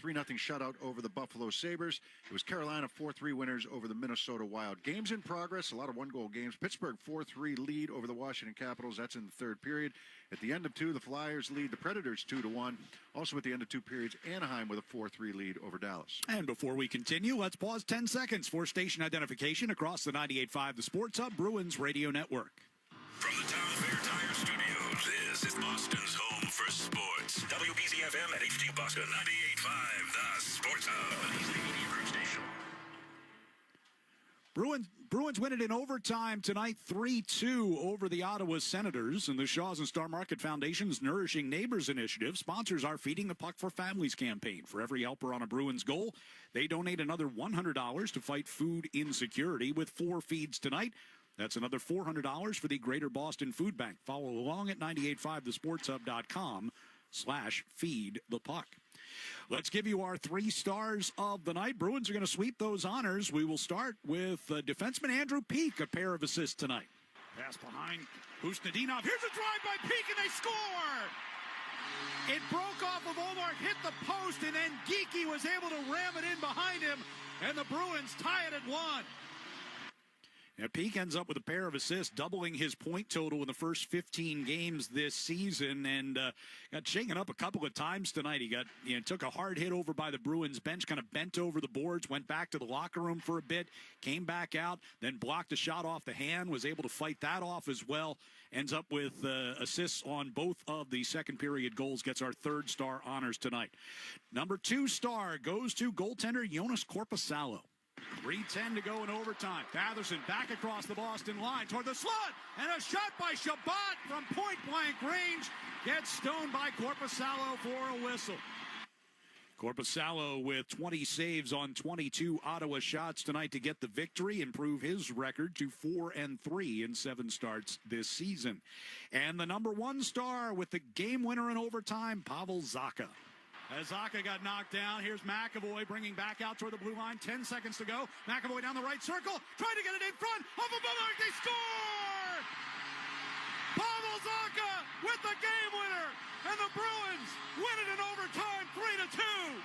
3-0 shutout over the Buffalo Sabres. It was Carolina 4-3 winners over the Minnesota Wild. Games in progress, a lot of one-goal games. Pittsburgh 4-3 lead over the Washington Capitals. That's in the third period. At the end of 2, the Flyers lead the Predators 2-1. Also at the end of 2 periods, Anaheim with a 4-3 lead over Dallas. And before we continue, let's pause 10 seconds for station identification across the 98.5 The Sports Hub Bruins Radio Network. From the Town Fair Tire Studios, this is Boston's home for sports. WBZ-FM at HD Boston 98.5, The Sports Hub. He's the media group station. Bruins win it in overtime tonight, 3-2 over the Ottawa Senators. And the Shaws and Star Market Foundation's Nourishing Neighbors initiative sponsors our Feeding the Puck for Families campaign. For every helper on a Bruins goal, they donate another $100 to fight food insecurity with 4 feeds tonight. That's another $400 for the Greater Boston Food Bank. Follow along at 985thesportshub.com/feedthepuck. Let's give you our 3 stars of the night. Bruins are going to sweep those honors. We will start with defenseman Andrew Peeke, a pair of assists tonight. Pass behind Husnudinov. Here's a drive by Peeke, and they score! It broke off of Omar, hit the post, and then Geekie was able to ram it in behind him, and the Bruins tie it at 1. Now, Peeke ends up with a pair of assists, doubling his point total in the first 15 games this season, and got shaken up a couple of times tonight. He took a hard hit over by the Bruins bench, kind of bent over the boards, went back to the locker room for a bit, came back out, then blocked a shot off the hand, was able to fight that off as well. Ends up with assists on both of the second period goals, gets our 3rd star honors tonight. Number 2 star goes to goaltender Jonas Korpisalo. 3:10 to go in overtime. Patherson back across the Boston line toward the slot, and a shot by Shabbat from point-blank range gets stoned by Korpisalo for a whistle. Korpisalo with 20 saves on 22 Ottawa shots tonight to get the victory, improve his record to 4-3 in 7 starts this season. And the number 1 star with the game winner in overtime, Pavel Zacha. As Zacha got knocked down, here's McAvoy bringing back out toward the blue line. 10 seconds to go. McAvoy down the right circle, trying to get it in front. Off of Bummark, they score! Pavel Zacha with the game winner, and the Bruins win it in overtime, 3-2.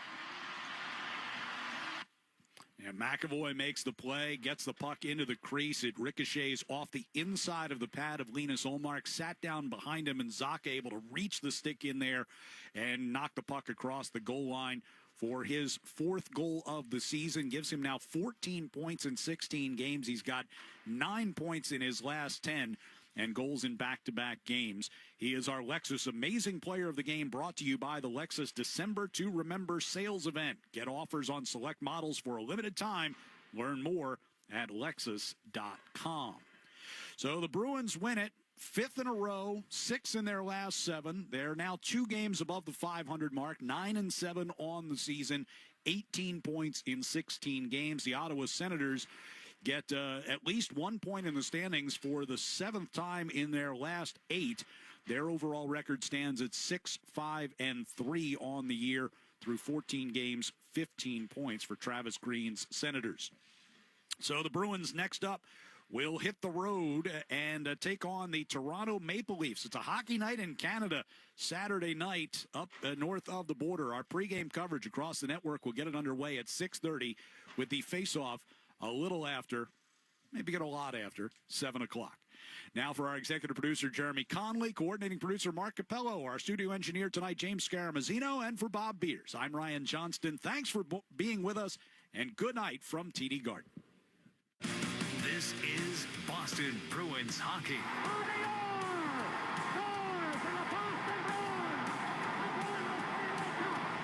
And McAvoy makes the play, gets the puck into the crease. It ricochets off the inside of the pad of Linus Ullmark, sat down behind him, and Zacha able to reach the stick in there and knock the puck across the goal line for his 4th goal of the season. Gives him now 14 points in 16 games. He's got 9 points in his last 10 and goals in back-to-back games. He is our Lexus Amazing Player of the Game, brought to you by the Lexus December to Remember sales event. Get offers on select models for a limited time. Learn more at Lexus.com. So the Bruins win it. 5th in a row, 6 in their last 7. They're now 2 games above the 500 mark, 9-7 on the season, 18 points in 16 games. The Ottawa Senators get at least 1 point in the standings for the 7th time in their last 8. Their overall record stands at 6-5-3 on the year through 14 games, 15 points for Travis Green's Senators. So the Bruins next up will hit the road and take on the Toronto Maple Leafs. It's a hockey night in Canada Saturday night up north of the border. Our pregame coverage across the network will get it underway at 6:30 with the face-off a little after, maybe get a lot after, 7 o'clock. Now for our executive producer, Jeremy Conley, coordinating producer, Mark Capello, our studio engineer tonight, James Scaramazino, and for Bob Beers, I'm Ryan Johnston. Thanks for being with us, and good night from TD Garden. This is Boston Bruins hockey.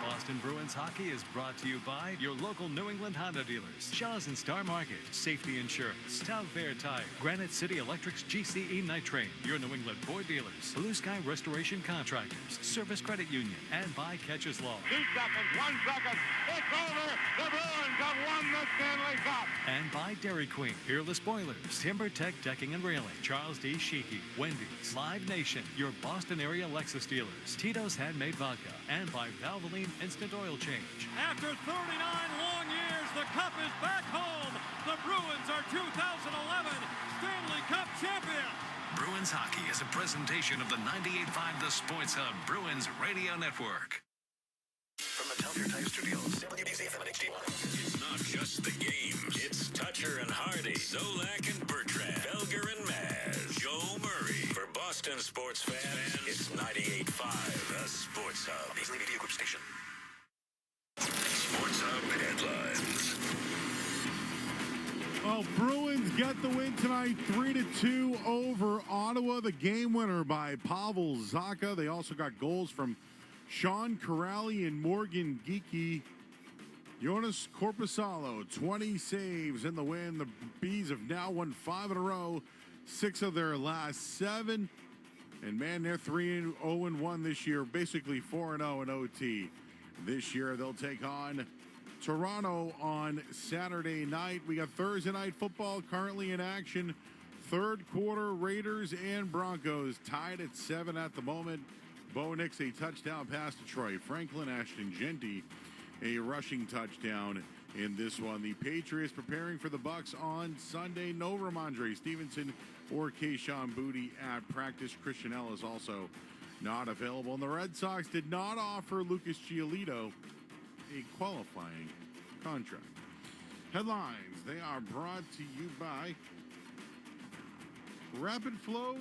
Boston Bruins hockey is brought to you by your local New England Honda dealers, Shaw's and Star Market, Safety Insurance, Town Fair Tire, Granite City Electric's GCE Nitrate, your New England Ford dealers, Blue Sky Restoration Contractors, Service Credit Union, and by Catcher's Law. 2 seconds, 1 second, it's over. The Bruins have won the Stanley Cup. And by Dairy Queen, Peerless Boilers, Timber Tech Decking and Railing, Charles D. Sheehy, Wendy's, Live Nation, your Boston area Lexus dealers, Tito's Handmade Vodka, and by Valvoline Instant Oil Change. After 39 long years, the Cup is back home. The Bruins are 2011 Stanley Cup champions. Bruins hockey is a presentation of the 98.5 The Sports Hub Bruins Radio Network. From the Telfair Tire Studios, WBZ-FM and HD1. It's not just the games. It's Toucher and Hardy, Zolak and Bertrand, Felger and Maz, Joe Murray. For Boston sports fans, it's 98.5 The Sports Hub. Paisley Media Group Station. Sports Hub headlines. Well, Bruins get the win tonight, 3-2 over Ottawa. The game winner by Pavel Zacha. They also got goals from Sean Corrali and Morgan Geekie. Jonas Corpusalo, 20 saves in the win. The Bees have now won 5 in a row, 6 of their last 7. And man, they're 3-0-1 this year, basically 4-0 in OT. This year, they'll take on Toronto on Saturday night. We got Thursday night football currently in action. Third quarter, Raiders and Broncos tied at 7 at the moment. Bo Nix a touchdown pass to Troy Franklin. Ashton Genty a rushing touchdown in this one. The Patriots preparing for the Bucs on Sunday. No Ramondre Stevenson or Kayshon Boutte at practice. Christian Ellis also not available. And the Red Sox did not offer Lucas Giolito a qualifying contract. Headlines, they are brought to you by Rapid Flow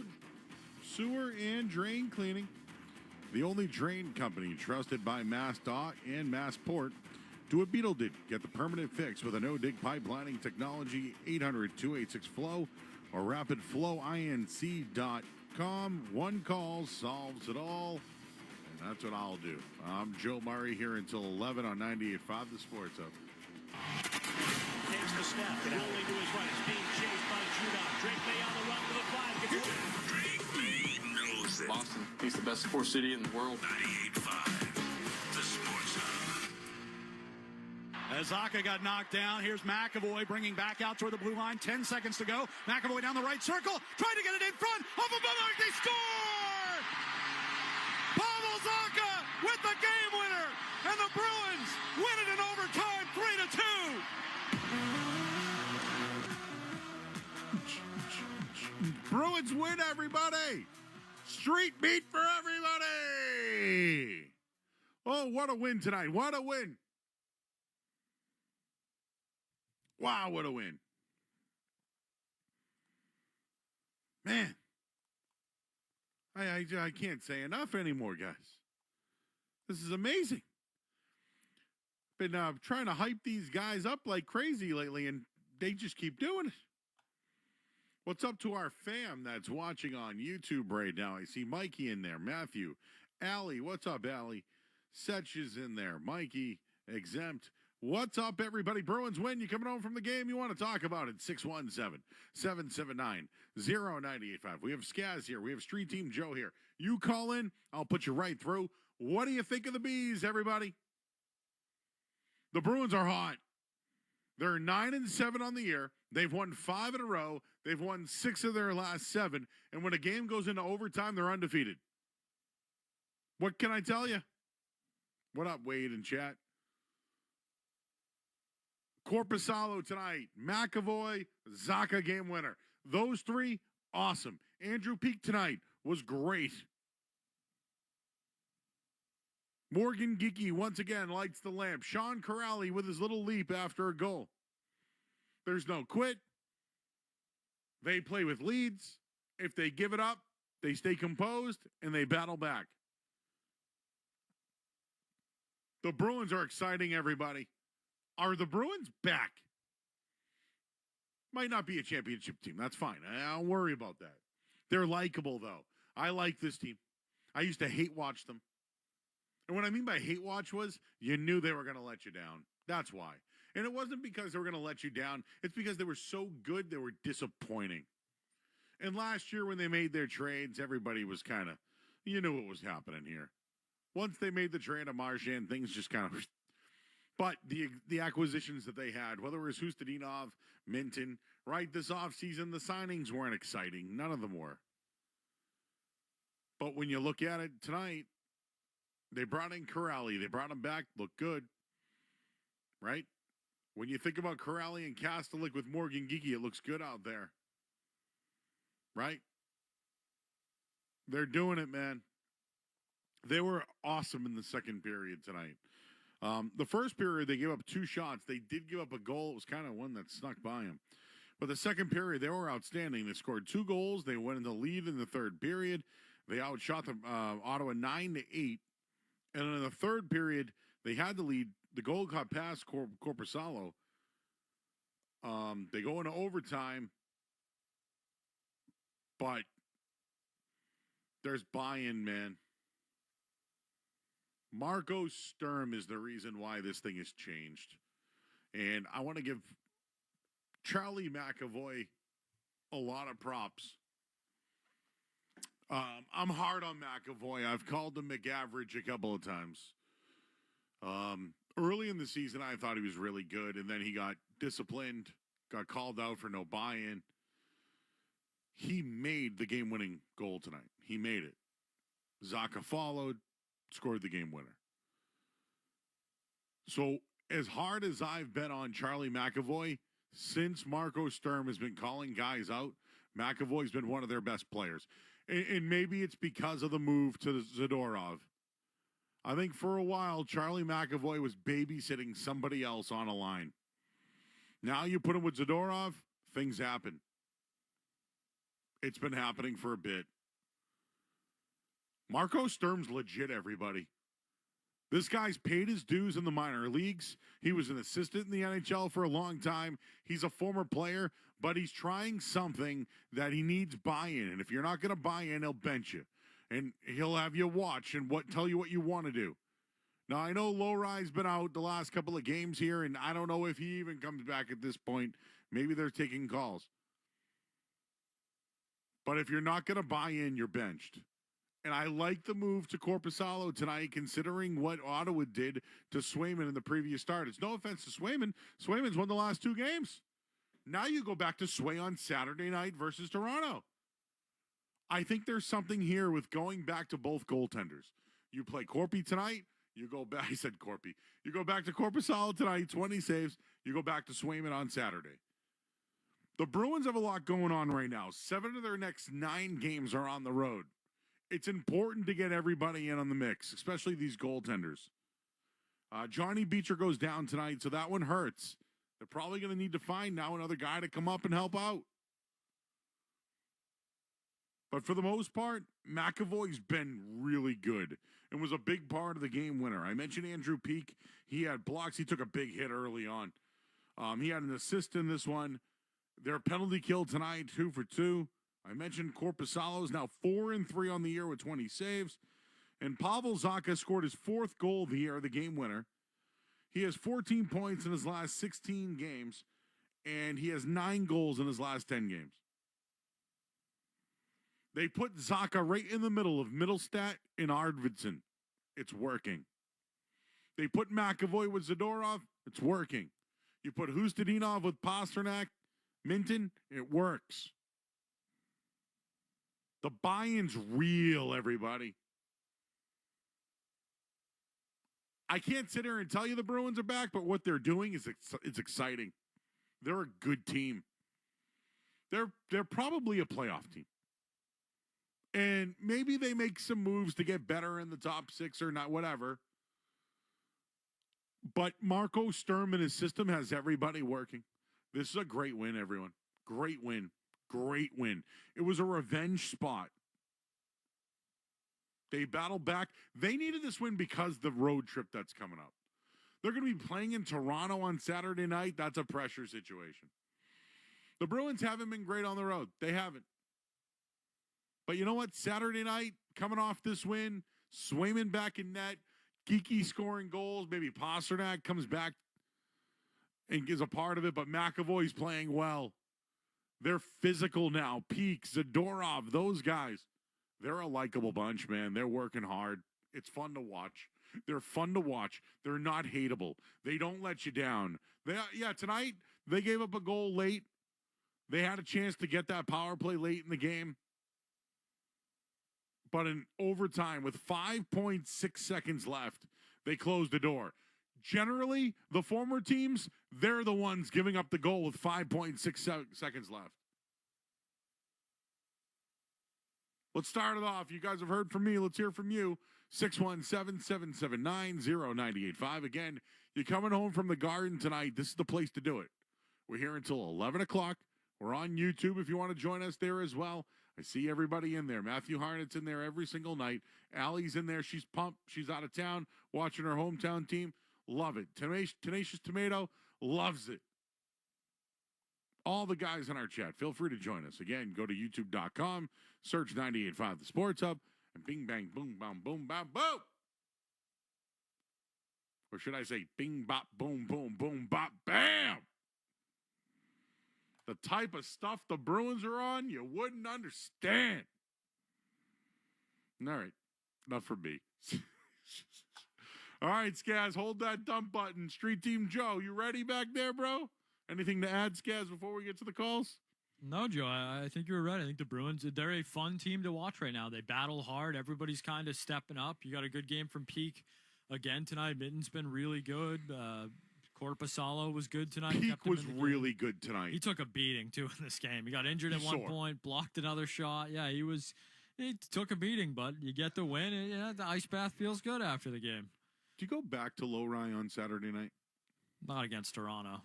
Sewer and Drain Cleaning. The only drain company trusted by MassDOT and Massport. Do a Beetle Dig. Get the permanent fix with a no-dig pipelining technology. 800-286-FLOW or rapidflowinc.com. One call solves it all. And that's what I'll do. I'm Joe Murray here until 11 on 98.5 The Sports Hub. Takes the step. Rolling to his right. It's being chased by Judon. Drake May on the run to the 5. Drake May knows it. Boston, he's the best sports city in the world. 98.5 The Sports Hub. As Zacha got knocked down, here's McAvoy bringing back out toward the blue line. 10 seconds to go. McAvoy down the right circle, trying to get it in front. Off of Ullmark, they score! Pavel Zacha with the game winner, and the Bruins win it in overtime, 3-2. Bruins win, everybody! Street meet for everybody! Oh, what a win tonight. What a win. Wow, what a win. Man. I can't say enough anymore, guys. This is amazing. Been trying to hype these guys up like crazy lately, and they just keep doing it. What's up to our fam that's watching on YouTube right now? I see Mikey in there, Matthew, Allie. What's up, Allie? Setch is in there, Mikey, Exempt. What's up, everybody? Bruins win. You coming home from the game? You want to talk about it? 617-779-0985. We have Skaz here. We have Street Team Joe here. You call in, I'll put you right through. What do you think of the Bees, everybody? The Bruins are hot. They're 9-7 on the year. They've won 5 in a row. They've won 6 of their last 7. And when a game goes into overtime, they're undefeated. What can I tell you? What up, Wade and chat? Korpisalo tonight. McAvoy, Zacha game winner. Those 3, awesome. Andrew Peak tonight was great. Morgan Geekie once again lights the lamp. Sean Corrali with his little leap after a goal. There's no quit. They play with leads. If they give it up, they stay composed and they battle back. The Bruins are exciting everybody. Are the Bruins back? Might not be a championship team. That's fine. I don't worry about that. They're likable, though. I like this team. I used to hate watch them. And what I mean by hate watch was you knew they were going to let you down. That's why. And it wasn't because they were going to let you down. It's because they were so good, they were disappointing. And last year when they made their trades, everybody was kind of, you knew what was happening here. Once they made the trade of Marchand, things just kind of... But the acquisitions that they had, whether it was Hustadinov, Minton, right, this offseason, the signings weren't exciting. None of them were. But when you look at it tonight, they brought in Corrali. They brought him back. Looked good. Right? When you think about Corrali and Kastelik with Morgan Geekie, it looks good out there. Right? They're doing it, man. They were awesome in the second period tonight. The first period, they gave up 2 shots. They did give up a goal. It was kind of one that snuck by them. But the second period, they were outstanding. They scored 2 goals. They went in the lead in the third period. They outshot the Ottawa 9-8. And in the third period, they had the lead. The goal got past Korpisalo. They go into overtime. But there's buy-in, man. Marco Sturm is the reason why this thing has changed. And I want to give Charlie McAvoy a lot of props. I'm hard on McAvoy. I've called him McAverage a couple of times. Early in the season, I thought he was really good, and then he got disciplined, got called out for no buy-in. He made the game-winning goal tonight. He made it. Zacha followed. Scored the game winner. So, as hard as I've been on Charlie McAvoy, since Marco Sturm has been calling guys out, McAvoy's been one of their best players. And maybe it's because of the move to Zadorov. I think for a while, Charlie McAvoy was babysitting somebody else on a line. Now you put him with Zadorov, things happen. It's been happening for a bit. Marco Sturm's legit, everybody. This guy's paid his dues in the minor leagues. He was an assistant in the NHL for a long time. He's a former player, but he's trying something that he needs buy-in. And if you're not going to buy in, he'll bench you. And he'll have you watch and tell you what you want to do. Now, I know Lowry's been out the last couple of games here, and I don't know if he even comes back at this point. Maybe they're taking calls. But if you're not going to buy in, you're benched. And I like the move to Korpisalo tonight, considering what Ottawa did to Swayman in the previous start. It's no offense to Swayman. Swayman's won the last 2 games. Now you go back to Sway on Saturday night versus Toronto. I think there's something here with going back to both goaltenders. You play Corpy tonight. You go back. I said Corpy. You go back to Korpisalo tonight, 20 saves. You go back to Swayman on Saturday. The Bruins have a lot going on right now. 7 of their next 9 games are on the road. It's important to get everybody in on the mix, especially these goaltenders. Johnny Beecher goes down tonight, so that one hurts. They're probably going to need to find now another guy to come up and help out. But for the most part, McAvoy's been really good and was a big part of the game winner. I mentioned Andrew Peak. He had blocks. He took a big hit early on. He had an assist in this one. Their penalty kill tonight, 2 for 2. I mentioned Korpisalo's now 4-3 on the year with 20 saves. And Pavel Zacha scored his 4th goal of the year, the game winner. He has 14 points in his last 16 games, and he has 9 goals in his last 10 games. They put Zacha right in the middle of Middlestat and Arvidsson. It's working. They put McAvoy with Zadorov. It's working. You put Hustadinov with Pasternak, Minton. It works. The buy-in's real, everybody. I can't sit here and tell you the Bruins are back, but what they're doing is it's exciting. They're a good team. They're probably a playoff team. And maybe they make some moves to get better in the top 6 or not, whatever. But Marco Sturm and his system has everybody working. This is a great win, everyone. Great win. Great win. It was a revenge spot. They battled back. They needed this win because the road trip that's coming up. They're going to be playing in Toronto on Saturday night. That's a pressure situation. The Bruins haven't been great on the road. They haven't. But you know what? Saturday night, coming off this win, Swayman back in net, Geeky scoring goals, maybe Pasternak comes back and is a part of it, but McAvoy's playing well. They're physical now. Peak, Zadorov, those guys. They're a likable bunch, man. They're working hard. It's fun to watch. They're fun to watch. They're not hateable. They don't let you down. Tonight, they gave up a goal late. They had a chance to get that power play late in the game. But in overtime, with 5.6 seconds left, they closed the door. Generally, the former teams, they're the ones giving up the goal with 5.6 seconds left. Let's start it off. You guys have heard from me. Let's hear from you. 617-779-0985. Again, you're coming home from the Garden tonight. This is the place to do it. We're here until 11 o'clock. We're on YouTube if you want to join us there as well. I see everybody in there. Matthew Harnett's in there every single night. Allie's in there. She's pumped. She's out of town watching her hometown team. Love it. Tenacious Tomato loves it. All the guys in our chat, feel free to join us. Again, go to youtube.com, search 98.5 The Sports Hub, and bing, bang, boom, bam, boom, bam, boom. Or should I say bing, bop, boom, boom, boom, bop, bam. The type of stuff the Bruins are on, you wouldn't understand. All right. Enough for me. All right, Skaz, hold that dump button. Street Team Joe, you ready back there, bro? Anything to add, Skaz, before we get to the calls? No, Joe, I think you were right. I think the Bruins, they're a fun team to watch right now. They battle hard. Everybody's kind of stepping up. You got a good game from Peak again tonight. Mitten's been really good. Korpisalo was good tonight. Peak was really good tonight. He took a beating, too, in this game. He got injured at one point, blocked another shot. Yeah, he took a beating, but you get the win, and the ice bath feels good after the game. Did you go back to Lowry on Saturday night? Not against Toronto.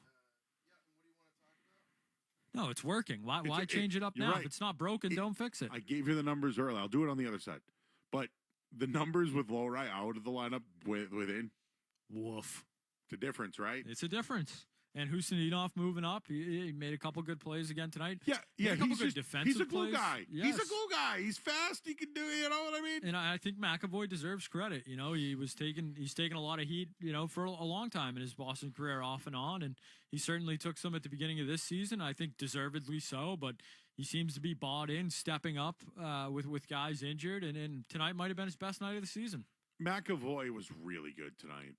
No, it's working. Why change it up now? Right. If it's not broken, don't fix it. I gave you the numbers earlier. I'll do it on the other side. But the numbers with Lowry out of the lineup within. Woof. It's a difference, right? It's a difference. And Hustadinov moving up. He made a couple good plays again tonight. Yeah. He's a glue guy. Yes. He's a glue guy. He's fast. He can do it. You know what I mean? And I think McAvoy deserves credit. You know, he's taken a lot of heat, you know, for a long time in his Boston career off and on. And he certainly took some at the beginning of this season. I think deservedly so. But he seems to be bought in, stepping up with guys injured. And tonight might have been his best night of the season. McAvoy was really good tonight.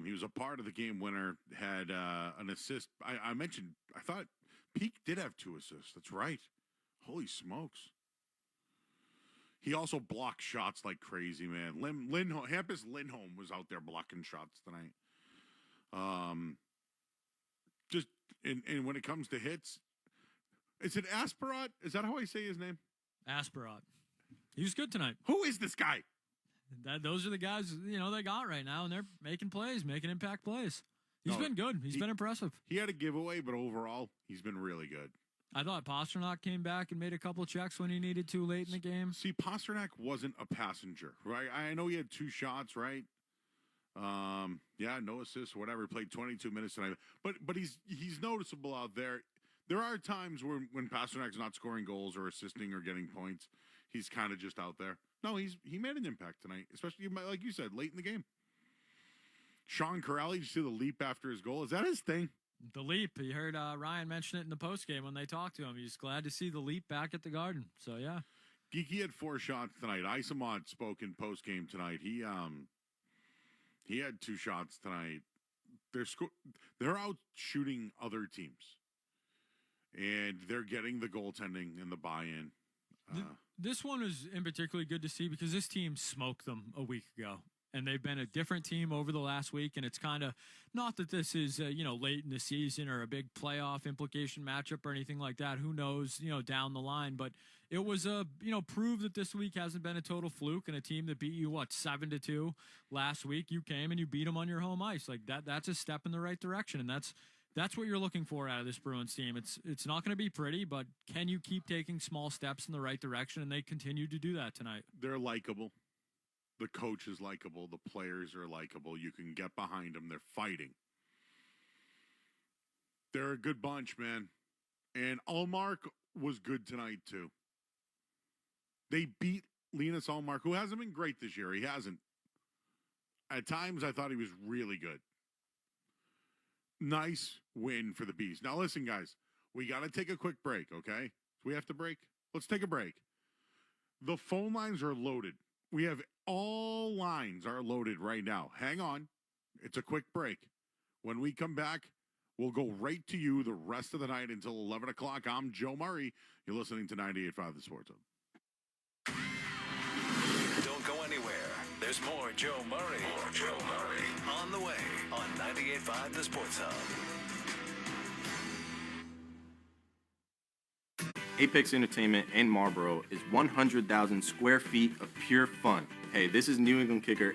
He was a part of the game winner, had an assist. I mentioned, I thought Peak did have 2 assists. That's right. Holy smokes. He also blocked shots like crazy, man. Hampus Lindholm was out there blocking shots tonight. And when it comes to hits, is it Asperat? Is that how I say his name? Asperat. He was good tonight. Who is this guy? Those are the guys, you know, they got right now, and they're making plays, making impact plays. He's been good. He's been impressive. He had a giveaway, but overall, he's been really good. I thought Pasternak came back and made a couple checks when he needed to late in the game. See, Pasternak wasn't a passenger, right? I know he had 2 shots, right? No assists, whatever. He played 22 minutes tonight. But he's noticeable out there. There are times when Pasternak's not scoring goals or assisting or getting points. He's kind of just out there. No, he made an impact tonight, especially, like you said, late in the game. Sean Corrali, did you see the leap after his goal? Is that his thing? The leap. You heard Ryan mention it in the postgame when they talked to him. He's glad to see the leap back at the Garden. So, yeah. Geeky had 4 shots tonight. Isamont spoke in postgame tonight. He had 2 shots tonight. They're out shooting other teams. And they're getting the goaltending and the buy-in. This one was in particularly good to see because this team smoked them a week ago. And they've been a different team over the last week, and it's kind of not that this is late in the season or a big playoff implication matchup or anything like that. Who knows, down the line, but it was prove that this week hasn't been a total fluke, and a team that beat you 7-2 last week. You came and you beat them on your home ice. Like that's a step in the right direction, and that's what you're looking for out of this Bruins team. It's not going to be pretty, but can you keep taking small steps in the right direction? And they continue to do that tonight. They're likable. The coach is likable. The players are likable. You can get behind them. They're fighting. They're a good bunch, man. And Ullmark was good tonight, too. They beat Linus Ullmark, who hasn't been great this year. He hasn't. At times, I thought he was really good. Nice win for the Bees. Now, listen, guys. We got to take a quick break, okay? We have to break? Let's take a break. The phone lines are loaded. We have all lines are loaded right now. Hang on. It's a quick break. When we come back, we'll go right to you the rest of the night until 11 o'clock. I'm Joe Murray. You're listening to 98.5 The Sports Hub. Don't go anywhere. There's more Joe Murray. More Joe Murray. On the way on 98.5 The Sports Hub. Apex Entertainment in Marlboro is 100,000 square feet of pure fun. Hey, this is New England kicker